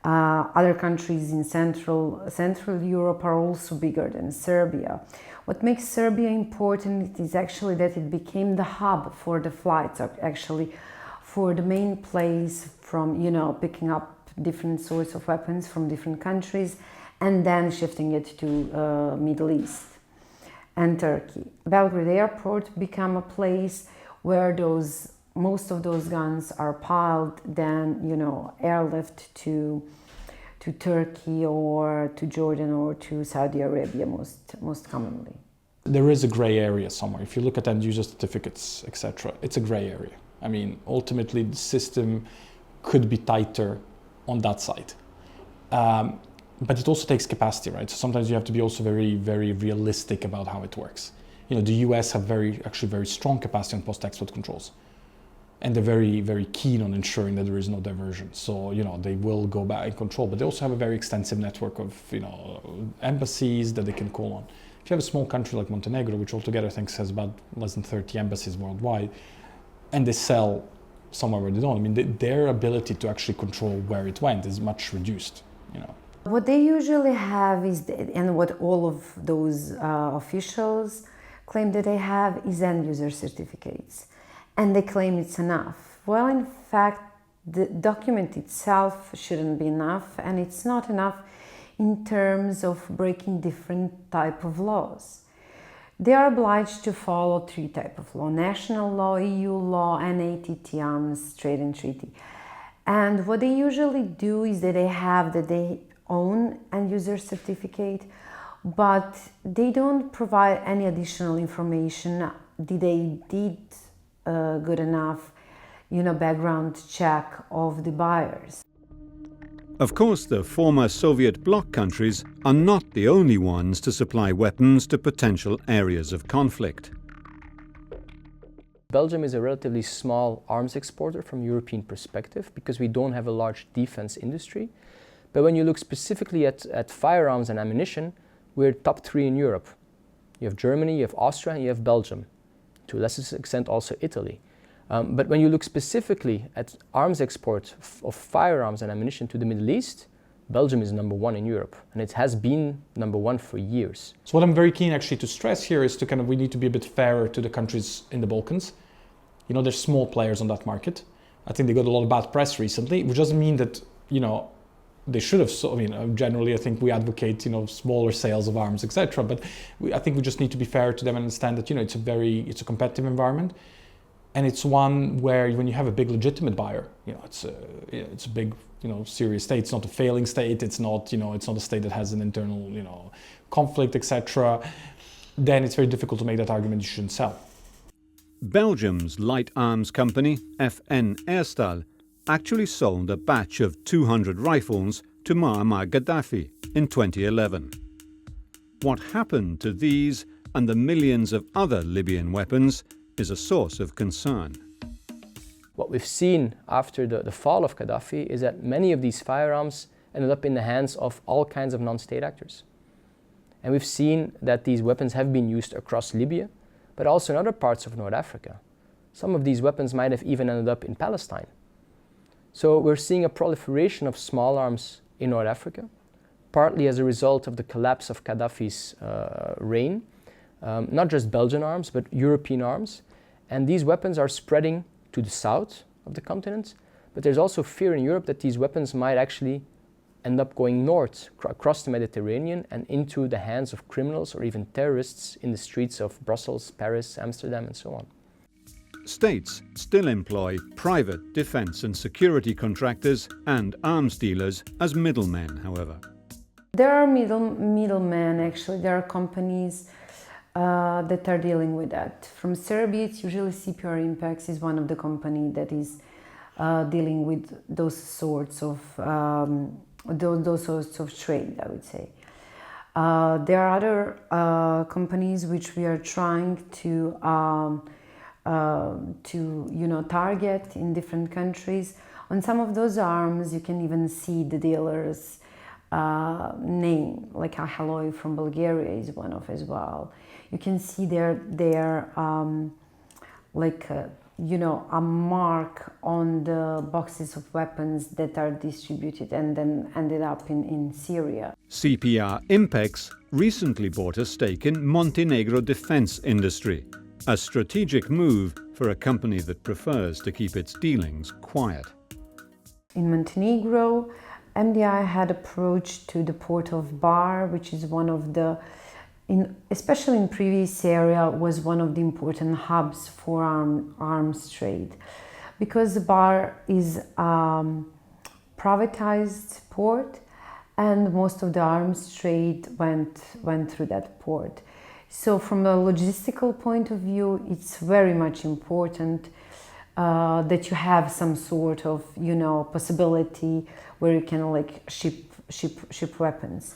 Other countries in Central Europe are also bigger than Serbia. What makes Serbia important is actually that it became the hub for the flights, actually for the main place from, picking up different sorts of weapons from different countries and then shifting it to Middle East and Turkey. Belgrade Airport became a place where most of those guns are piled, then, airlift to to Turkey or to Jordan or to Saudi Arabia most commonly. There is a gray area somewhere. If you look at end user certificates, etc., it's a gray area. I mean, ultimately the system could be tighter on that side. But it also takes capacity, right? So sometimes you have to be also very, very realistic about how it works. You know, the US have actually very strong capacity on post-export controls. And they're very, very keen on ensuring that there is no diversion. So, you know, they will go back and control, but they also have a very extensive network of, you know, embassies that they can call on. If you have a small country like Montenegro, which altogether I think has about less than 30 embassies worldwide, and they sell somewhere where they don't, I mean, their ability to actually control where it went is much reduced, you know. What they usually have is, and what all of those officials claim that they have, is end user certificates. And they claim it's enough. Well, in fact, the document itself shouldn't be enough, and it's not enough in terms of breaking different type of laws. They are obliged to follow three types of law: national law, EU law, and ATT, Arms Trade and Treaty. And what they usually do is that they own end user certificate, but they don't provide any additional information. They did good enough, you know, background check of the buyers. Of course, the former Soviet bloc countries are not the only ones to supply weapons to potential areas of conflict. Belgium is a relatively small arms exporter from European perspective because we don't have a large defense industry. But when you look specifically at firearms and ammunition, we're top 3 in Europe. You have Germany, you have Austria, and you have Belgium. To a lesser extent also Italy. But when you look specifically at arms export of firearms and ammunition to the Middle East, Belgium is number 1 in Europe, and it has been number 1 for years. So what I'm very keen actually to stress here is to we need to be a bit fairer to the countries in the Balkans. You know, there's small players on that market. I think they got a lot of bad press recently, which doesn't mean that, you know, they should have, generally I think we advocate, you know, smaller sales of arms, etc. But I think we just need to be fair to them and understand that, you know, it's a competitive environment. And it's one where when you have a big legitimate buyer, you know, it's a big, you know, serious state. It's not a failing state. It's not, you know, it's not a state that has an internal, you know, conflict, etc. Then it's very difficult to make that argument you shouldn't sell. Belgium's light arms company, FN Herstal, actually sold a batch of 200 rifles to Muammar Gaddafi in 2011. What happened to these and the millions of other Libyan weapons is a source of concern. What we've seen after the fall of Gaddafi is that many of these firearms ended up in the hands of all kinds of non-state actors. And we've seen that these weapons have been used across Libya, but also in other parts of North Africa. Some of these weapons might have even ended up in Palestine. So we're seeing a proliferation of small arms in North Africa, partly as a result of the collapse of Gaddafi's reign. Not just Belgian arms, but European arms. And these weapons are spreading to the south of the continent. But there's also fear in Europe that these weapons might actually end up going north, across the Mediterranean and into the hands of criminals or even terrorists in the streets of Brussels, Paris, Amsterdam, and so on. States still employ private defense and security contractors and arms dealers as middlemen, however. There are middlemen, actually. There are companies that are dealing with that. From Serbia, it's usually CPR Impacts is one of the companies that is dealing with those sorts of trade, I would say. There are other companies which we are trying to target in different countries. On some of those arms, you can even see the dealer's name, like Ahaloy from Bulgaria is one of as well. You can see a mark on the boxes of weapons that are distributed and then ended up in Syria. CPR Impex recently bought a stake in Montenegro defense industry, a strategic move for a company that prefers to keep its dealings quiet. In Montenegro, MDI had approached to the port of Bar, which is one of the, especially in previous area, was one of the important hubs for arms trade. Because Bar is a privatized port and most of the arms trade went through that port. So from a logistical point of view, it's very much important that you have some sort of, possibility where you can like ship weapons.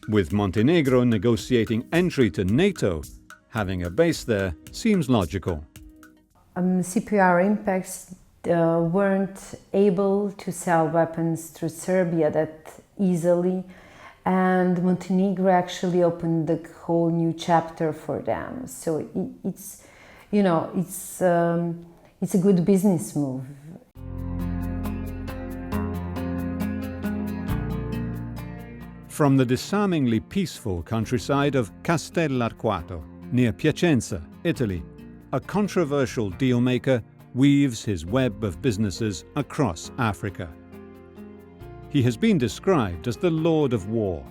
With Montenegro negotiating entry to NATO, having a base there seems logical. CPR impacts weren't able to sell weapons through Serbia that easily, and Montenegro actually opened a whole new chapter for them. So it's a good business move. From the disarmingly peaceful countryside of Castell'Arquato, near Piacenza, Italy, a controversial dealmaker weaves his web of businesses across Africa. He has been described as the Lord of War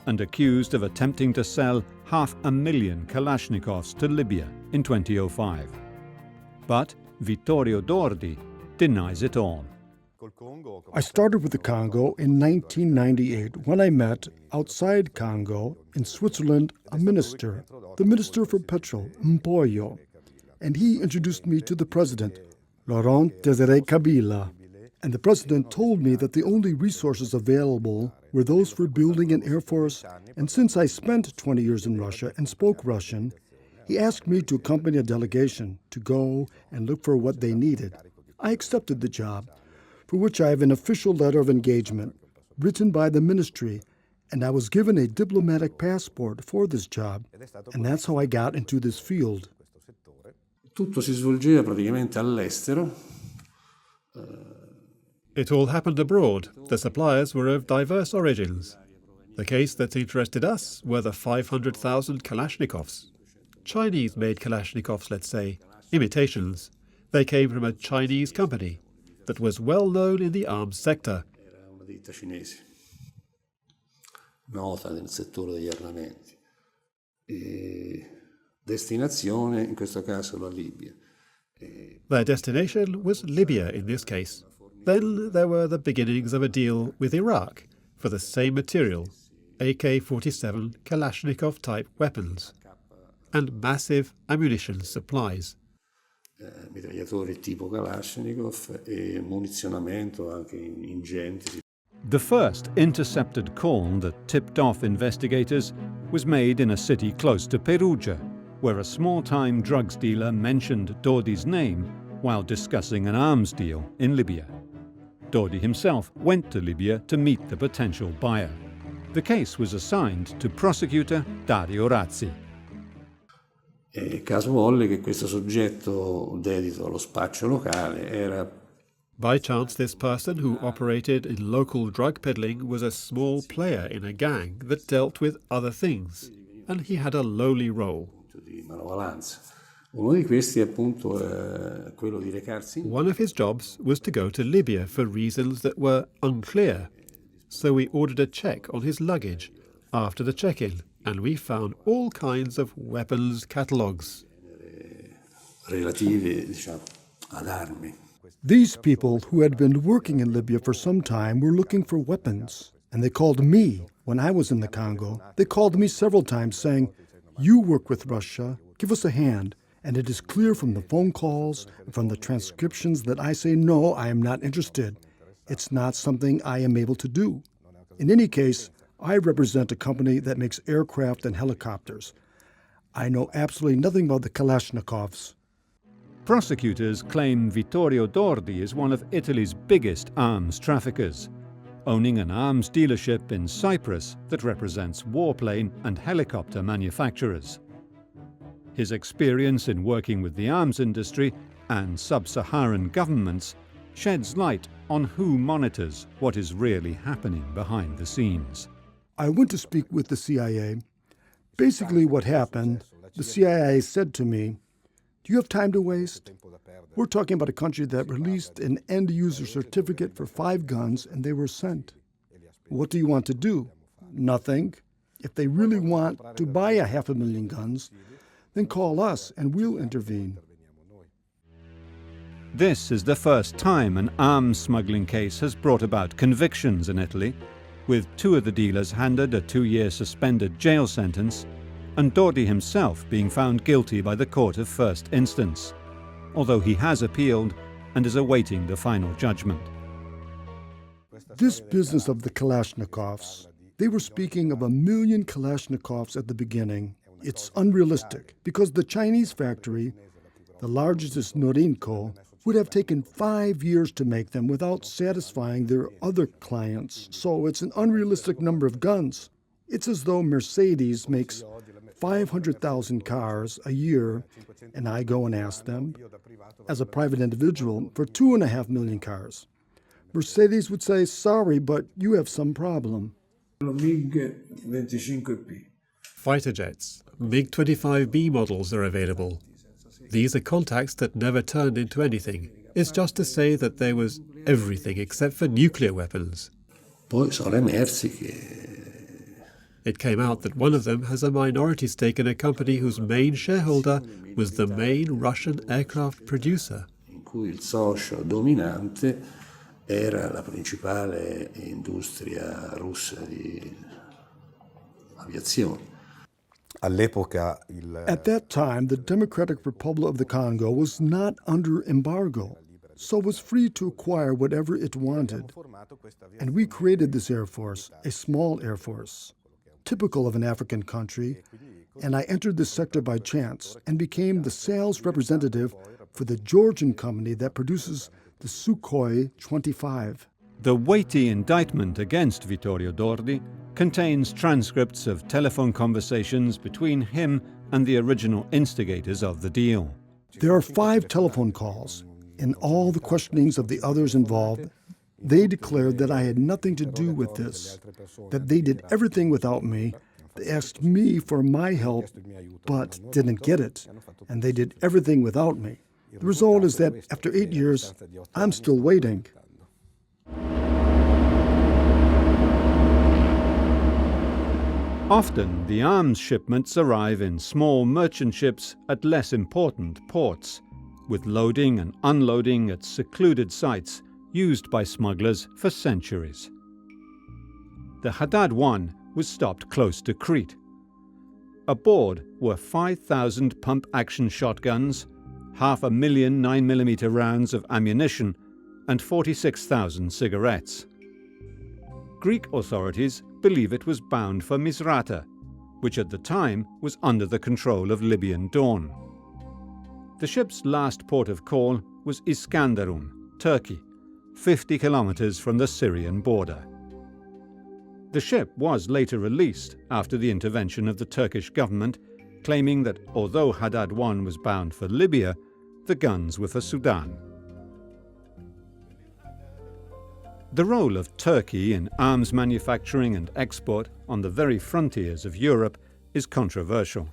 and accused of attempting to sell 500,000 Kalashnikovs to Libya in 2005. But Vittorio Dordi denies it all. I started with the Congo in 1998 when I met, outside Congo, in Switzerland, a minister, the Minister for Petrol, Mpoyo, and he introduced me to the president, Laurent Désiré Kabila. And the president told me that the only resources available were those for building an air force, and since I spent 20 years in Russia and spoke Russian, he asked me to accompany a delegation to go and look for what they needed. I accepted the job, for which I have an official letter of engagement written by the ministry, and I was given a diplomatic passport for this job, and that's how I got into this field. Tutto si svolgeva praticamente all'estero. It all happened abroad. The suppliers were of diverse origins. The case that interested us were the 500,000 Kalashnikovs. Chinese-made Kalashnikovs, let's say, imitations. They came from a Chinese company that was well known in the arms sector. Era una ditta cinese, nota nel settore degli armamenti. Destinazione, in questo caso, la Libia. Their destination was Libya in this case. Then there were the beginnings of a deal with Iraq for the same material, AK-47 Kalashnikov-type weapons, and massive ammunition supplies. Mitragliatori tipo Kalashnikov e munizionamento anche ingenti. The first intercepted call that tipped off investigators was made in a city close to Perugia, where a small-time drugs dealer mentioned Dordi's name while discussing an arms deal in Libya. Dordi himself went to Libya to meet the potential buyer. The case was assigned to prosecutor Dario Razzi. Caso volle che questo soggetto dedito allo spaccio locale era. By chance, this person who operated in local drug peddling was a small player in a gang that dealt with other things, and he had a lowly role. Uno di questi appunto quello di recarsi. One of his jobs was to go to Libya for reasons that were unclear, so we ordered a check on his luggage after the check-in, and we found all kinds of weapons catalogues. Relative, diciamo, ad armi. These people who had been working in Libya for some time were looking for weapons, and they called me when I was in the Congo. They called me several times saying, "You work with Russia, give us a hand." And it is clear from the phone calls and from the transcriptions that I say, no, I am not interested. It's not something I am able to do. In any case, I represent a company that makes aircraft and helicopters. I know absolutely nothing about the Kalashnikovs. Prosecutors claim Vittorio Dordi is one of Italy's biggest arms traffickers, owning an arms dealership in Cyprus that represents warplane and helicopter manufacturers. His experience in working with the arms industry and sub-Saharan governments sheds light on who monitors what is really happening behind the scenes. I went to speak with the CIA. Basically what happened, the CIA said to me, "Do you have time to waste? We're talking about a country that released an end-user certificate for 5 guns and they were sent. What do you want to do? Nothing. If they really want to buy 500,000 guns, then call us and we'll intervene." This is the first time an arms smuggling case has brought about convictions in Italy, with 2 of the dealers handed a 2-year suspended jail sentence, and Dordi himself being found guilty by the court of first instance, although he has appealed and is awaiting the final judgment. This business of the Kalashnikovs, they were speaking of 1 million Kalashnikovs at the beginning. It's unrealistic because the Chinese factory, the largest Norinco, would have taken 5 years to make them without satisfying their other clients. So it's an unrealistic number of guns. It's as though Mercedes makes 500,000 cars a year, and I go and ask them, as a private individual, for 2.5 million cars. Mercedes would say, sorry, but you have some problem. Fighter jets, MiG-25B models are available. These are contacts that never turned into anything. It's just to say that there was everything except for nuclear weapons. It came out that one of them has a minority stake in a company whose main shareholder was the main Russian aircraft producer. In cui il socio dominante era la principale industria russa di aviazione. At that time, the Democratic Republic of the Congo was not under embargo, so was free to acquire whatever it wanted. And we created this Air Force, a small Air Force, typical of an African country, and I entered this sector by chance and became the sales representative for the Georgian company that produces the Sukhoi 25. The weighty indictment against Vittorio Dordi contains transcripts of telephone conversations between him and the original instigators of the deal. There are 5 telephone calls. In all the questionings of the others involved, they declared that I had nothing to do with this, that they did everything without me. They asked me for my help, but didn't get it, and they did everything without me. The result is that after 8 years, I'm still waiting. Often, the arms shipments arrive in small merchant ships at less important ports, with loading and unloading at secluded sites used by smugglers for centuries. The Haddad I was stopped close to Crete. Aboard were 5,000 pump-action shotguns, 500,000 9mm rounds of ammunition, and 46,000 cigarettes. Greek authorities believe it was bound for Misrata, which at the time was under the control of Libyan Dawn. The ship's last port of call was Iskenderun, Turkey, 50 kilometers from the Syrian border. The ship was later released after the intervention of the Turkish government, claiming that although Haddad I was bound for Libya, the guns were for Sudan. The role of Turkey in arms manufacturing and export on the very frontiers of Europe is controversial.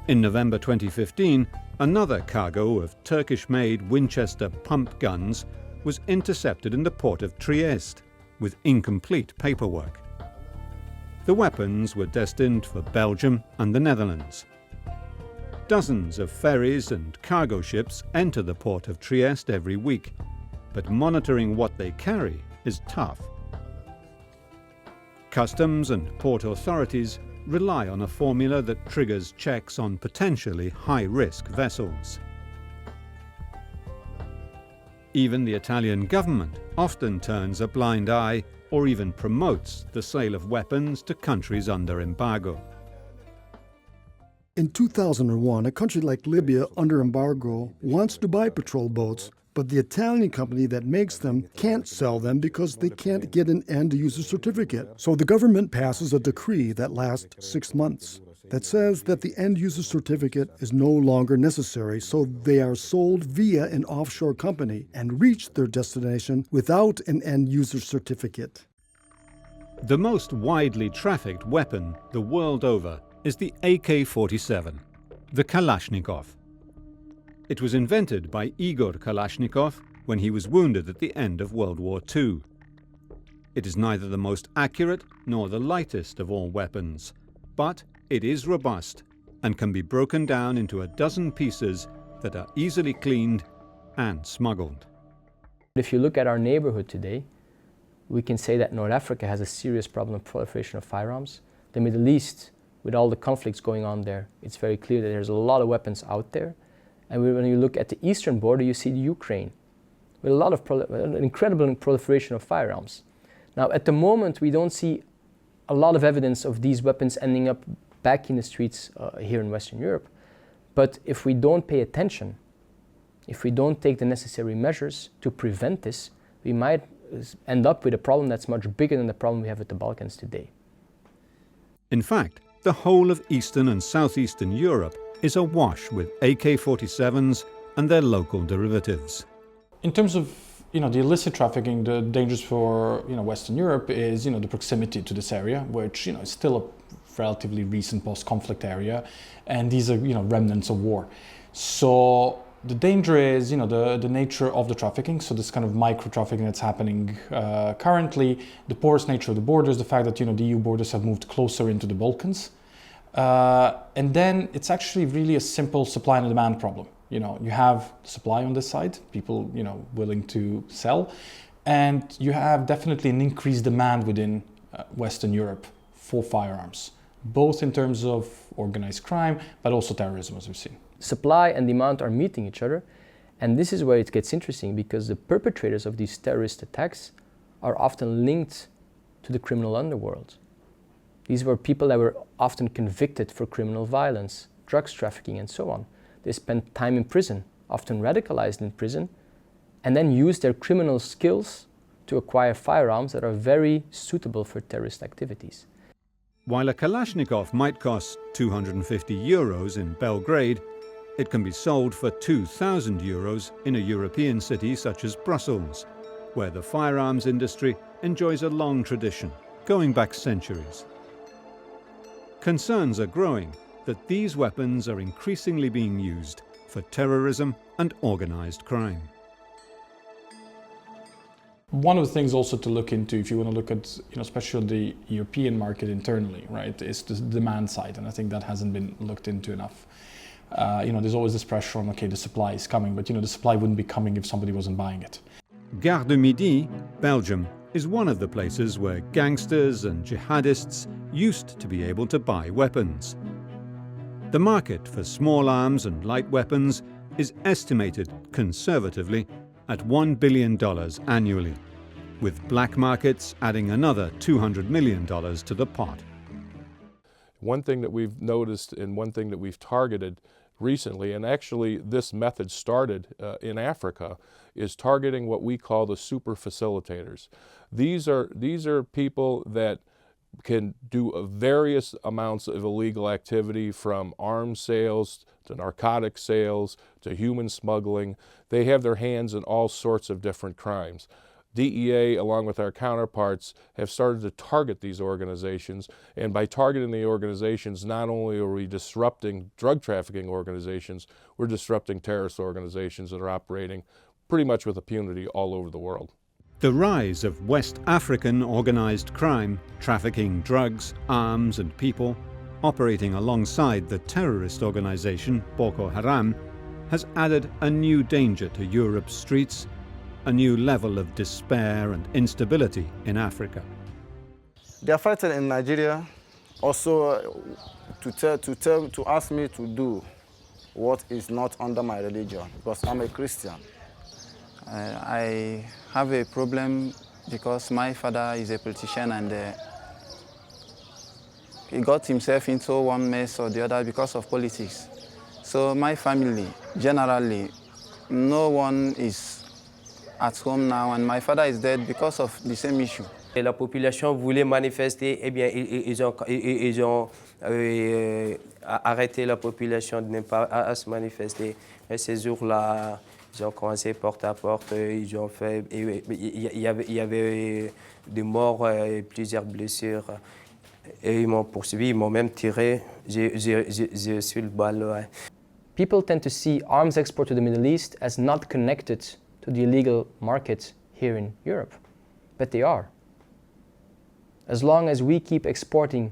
In November 2015, another cargo of Turkish-made Winchester pump guns was intercepted in the port of Trieste with incomplete paperwork. The weapons were destined for Belgium and the Netherlands. Dozens of ferries and cargo ships enter the port of Trieste every week, but monitoring what they carry is tough. Customs and port authorities rely on a formula that triggers checks on potentially high-risk vessels. Even the Italian government often turns a blind eye or even promotes the sale of weapons to countries under embargo. In 2001, a country like Libya under embargo wants to buy patrol boats, but the Italian company that makes them can't sell them because they can't get an end-user certificate. So the government passes a decree that lasts 6 months that says that the end-user certificate is no longer necessary, so they are sold via an offshore company and reach their destination without an end-user certificate. The most widely trafficked weapon the world over is the AK-47, the Kalashnikov. It was invented by Igor Kalashnikov when he was wounded at the end of World War II. It is neither the most accurate nor the lightest of all weapons, but it is robust and can be broken down into a dozen pieces that are easily cleaned and smuggled. If you look at our neighborhood today, we can say that North Africa has a serious problem of proliferation of firearms. The Middle East, with all the conflicts going on there, it's very clear that there's a lot of weapons out there. And when you look at the eastern border, you see the Ukraine, with a lot of an incredible proliferation of firearms. Now, at the moment, we don't see a lot of evidence of these weapons ending up back in the streets here in Western Europe. But if we don't pay attention, if we don't take the necessary measures to prevent this, we might end up with a problem that's much bigger than the problem we have with the Balkans today. In fact, the whole of Eastern and Southeastern Europe is awash with AK-47s and their local derivatives. In terms of the illicit trafficking, the dangers for Western Europe is the proximity to this area, which is still a relatively recent post-conflict area, and these are remnants of war. So the danger is the nature of the trafficking, so this kind of micro-trafficking that's happening currently, the porous nature of the borders, the fact that the EU borders have moved closer into the Balkans, and then it's actually really a simple supply and demand problem. You have supply on this side, people willing to sell, and you have definitely an increased demand within Western Europe for firearms, both in terms of organized crime, but also terrorism, as we've seen. Supply and demand are meeting each other, and this is where it gets interesting, because the perpetrators of these terrorist attacks are often linked to the criminal underworld. These were people that were often convicted for criminal violence, drugs trafficking, and so on. They spent time in prison, often radicalized in prison, and then used their criminal skills to acquire firearms that are very suitable for terrorist activities. While a Kalashnikov might cost €250 in Belgrade, it can be sold for €2,000 in a European city such as Brussels, where the firearms industry enjoys a long tradition, going back centuries. Concerns are growing that these weapons are increasingly being used for terrorism and organized crime. One of the things also to look into, if you want to look at, especially the European market internally, right, is the demand side, and I think that hasn't been looked into enough. There's always this pressure on, okay, the supply is coming, but the supply wouldn't be coming if somebody wasn't buying it. Gare du Midi, Belgium, is one of the places where gangsters and jihadists used to be able to buy weapons. The market for small arms and light weapons is estimated, conservatively, at $1 billion annually, with black markets adding another $200 million to the pot. One thing that we've noticed and one thing that we've targeted recently, and actually this method started in Africa, is targeting what we call the super facilitators. These are people that can do various amounts of illegal activity, from arms sales to narcotic sales to human smuggling. They have their hands in all sorts of different crimes. DEA, along with our counterparts, have started to target these organizations, and by targeting the organizations, not only are we disrupting drug trafficking organizations, we're disrupting terrorist organizations that are operating pretty much with impunity all over the world. The rise of West African organized crime, trafficking drugs, arms and people, operating alongside the terrorist organization Boko Haram, has added a new danger to Europe's streets, a new level of despair and instability in Africa. They are fighting in Nigeria also to ask me to do what is not under my religion, because I'm a Christian. I have a problem because my father is a politician, and he got himself into one mess or the other because of politics. So my family, generally, no one is at home now, and my father is dead because of the same issue. Et la population voulait manifester, eh bien, ils ont arrêté la population de ne pas à se manifester. Et ces jours-là, ils ont commencé porte à porte, ils ont fait, il y avait des morts et plusieurs blessures. Et ils m'ont poursuivi, ils m'ont même tiré, j'ai reçu le balle. Ouais. People tend to see arms export to the Middle East as not connected to the illegal market here in Europe, but they are. As long as we keep exporting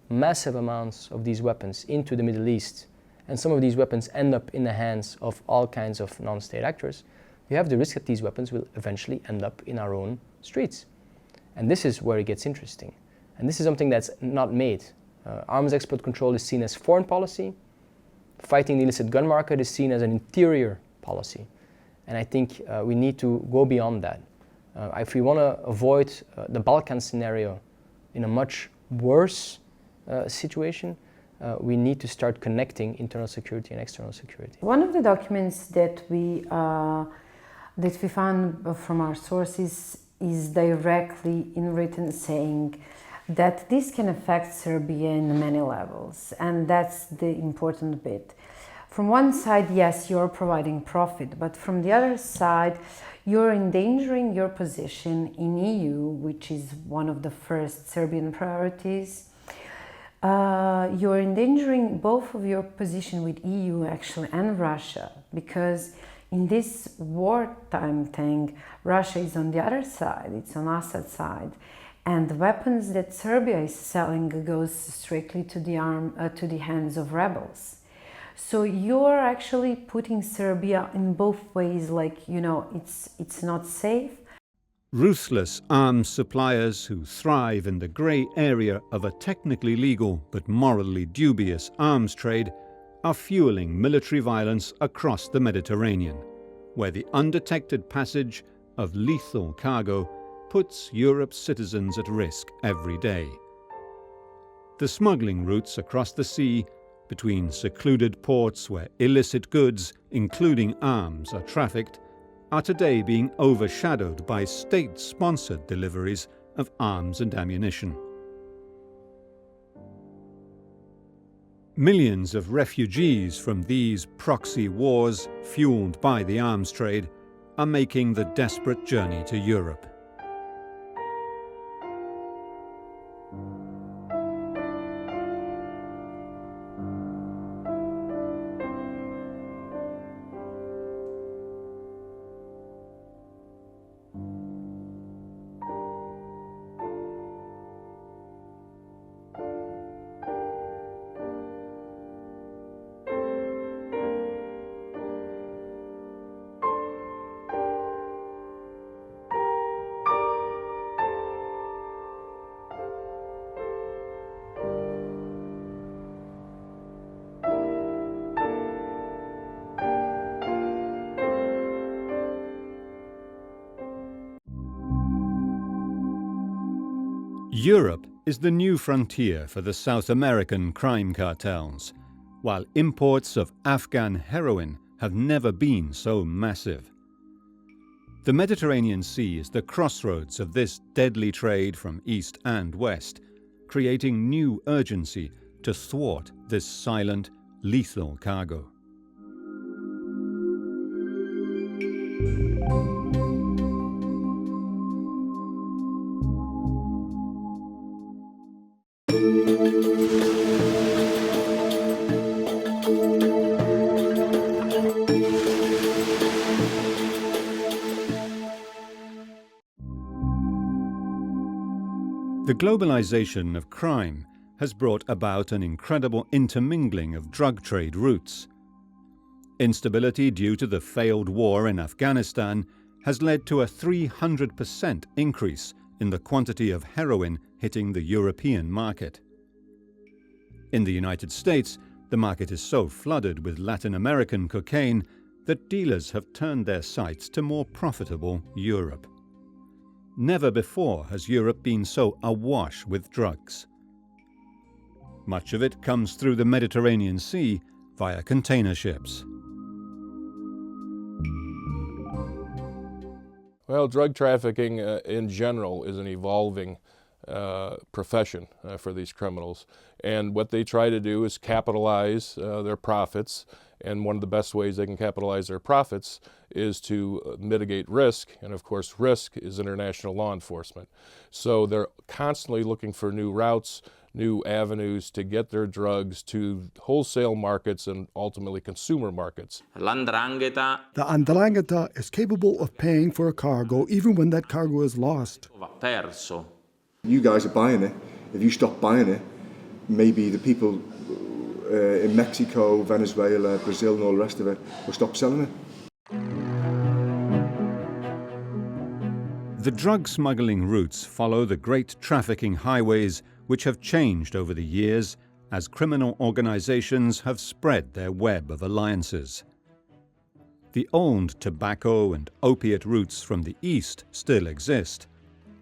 massive amounts of these weapons into the Middle East, and some of these weapons end up in the hands of all kinds of non-state actors, we have the risk that these weapons will eventually end up in our own streets. And this is where it gets interesting. And this is something that's not made. Arms export control is seen as foreign policy. Fighting the illicit gun market is seen as an interior policy. And I think we need to go beyond that. If we want to avoid the Balkan scenario in a much worse situation, we need to start connecting internal security and external security. One of the documents that we found from our sources is directly in written saying that this can affect Serbia in many levels, and that's the important bit. From one side, yes, you're providing profit, but from the other side, you're endangering your position in EU, which is one of the first Serbian priorities. You're endangering both of your position with EU actually and Russia, because in this wartime thing, Russia is on the other side, it's on Assad's side, and the weapons that Serbia is selling goes strictly to the hands of rebels. So you're actually putting Serbia in both ways, like, you know, it's not safe. Ruthless arms suppliers who thrive in the grey area of a technically legal but morally dubious arms trade are fueling military violence across the Mediterranean, where the undetected passage of lethal cargo puts Europe's citizens at risk every day. The smuggling routes across the sea, between secluded ports where illicit goods, including arms, are trafficked, are today being overshadowed by state-sponsored deliveries of arms and ammunition. Millions of refugees from these proxy wars, fueled by the arms trade, are making the desperate journey to Europe. Europe is the new frontier for the South American crime cartels, while imports of Afghan heroin have never been so massive. The Mediterranean Sea is the crossroads of this deadly trade from east and west, creating new urgency to thwart this silent, lethal cargo. The globalization of crime has brought about an incredible intermingling of drug trade routes. Instability due to the failed war in Afghanistan has led to a 300% increase in the quantity of heroin hitting the European market. In the United States, the market is so flooded with Latin American cocaine that dealers have turned their sights to more profitable Europe. Never before has Europe been so awash with drugs. Much of it comes through the Mediterranean Sea via container ships. Well, drug trafficking in general is an evolving profession for these criminals. And what they try to do is capitalize their profits. And one of the best ways they can capitalize their profits is to mitigate risk. And of course, risk is international law enforcement. So they're constantly looking for new routes, new avenues to get their drugs to wholesale markets and ultimately consumer markets. The Andrangata is capable of paying for a cargo even when that cargo is lost. You guys are buying it. If you stop buying it, maybe the people in Mexico, Venezuela, Brazil and all the rest of it will stop selling it. The drug smuggling routes follow the great trafficking highways which have changed over the years as criminal organizations have spread their web of alliances. The old tobacco and opiate routes from the east still exist,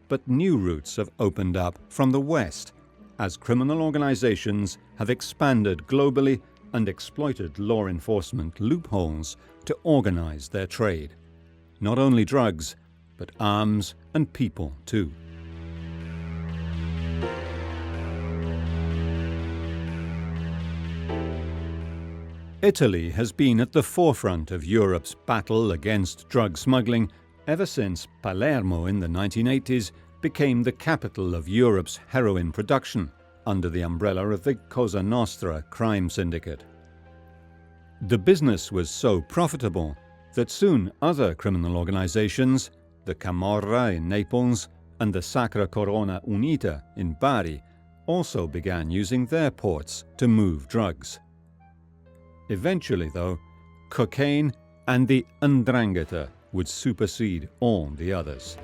but new routes have opened up from the west as criminal organizations have expanded globally and exploited law enforcement loopholes to organize their trade. Not only drugs, but arms and people too. Italy has been at the forefront of Europe's battle against drug smuggling ever since Palermo in the 1980s became the capital of Europe's heroin production under the umbrella of the Cosa Nostra crime syndicate. The business was so profitable that soon other criminal organizations, the Camorra in Naples and the Sacra Corona Unita in Bari, also began using their ports to move drugs. Eventually, though, cocaine and the Andrangata would supersede all the others.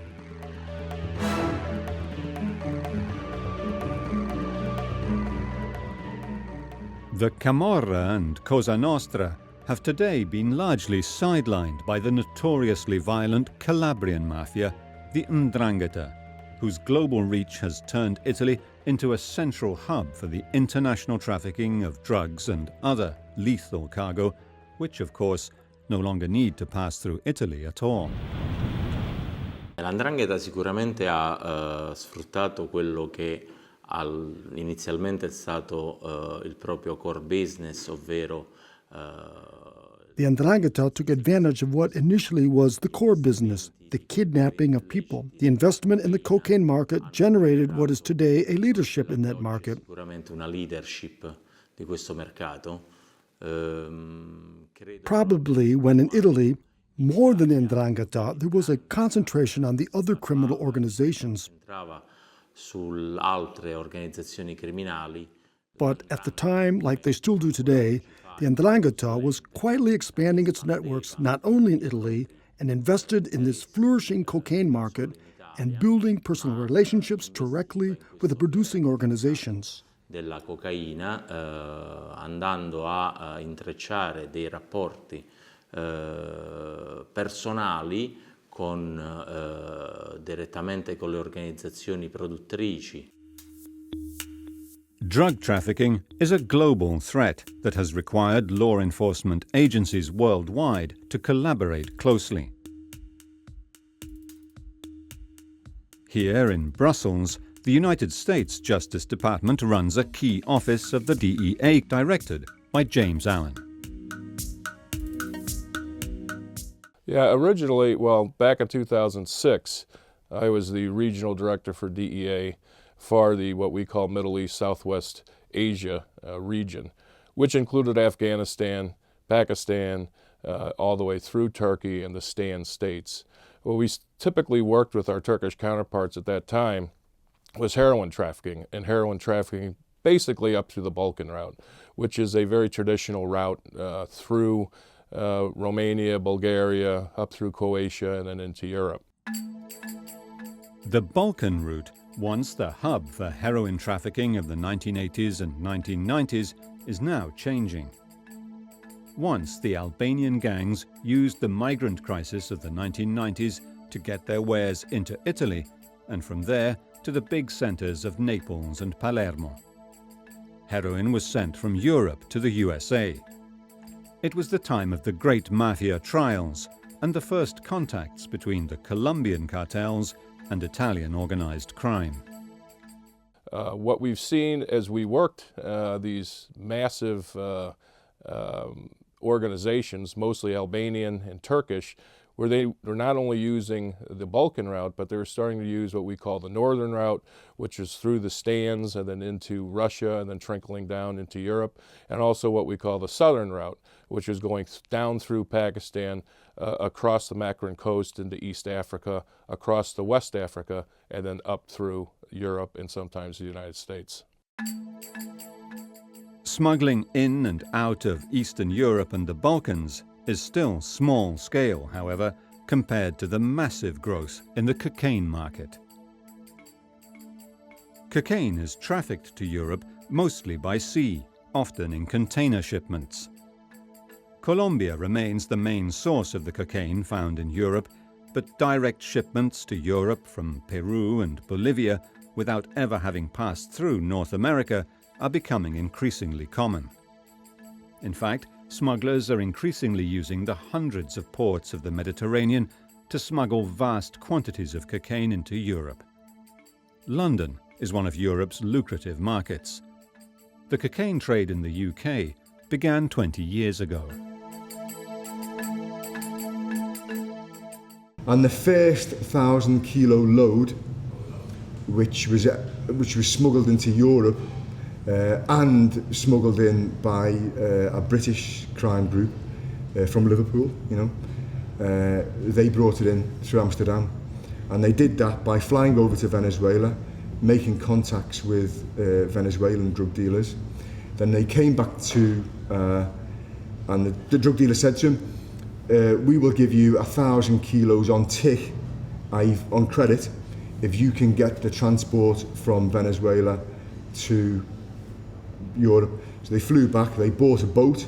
The Camorra and Cosa Nostra have today been largely sidelined by the notoriously violent Calabrian mafia, the Andrangata, whose global reach has turned Italy into a central hub for the international trafficking of drugs and other lethal cargo, which of course no longer need to pass through Italy at all. L'Andrangheta sicuramente ha sfruttato quello che inizialmente è stato il proprio core business, ovvero The Andrangheta took advantage of what initially was the core business, the kidnapping of people. The investment in the cocaine market generated what is today a leadership in that market. Sicuramente una leadership di questo mercato. Probably when in Italy, more than the Andrangheta, there was a concentration on the other criminal organizations. Su altre organizzazioni criminali. But at the time, like they still do today, the Andrangheta was quietly expanding its networks not only in Italy and invested in this flourishing cocaine market and building personal relationships directly with the producing organizations. Della cocaina, andando a intrecciare dei rapporti personali direttamente con le organizzazioni produttrici. Drug trafficking is a global threat that has required law enforcement agencies worldwide to collaborate closely. Here in Brussels, the United States Justice Department runs a key office of the DEA directed by James Allen. Yeah, originally, well, back in 2006, I was the regional director for DEA for the what we call Middle East, Southwest Asia region, which included Afghanistan, Pakistan, all the way through Turkey and the STAN states. What we typically worked with our Turkish counterparts at that time was heroin trafficking, and heroin trafficking basically up through the Balkan route, which is a very traditional route through Romania, Bulgaria, up through Croatia, and then into Europe. The Balkan route, once the hub for heroin trafficking of the 1980s and 1990s, is now changing. Once the Albanian gangs used the migrant crisis of the 1990s to get their wares into Italy, and from there to the big centers of Naples and Palermo. Heroin was sent from Europe to the USA. It was the time of the great mafia trials and the first contacts between the Colombian cartels and Italian organized crime. What we've seen as we worked these massive organizations, mostly Albanian and Turkish, where they were not only using the Balkan route, but they were starting to use what we call the northern route, which is through the Stans and then into Russia and then trickling down into Europe, and also what we call the southern route, which is going down through Pakistan, across the Makran coast into East Africa, across to West Africa, and then up through Europe and sometimes the United States. Smuggling in and out of Eastern Europe and the Balkans is still small scale, however, compared to the massive growth in the cocaine market. Cocaine is trafficked to Europe mostly by sea, often in container shipments. Colombia remains the main source of the cocaine found in Europe, but direct shipments to Europe from Peru and Bolivia without ever having passed through North America are becoming increasingly common. In fact, smugglers are increasingly using the hundreds of ports of the Mediterranean to smuggle vast quantities of cocaine into Europe. London is one of Europe's lucrative markets. The cocaine trade in the UK began 20 years ago. And the first 1,000-kilo load, which was smuggled into Europe and smuggled in by a British crime group from Liverpool, they brought it in through Amsterdam, and they did that by flying over to Venezuela, making contacts with Venezuelan drug dealers. Then they came back to, and the drug dealer said to him, we will give you 1,000 kilos on tick, on credit, if you can get the transport from Venezuela to Europe. So they flew back, they bought a boat.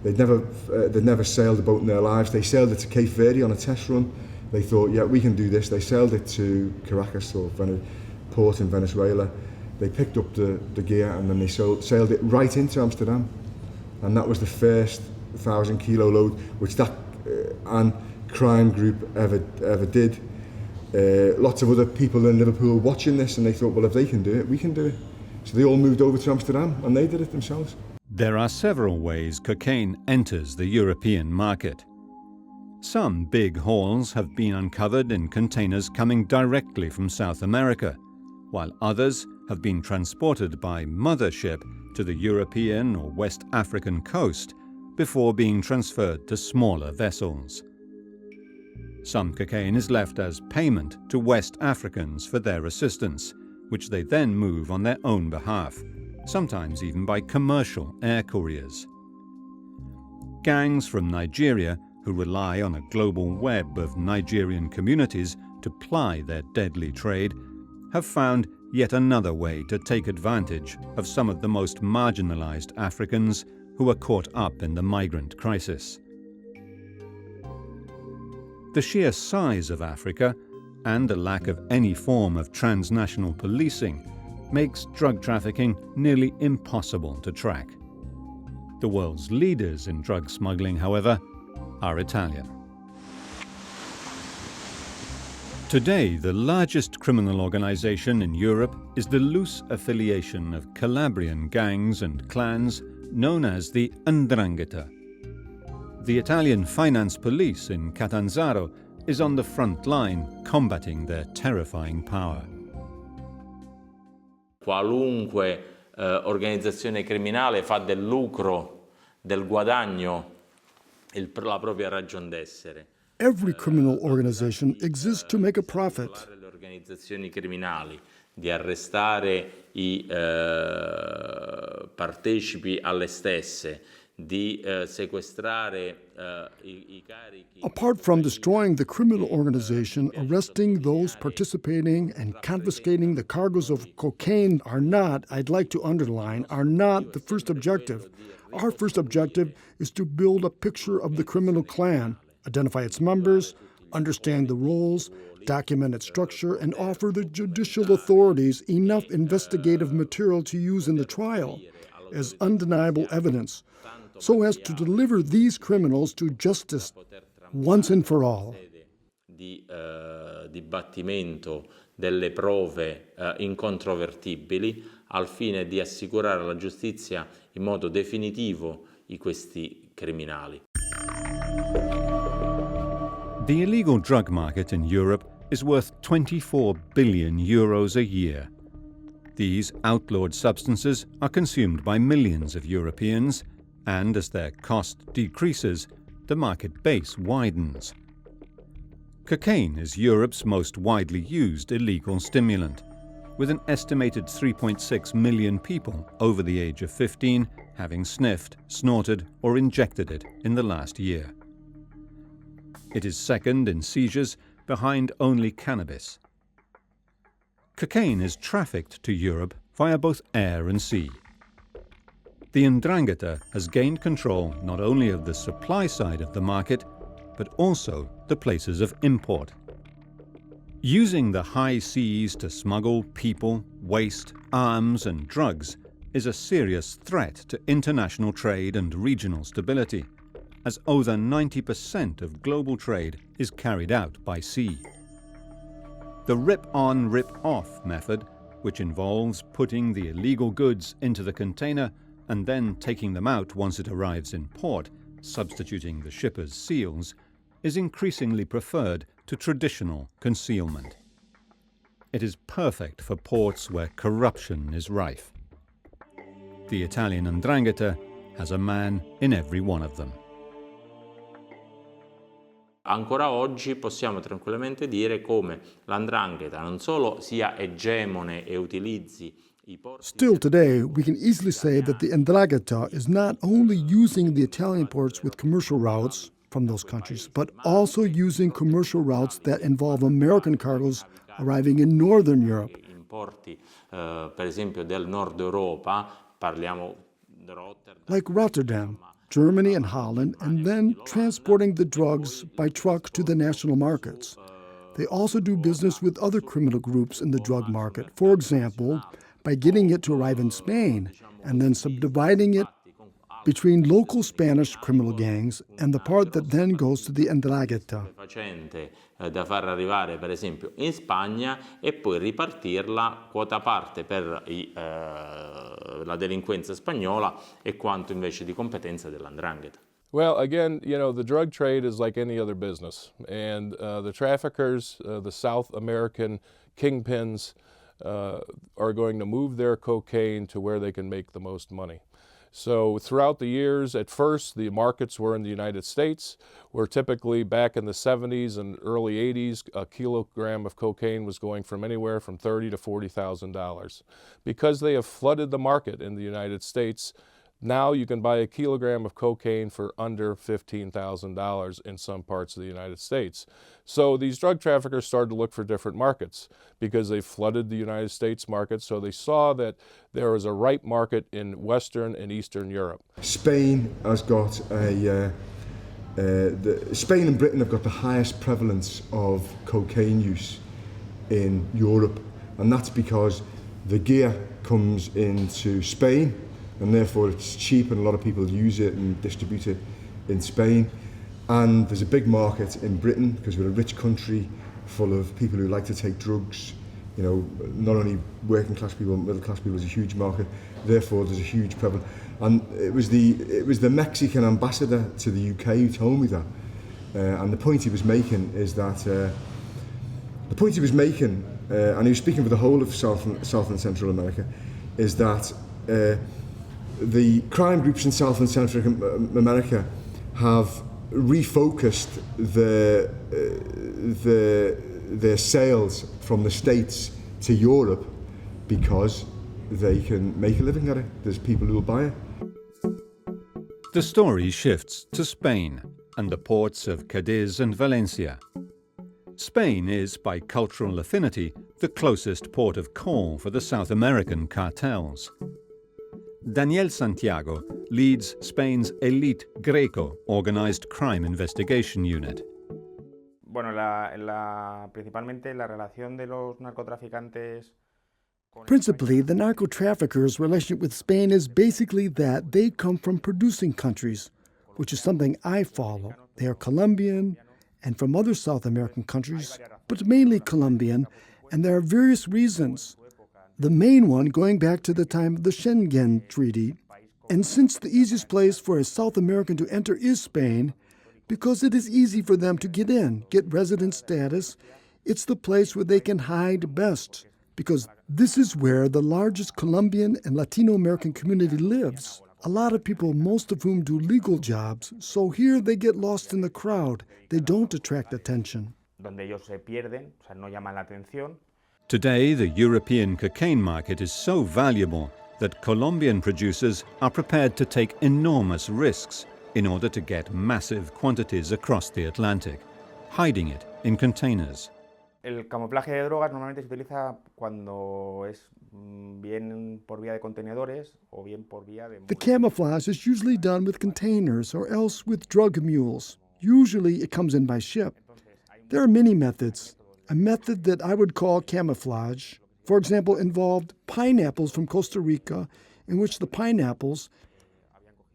They'd never sailed a boat in their lives. They sailed it to Cape Verde on a test run. They thought, yeah, we can do this. They sailed it to Caracas, or port in Venezuela. They picked up the gear, and then they sailed it right into Amsterdam. And that was the first 1,000-kilo load, which that and crime group ever did. Lots of other people in Liverpool watching this, and they thought, well, if they can do it, we can do it. So they all moved over to Amsterdam, and they did it themselves. There are several ways cocaine enters the European market. Some big hauls have been uncovered in containers coming directly from South America, while others have been transported by mothership to the European or West African coast before being transferred to smaller vessels. Some cocaine is left as payment to West Africans for their assistance, which they then move on their own behalf, sometimes even by commercial air couriers. Gangs from Nigeria, who rely on a global web of Nigerian communities to ply their deadly trade, have found yet another way to take advantage of some of the most marginalized Africans who are caught up in the migrant crisis. The sheer size of Africa and the lack of any form of transnational policing makes drug trafficking nearly impossible to track. The world's leaders in drug smuggling, however, are Italian. Today, the largest criminal organization in Europe is the loose affiliation of Calabrian gangs and clans known as the Andrangata. The Italian finance police in Catanzaro is on the front line combating their terrifying power. Qualunque organizzazione criminale fa del lucro, del guadagno, la propria ragion d'essere. Every criminal organization exists to make a profit. Le organizzazioni criminali di arrestare I partecipi alle stesse, di sequestrare I carichi. Apart from destroying the criminal organization, arresting those participating and confiscating the cargoes of cocaine are not, I'd like to underline, are not the first objective. Our first objective is to build a picture of the criminal clan, identify its members, understand the roles, document its structure, and offer the judicial authorities enough investigative material to use in the trial as undeniable evidence, so as to deliver these criminals to justice once and for all. Di dibattimento delle prove incontrovertibili al fine di assicurare alla giustizia in modo definitivo questi criminali. The illegal drug market in Europe is worth 24 billion euros a year. These outlawed substances are consumed by millions of Europeans, and as their cost decreases, the market base widens. Cocaine is Europe's most widely used illegal stimulant, with an estimated 3.6 million people over the age of 15 having sniffed, snorted, or injected it in the last year. It is second in seizures, behind only cannabis. Cocaine is trafficked to Europe via both air and sea. The Andrangata has gained control not only of the supply side of the market, but also the places of import. Using the high seas to smuggle people, waste, arms and drugs is a serious threat to international trade and regional stability, as over 90% of global trade is carried out by sea. The rip-on, rip-off method, which involves putting the illegal goods into the container and then taking them out once it arrives in port, substituting the shipper's seals, is increasingly preferred to traditional concealment. It is perfect for ports where corruption is rife. The Italian Andrangheta has a man in every one of them. Ancora oggi possiamo tranquillamente dire come l'Andrangheta non solo sia egemone e utilizzi i porti. Still today, we can easily say that the 'Ndrangheta is not only using the Italian ports with commercial routes from those countries, but also using commercial routes that involve American cargoes arriving in Northern Europe. In porti, per esempio del Nord Europa, parliamo di Rotterdam. Like Rotterdam, Germany and Holland, and then transporting the drugs by truck to the national markets. They also do business with other criminal groups in the drug market, for example, by getting it to arrive in Spain and then subdividing it between local Spanish criminal gangs and the part that then goes to the 'Ndrangheta. Da far arrivare per esempio in Spagna e poi ripartirla quota parte per la delinquenza spagnola e quanto invece di competenza dell''Ndrangheta. Well, again, you know, the drug trade is like any other business, and the traffickers, the South American kingpins, are going to move their cocaine to where they can make the most money. So throughout the years, at first, the markets were in the United States, where typically back in the 70s and early 80s, a kilogram of cocaine was going from anywhere from $30,000 to $40,000. Because they have flooded the market in the United States, now you can buy a kilogram of cocaine for under $15,000 in some parts of the United States. So these drug traffickers started to look for different markets because they flooded the United States market. So they saw that there was a ripe market in Western and Eastern Europe. Spain has got Spain and Britain have got the highest prevalence of cocaine use in Europe, and that's because the gear comes into Spain, and therefore it's cheap and a lot of people use it and distribute it in Spain. And there's a big market in Britain because we're a rich country full of people who like to take drugs. You know, not only working class people, middle class people, is a huge market. Therefore there's a huge prevalence. And it was the Mexican ambassador to the UK who told me that. And the point he was making is that, and he was speaking for the whole of South and Central America, is that the crime groups in South and Central America have refocused their sales from the States to Europe because they can make a living at it. There's people who will buy it. The story shifts to Spain and the ports of Cadiz and Valencia. Spain is, by cultural affinity, the closest port of call for the South American cartels. Daniel Santiago leads Spain's elite Greco organized crime investigation unit. Bueno, principalmente la relación de los narcotraficantes. Principally, the narco-traffickers' relationship with Spain is basically that they come from producing countries, which is something I follow. They are Colombian and from other South American countries, but mainly Colombian, and there are various reasons. The main one going back to the time of the Schengen Treaty. And since the easiest place for a South American to enter is Spain, because it is easy for them to get in, get resident status, it's the place where they can hide best, because this is where the largest Colombian and Latino American community lives. A lot of people, most of whom do legal jobs, so here they get lost in the crowd. They don't attract attention. Donde ellos se pierden, o sea, no llaman la atención. Today, the European cocaine market is so valuable that Colombian producers are prepared to take enormous risks in order to get massive quantities across the Atlantic. hiding it in containers. El camuflaje de drogas normalmente se utiliza cuando es bien por vía de contenedores o bien por vía de... The camouflage is usually done with containers or else with drug mules. Usually it comes in by ship. There are many methods. A method that I would call camouflage, for example, involved pineapples from Costa Rica, in which the pineapples,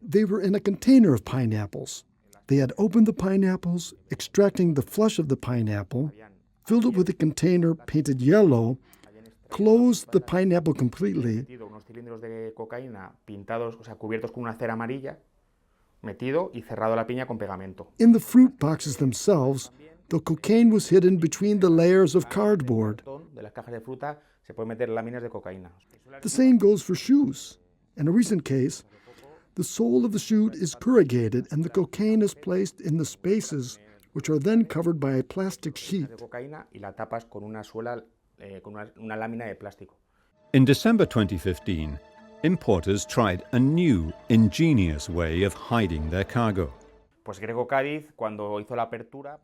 they were in a container of pineapples. They had opened the pineapples, extracting the flesh of the pineapple, filled it with a container painted yellow, closed the pineapple completely. Unos cilindros de cocaína pintados, o sea, cubiertos con una cera amarilla, metido y cerrado la piña con pegamento. In the fruit boxes themselves, the cocaine was hidden between the layers of cardboard. De las cajas de fruta se pueden meter láminas de cocaína. The same goes for shoes. In a recent case, the sole of the shoe is corrugated and the cocaine is placed in the spaces, which are then covered by a plastic sheet. In December 2015, importers tried a new, ingenious way of hiding their cargo.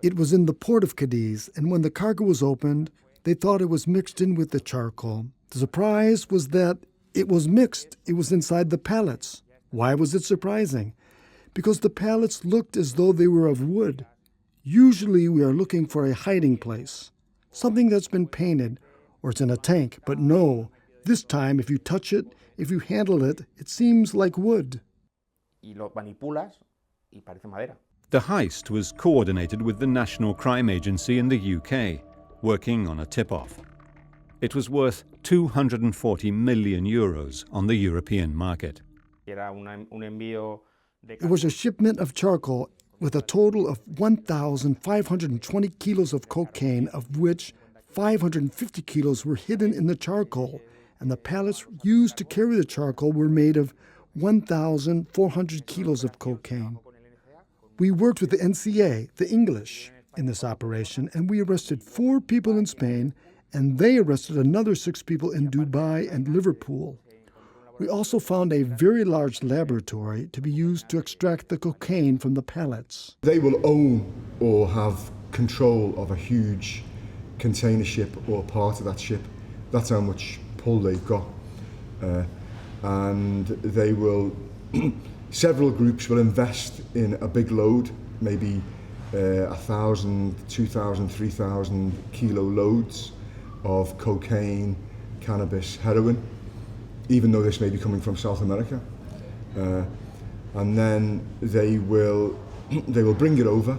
It was in the port of Cadiz, and when the cargo was opened, they thought it was mixed in with the charcoal. The surprise was that it was mixed. It was inside the pallets. Why was it surprising? Because the pallets looked as though they were of wood. Usually we are looking for a hiding place, something that's been painted, or it's in a tank, but no, this time if you touch it, if you handle it, it seems like wood. The heist was coordinated with the National Crime Agency in the UK, working on a tip-off. It was worth 240 million euros on the European market. It was a shipment of charcoal with a total of 1,520 kilos of cocaine, of which 550 kilos were hidden in the charcoal, and the pallets used to carry the charcoal were made of 1,400 kilos of cocaine. We worked with the NCA, the English, in this operation, and we arrested 4 people in Spain, and they arrested another 6 people in Dubai and Liverpool. We also found a very large laboratory to be used to extract the cocaine from the pallets. They will own or have control of a huge container ship or part of that ship. That's how much pull they've got. And they will, several groups will invest in a big load, maybe 1,000, 2,000, 3,000 kilo loads of cocaine, cannabis, heroin, even though this may be coming from South America. And then they will bring it over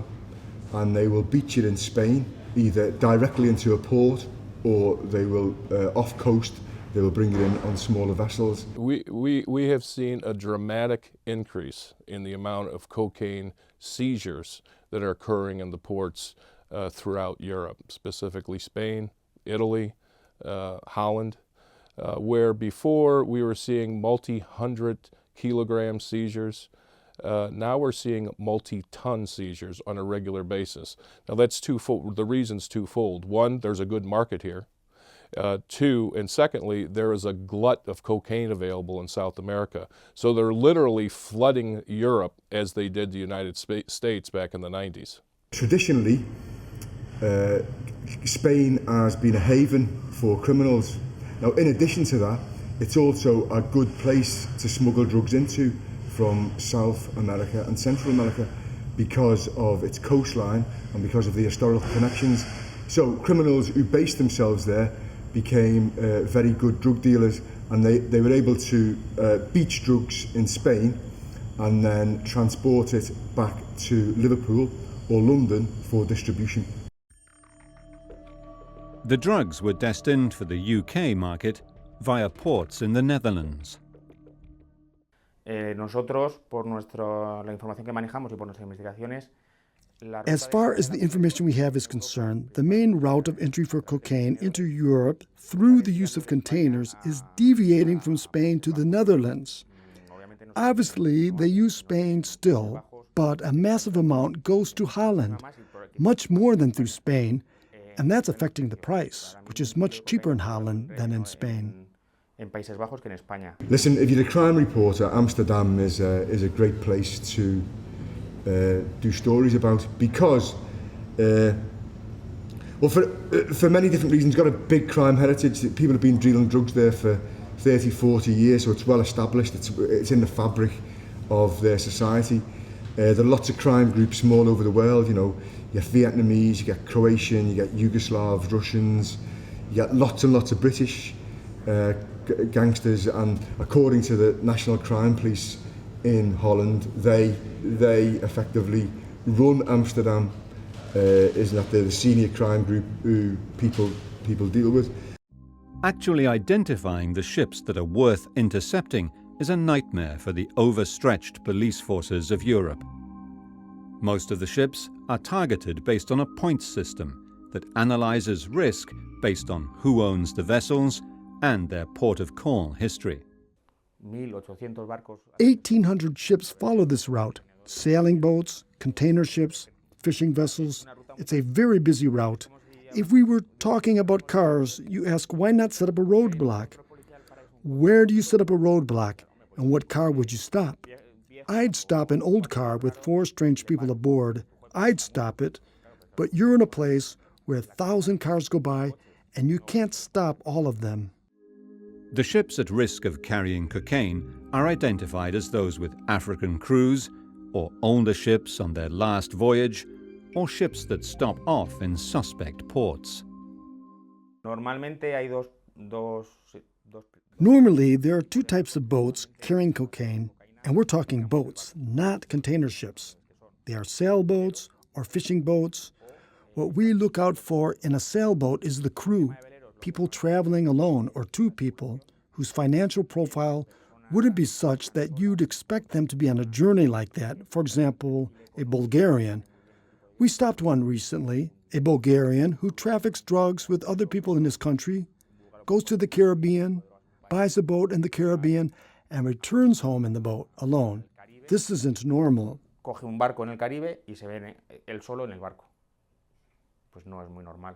and they will beach it in Spain, either directly into a port or they will, off coast, they will bring it in on smaller vessels. We have seen a dramatic increase in the amount of cocaine seizures that are occurring in the ports throughout Europe, specifically Spain, Italy, Holland, where before we were seeing multi-hundred kilogram seizures. Now we're seeing multi-ton seizures on a regular basis. Now that's twofold. The reason's twofold. One, there's a good market here. Two, and secondly, there is a glut of cocaine available in South America. So they're literally flooding Europe as they did the United States back in the 90s. Traditionally, Spain has been a haven for criminals. Now, in addition to that, it's also a good place to smuggle drugs into from South America and Central America because of its coastline and because of the historical connections. So criminals who based themselves there became very good drug dealers, and they were able to beach drugs in Spain and then transport it back to Liverpool or London for distribution. The drugs were destined for the UK market via ports in the Netherlands. Nosotros, por la información que manejamos y por nuestras investigaciones, as far as the information we have is concerned, the main route of entry for cocaine into Europe through the use of containers is deviating from Spain to the Netherlands. Obviously, they use Spain still, but a massive amount goes to Holland, much more than through Spain, and that's affecting the price, which is much cheaper in Holland than in Spain. Listen, if you're a crime reporter, Amsterdam is a great place to do stories about, because Well, for many different reasons, it's got a big crime heritage. People have been dealing drugs there for 30, 40 years, so it's well established. It's in the fabric of their society. There are lots of crime groups from all over the world. You know, you get Vietnamese, you get Croatian, you get Yugoslavs, Russians, you get lots and lots of British gangsters, and according to the National Crime Police in Holland, they effectively run Amsterdam. Isn't that they're the senior crime group who people deal with. Actually identifying the ships that are worth intercepting is a nightmare for the overstretched police forces of Europe. Most of the ships are targeted based on a points system that analyzes risk based on who owns the vessels and their port of call history. 1,800 ships follow this route. Sailing boats, container ships, fishing vessels. It's a very busy route. If we were talking about cars, you ask, why not set up a roadblock? Where do you set up a roadblock? And what car would you stop? I'd stop an old car with 4 strange people aboard. I'd stop it. But you're in a place where 1,000 cars go by and you can't stop all of them. The ships at risk of carrying cocaine are identified as those with African crews, or older ships on their last voyage, or ships that stop off in suspect ports. Normally, there are 2 types of boats carrying cocaine, and we're talking boats, not container ships. They are sailboats or fishing boats. What we look out for in a sailboat is the crew, people traveling alone or 2 people whose financial profile wouldn't be such that you'd expect them to be on a journey like that. For example, a Bulgarian. We stopped one recently, a Bulgarian who traffics drugs with other people in his country, goes to the Caribbean, buys a boat in the Caribbean, and returns home in the boat alone. This isn't normal. Coge un barco en el Caribe y se ve él solo en el barco. Pues no es muy normal.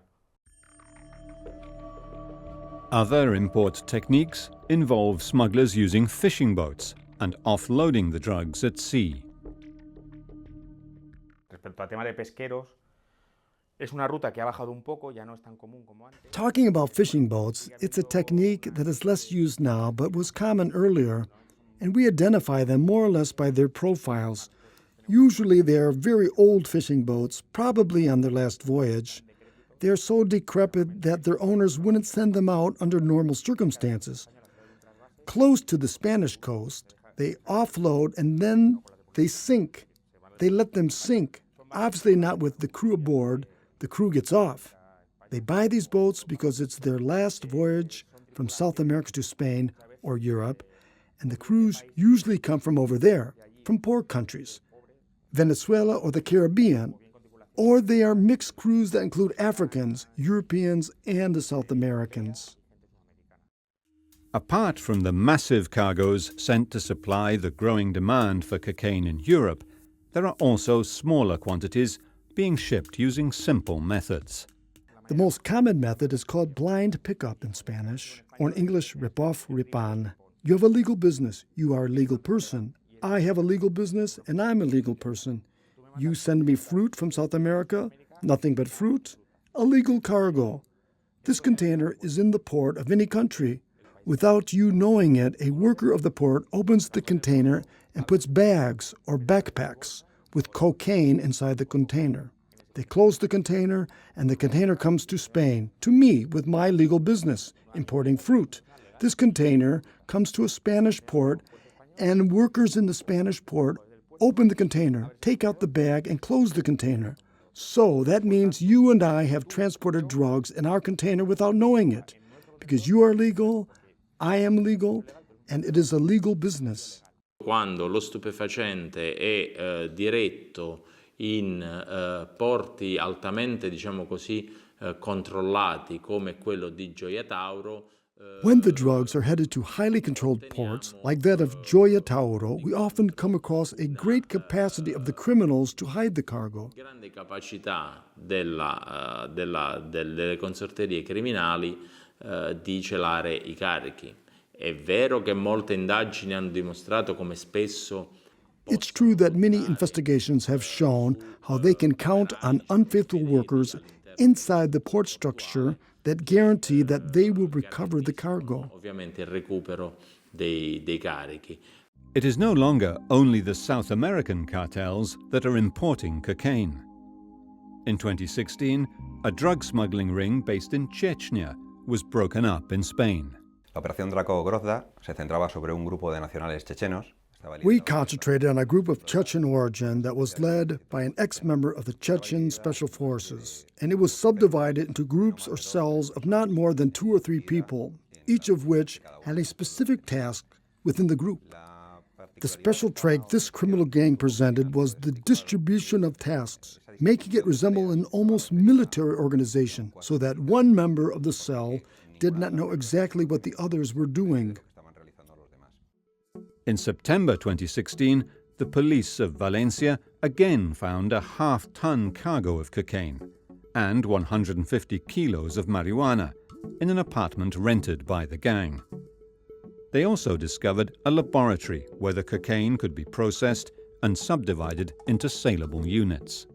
Other import techniques involve smugglers using fishing boats and offloading the drugs at sea. Respecto al tema de pesqueros, es una ruta que ha bajado un poco, ya no es tan común como antes. Talking about fishing boats, it's a technique that is less used now but was common earlier, and we identify them more or less by their profiles. Usually they are very old fishing boats, probably on their last voyage. They are so decrepit that their owners wouldn't send them out under normal circumstances. Close to the Spanish coast, they offload and then they sink. They let them sink, obviously not with the crew aboard. The crew gets off. They buy these boats because it's their last voyage from South America to Spain or Europe, and the crews usually come from over there, from poor countries, Venezuela or the Caribbean, or they are mixed crews that include Africans, Europeans, and the South Americans. Apart from the massive cargoes sent to supply the growing demand for cocaine in Europe, there are also smaller quantities being shipped using simple methods. The most common method is called blind pickup in Spanish, or in English, rip-off, rip-on. You have a legal business. You are a legal person. I have a legal business, and I'm a legal person. You send me fruit from South America, nothing but fruit, a legal cargo. This container is in the port of any country. Without you knowing it, a worker of the port opens the container and puts bags or backpacks with cocaine inside the container. They close the container, and the container comes to Spain, to me, with my legal business, importing fruit. This container comes to a Spanish port, and workers in the Spanish port open the container, take out the bag, and close the container. So that means you and I have transported drugs in our container without knowing it, because you are legal, I am legal, and it is a legal business. Quando lo stupefacente è diretto in porti altamente, diciamo così, controllati come quello di Gioia Tauro. When the drugs are headed to highly controlled ports, like that of Gioia Tauro, we often come across a great capacity of the criminals to hide the cargo. Grande capacità delle consorterie criminali di celare i carichi. È vero che molte indagini hanno dimostrato come spesso It's true that many investigations have shown how they can count on unfaithful workers inside the port structure that guarantee that they will recover the cargo. Ovviamente il recupero dei carichi. It is no longer only the South American cartels that are importing cocaine. In 2016, a drug smuggling ring based in Chechnya was broken up in Spain. La operación Draco-Grozda se centraba sobre un grupo de nacionales chechenos. We concentrated on a group of Chechen origin that was led by an ex-member of the Chechen Special Forces, and it was subdivided into groups or cells of not more than 2 or 3 people, each of which had a specific task within the group. The special trait this criminal gang presented was the distribution of tasks, making it resemble an almost military organization, so that one member of the cell did not know exactly what the others were doing. In September 2016, the police of Valencia again found a half-ton cargo of cocaine and 150 kilos of marijuana in an apartment rented by the gang. They also discovered a laboratory where the cocaine could be processed and subdivided into saleable units.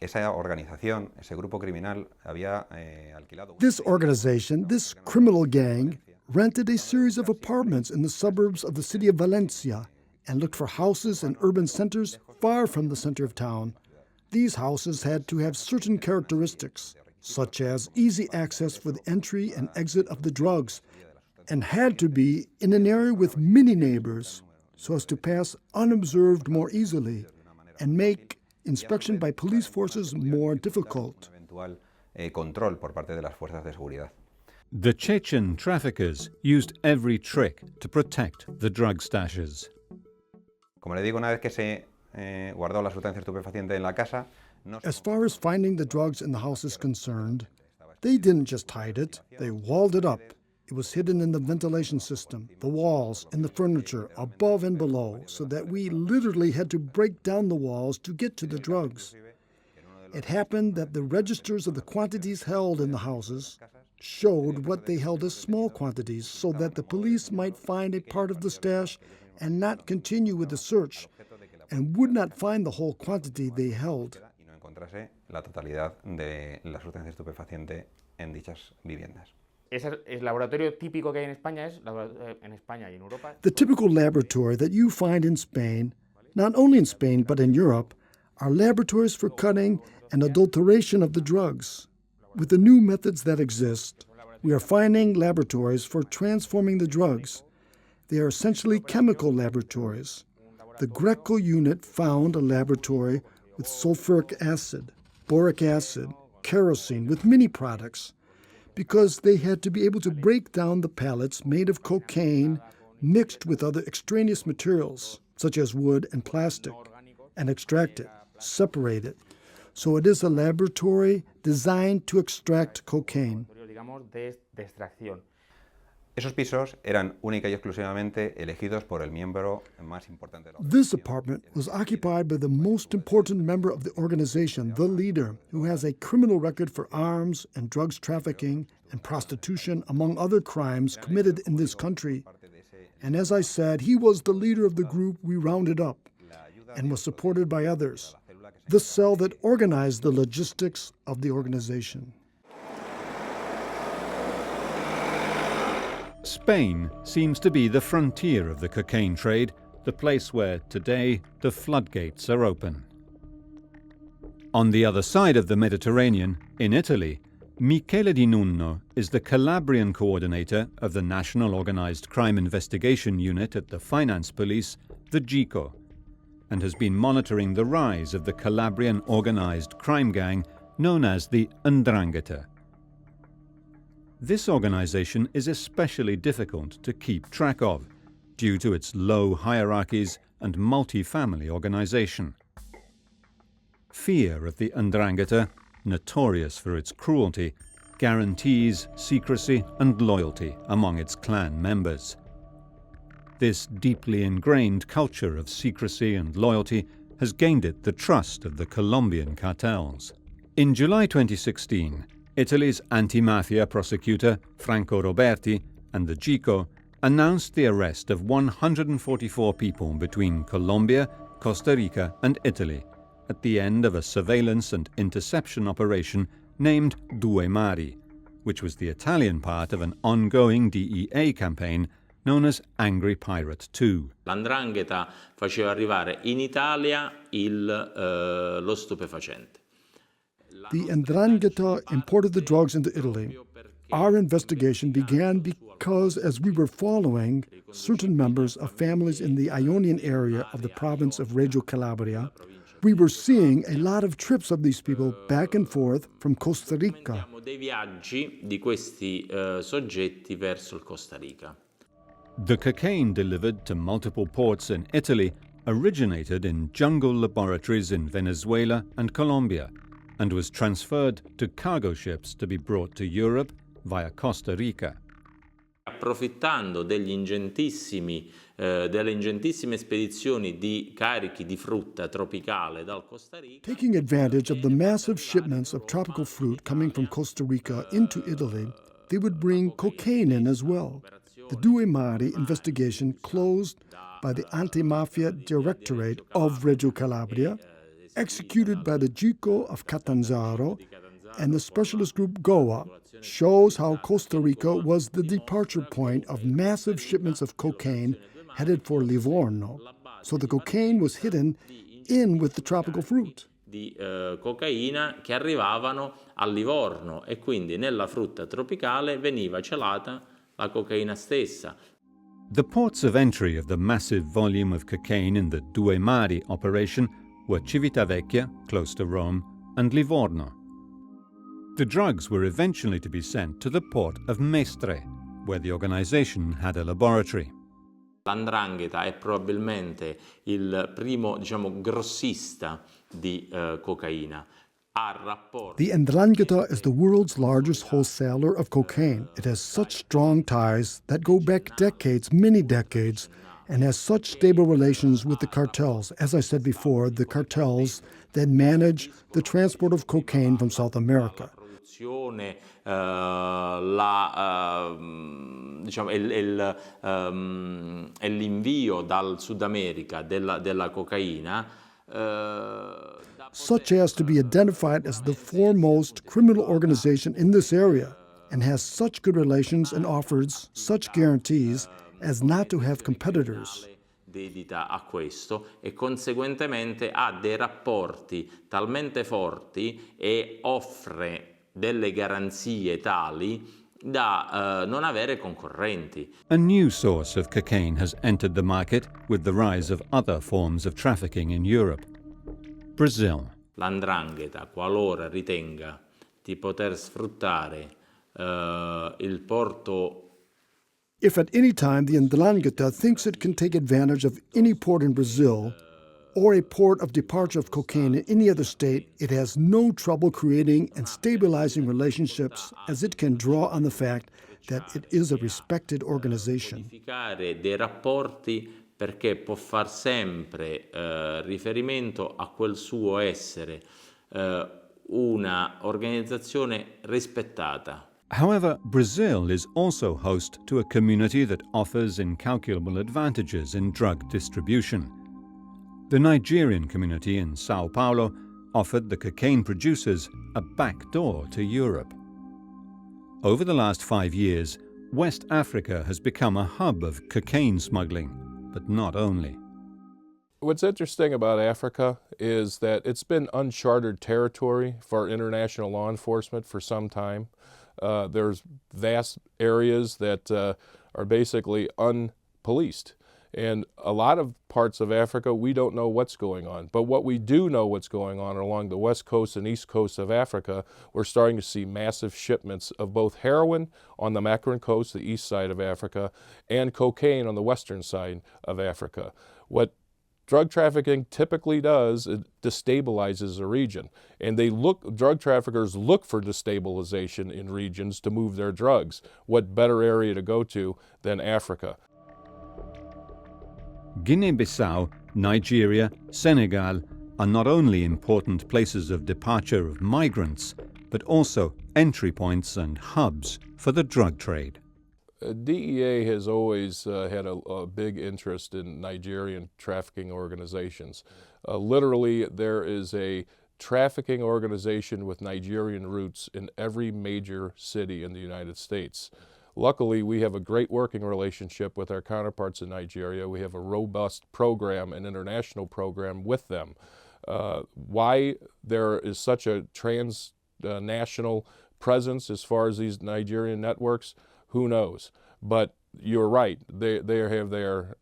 Esa organización, ese grupo criminal, había alquilado. This organization, this criminal gang, rented a series of apartments in the suburbs of the city of Valencia and looked for houses in urban centers far from the center of town. These houses had to have certain characteristics, such as easy access for the entry and exit of the drugs, and had to be in an area with many neighbors, so as to pass unobserved more easily and make inspection by police forces more difficult. Control por parte de las fuerzas de seguridad. The Chechen traffickers used every trick to protect the drug stashes. Como le digo, una vez que se guardó la sustancia estupefaciente en la casa, as far as finding the drugs in the house is concerned, they didn't just hide it, they walled it up. It was hidden in the ventilation system, the walls, and the furniture, above and below, so that we literally had to break down the walls to get to the drugs. It happened that the registers of the quantities held in the houses showed what they held as small quantities, so that the police might find a part of the stash and not continue with the search, and would not find the whole quantity they held. La totalidad de la sustancia estupefaciente en dichas viviendas. El laboratorio típico que hay en España es en España y en Europa. The typical laboratory that you find in Spain, not only in Spain but in Europe, are laboratories for cutting and adulteration of the drugs. With the new methods that exist, we are finding laboratories for transforming the drugs. They are essentially chemical laboratories. The Greco unit found a laboratory with sulfuric acid, boric acid, kerosene, with many products, because they had to be able to break down the pellets made of cocaine mixed with other extraneous materials, such as wood and plastic, and extract it, separate it. So it is a laboratory designed to extract cocaine. Esos pisos eran única y exclusivamente elegidos por el miembro más importante de la organización. This apartment was occupied by the most important member of the organization, the leader, who has a criminal record for arms and drugs trafficking and prostitution, among other crimes committed in this country. And as I said, he was the leader of the group we rounded up and was supported by others, the cell that organized the logistics of the organization. Spain seems to be the frontier of the cocaine trade, the place where, today, the floodgates are open. On the other side of the Mediterranean, in Italy, Michele Di Nunno is the Calabrian coordinator of the National Organized Crime Investigation Unit at the Finance Police, the GICO, and has been monitoring the rise of the Calabrian organized crime gang known as the Andrangata. This organization is especially difficult to keep track of due to its low hierarchies and multi-family organization. Fear of the Andrangata, notorious for its cruelty, guarantees secrecy and loyalty among its clan members. This deeply ingrained culture of secrecy and loyalty has gained it the trust of the Colombian cartels. In July 2016, Italy's anti-mafia prosecutor Franco Roberti and the GICO announced the arrest of 144 people between Colombia, Costa Rica and Italy at the end of a surveillance and interception operation named Due Mari, which was the Italian part of an ongoing DEA campaign known as Angry Pirate 2. L'Andrangheta faceva arrivare in Italia lo stupefacente. The Andrangheta imported the drugs into Italy. Our investigation began because, as we were following certain members of families in the Ionian area of the province of Reggio Calabria, we were seeing a lot of trips of these people back and forth from Costa Rica. Dei viaggi di questi soggetti verso il Costa Rica. The cocaine delivered to multiple ports in Italy originated in jungle laboratories in Venezuela and Colombia and was transferred to cargo ships to be brought to Europe via Costa Rica. Approfittando delle ingentissime spedizioni di carichi di frutta tropicale dal Costa Rica. Taking advantage of the massive shipments of tropical fruit coming from Costa Rica into Italy, they would bring cocaine in as well. The Due Mari investigation closed by the Anti-Mafia Directorate of Reggio Calabria, executed by the GICO of Catanzaro, and the specialist group GOA, shows how Costa Rica was the departure point of massive shipments of cocaine headed for Livorno. So the cocaine was hidden in with the tropical fruit. Di cocaina che arrivavano a Livorno e quindi nella frutta tropicale veniva celata la cocaina stessa. The ports of entry of the massive volume of cocaine in the Due Mari operation were Civitavecchia, close to Rome, and Livorno. The drugs were eventually to be sent to the port of Mestre, where the organization had a laboratory. L'Andrangheta è probabilmente il primo, grossista di cocaina. The Andrangheta is the world's largest wholesaler of cocaine. It has such strong ties that go back decades, many decades, and has such stable relations with the cartels. As I said before, the cartels that manage the transport of cocaine from South America. L'invio dal Sud America della cocaina. Such as to be identified as the foremost criminal organization in this area and has such good relations and offers such guarantees as not to have competitors. Dedita a questo e conseguentemente ha dei rapporti talmente forti e offre delle garanzie tali da non avere concorrenti. A new source of cocaine has entered the market with the rise of other forms of trafficking in Europe. Brazil. L'Andrangheta, qualora ritenga di poter sfruttare il porto. If at any time the Andrangheta thinks it can take advantage of any port in Brazil or a port of departure of cocaine in any other state, it has no trouble creating and stabilizing relationships as it can draw on the fact that it is a respected organization. Dei rapporti perché può far sempre riferimento a quel suo essere una organizzazione rispettata. However, Brazil is also host to a community that offers incalculable advantages in drug distribution. The Nigerian community in Sao Paulo offered the cocaine producers a back door to Europe. Over the last 5 years, West Africa has become a hub of cocaine smuggling, but not only. What's interesting about Africa is that it's been uncharted territory for international law enforcement for some time. There's vast areas that are basically unpoliced. And a lot of parts of Africa, we don't know what's going on. But what we do know what's going on along the west coast and east coast of Africa, we're starting to see massive shipments of both heroin on the Macron coast, the east side of Africa, and cocaine on the western side of Africa. What drug trafficking typically does, it destabilizes a region. And drug traffickers look for destabilization in regions to move their drugs. What better area to go to than Africa? Guinea-Bissau, Nigeria, Senegal are not only important places of departure of migrants, but also entry points and hubs for the drug trade. DEA has always had a big interest in Nigerian trafficking organizations. Literally, there is a trafficking organization with Nigerian roots in every major city in the United States. Luckily, we have a great working relationship with our counterparts in Nigeria. We have a robust program, an international program with them. Why there is such a transnational presence as far as these Nigerian networks, who knows? But you're right, they have their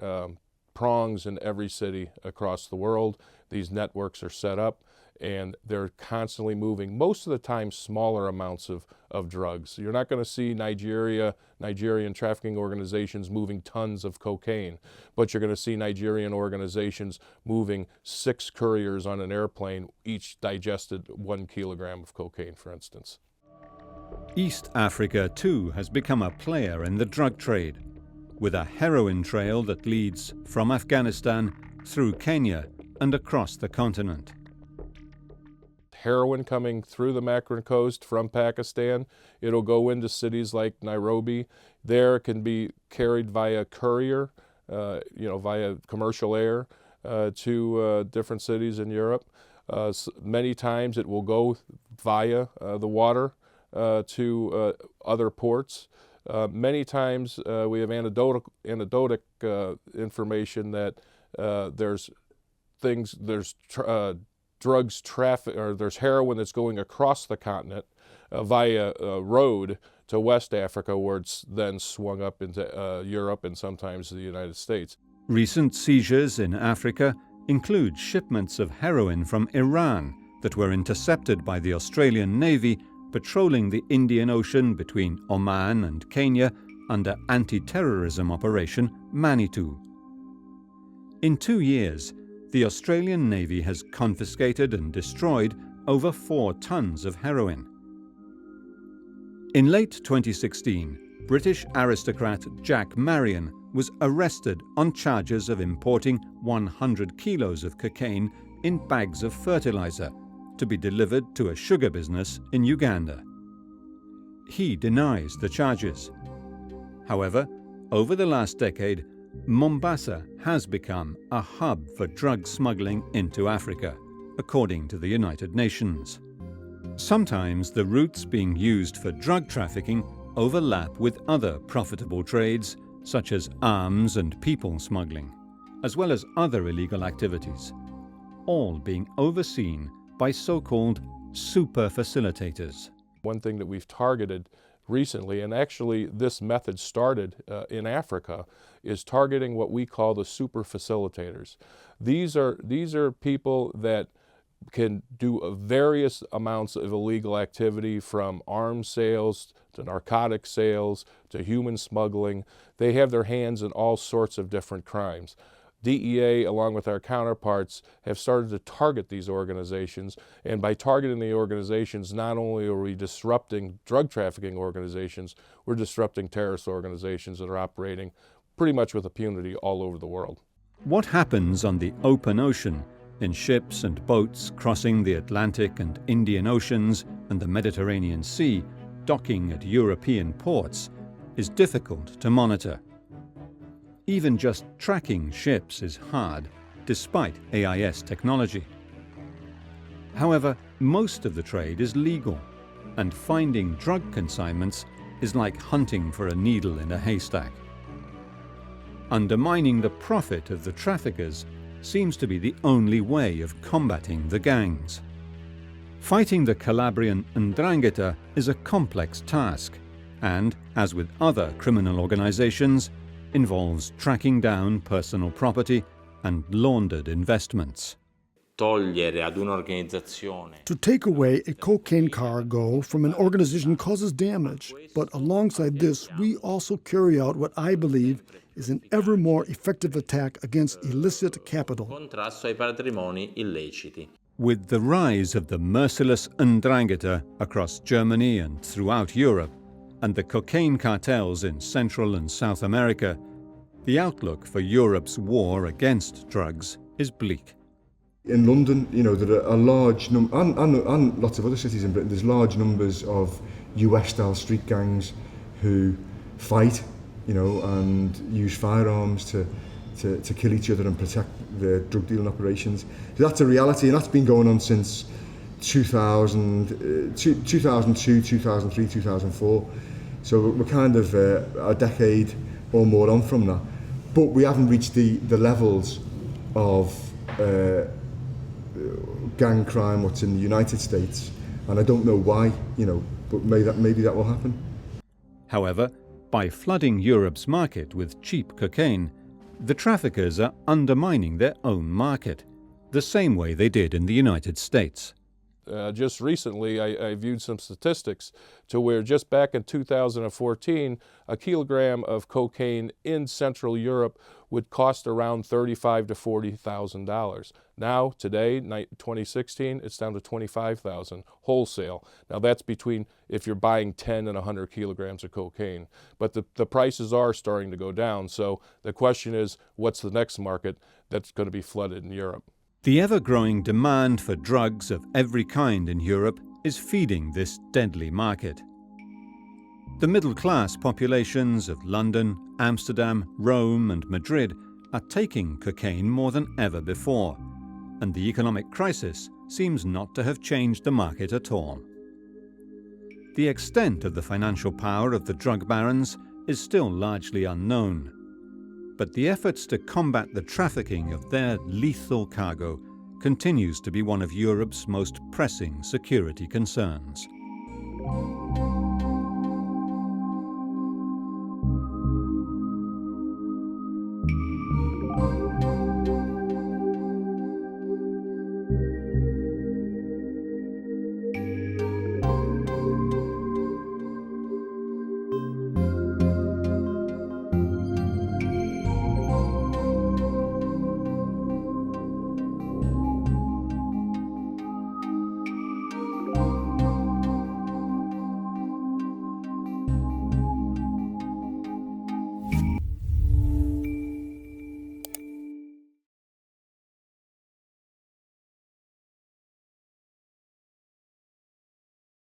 prongs in every city across the world. These networks are set up and they're constantly moving, most of the time smaller amounts of drugs. You're not going to see Nigerian trafficking organizations moving tons of cocaine, but you're going to see Nigerian organizations moving 6 couriers on an airplane, each digested 1 kilogram of cocaine, for instance. East Africa too has become a player in the drug trade, with a heroin trail that leads from Afghanistan through Kenya and across the continent. Heroin coming through the Makran coast from Pakistan, it'll go into cities like Nairobi. There it can be carried via courier, via commercial air to different cities in Europe. Many times it will go via the water to other ports. Many times we have anecdotic information that there's heroin that's going across the continent via road to West Africa, where it's then swung up into Europe and sometimes the United States. Recent seizures in Africa include shipments of heroin from Iran that were intercepted by the Australian Navy patrolling the Indian Ocean between Oman and Kenya under anti-terrorism Operation Manitou. In 2 years, the Australian Navy has confiscated and destroyed over 4 tons of heroin. In late 2016, British aristocrat Jack Marion was arrested on charges of importing 100 kilos of cocaine in bags of fertilizer to be delivered to a sugar business in Uganda. He denies the charges. However, over the last decade, Mombasa has become a hub for drug smuggling into Africa, according to the United Nations. Sometimes the routes being used for drug trafficking overlap with other profitable trades, such as arms and people smuggling, as well as other illegal activities, all being overseen by so-called super facilitators. One thing that we've targeted recently, and actually this method started in Africa, is targeting what we call the super facilitators. These are people that can do various amounts of illegal activity, from arms sales to narcotic sales to human smuggling. They have their hands in all sorts of different crimes. DEA, along with our counterparts, have started to target these organizations, and by targeting the organizations, not only are we disrupting drug trafficking organizations, we're disrupting terrorist organizations that are operating pretty much with impunity all over the world. What happens on the open ocean, in ships and boats crossing the Atlantic and Indian Oceans and the Mediterranean Sea, docking at European ports, is difficult to monitor. Even just tracking ships is hard, despite AIS technology. However, most of the trade is legal, and finding drug consignments is like hunting for a needle in a haystack. Undermining the profit of the traffickers seems to be the only way of combating the gangs. Fighting the Calabrian Andrangata is a complex task, and, as with other criminal organizations, involves tracking down personal property and laundered investments. To take away a cocaine cargo from an organization causes damage, but alongside this, we also carry out what I believe is an ever more effective attack against illicit capital. With the rise of the merciless Andrangata across Germany and throughout Europe, and the cocaine cartels in Central and South America, the outlook for Europe's war against drugs is bleak. In London, there are a large number, and lots of other cities in Britain, there's large numbers of US-style street gangs who fight you know, and use firearms to kill each other and protect the drug dealing operations. So that's a reality, and that's been going on since 2002, 2003, 2004. So we're kind of a decade or more on from that. But we haven't reached the levels of gang crime what's in the United States, and I don't know why, you know, but maybe that will happen. However, by flooding Europe's market with cheap cocaine, the traffickers are undermining their own market, the same way they did in the United States. Just recently, I viewed some statistics to where just back in 2014, a kilogram of cocaine in Central Europe would cost around $35,000 to $40,000. Now, today, 2016, it's down to $25,000 wholesale. Now that's between if you're buying 10 and 100 kilograms of cocaine. But the prices are starting to go down. So the question is, what's the next market that's going to be flooded in Europe? The ever-growing demand for drugs of every kind in Europe is feeding this deadly market. The middle-class populations of London, Amsterdam, Rome and Madrid are taking cocaine more than ever before, and the economic crisis seems not to have changed the market at all. The extent of the financial power of the drug barons is still largely unknown, but the efforts to combat the trafficking of their lethal cargo continues to be one of Europe's most pressing security concerns.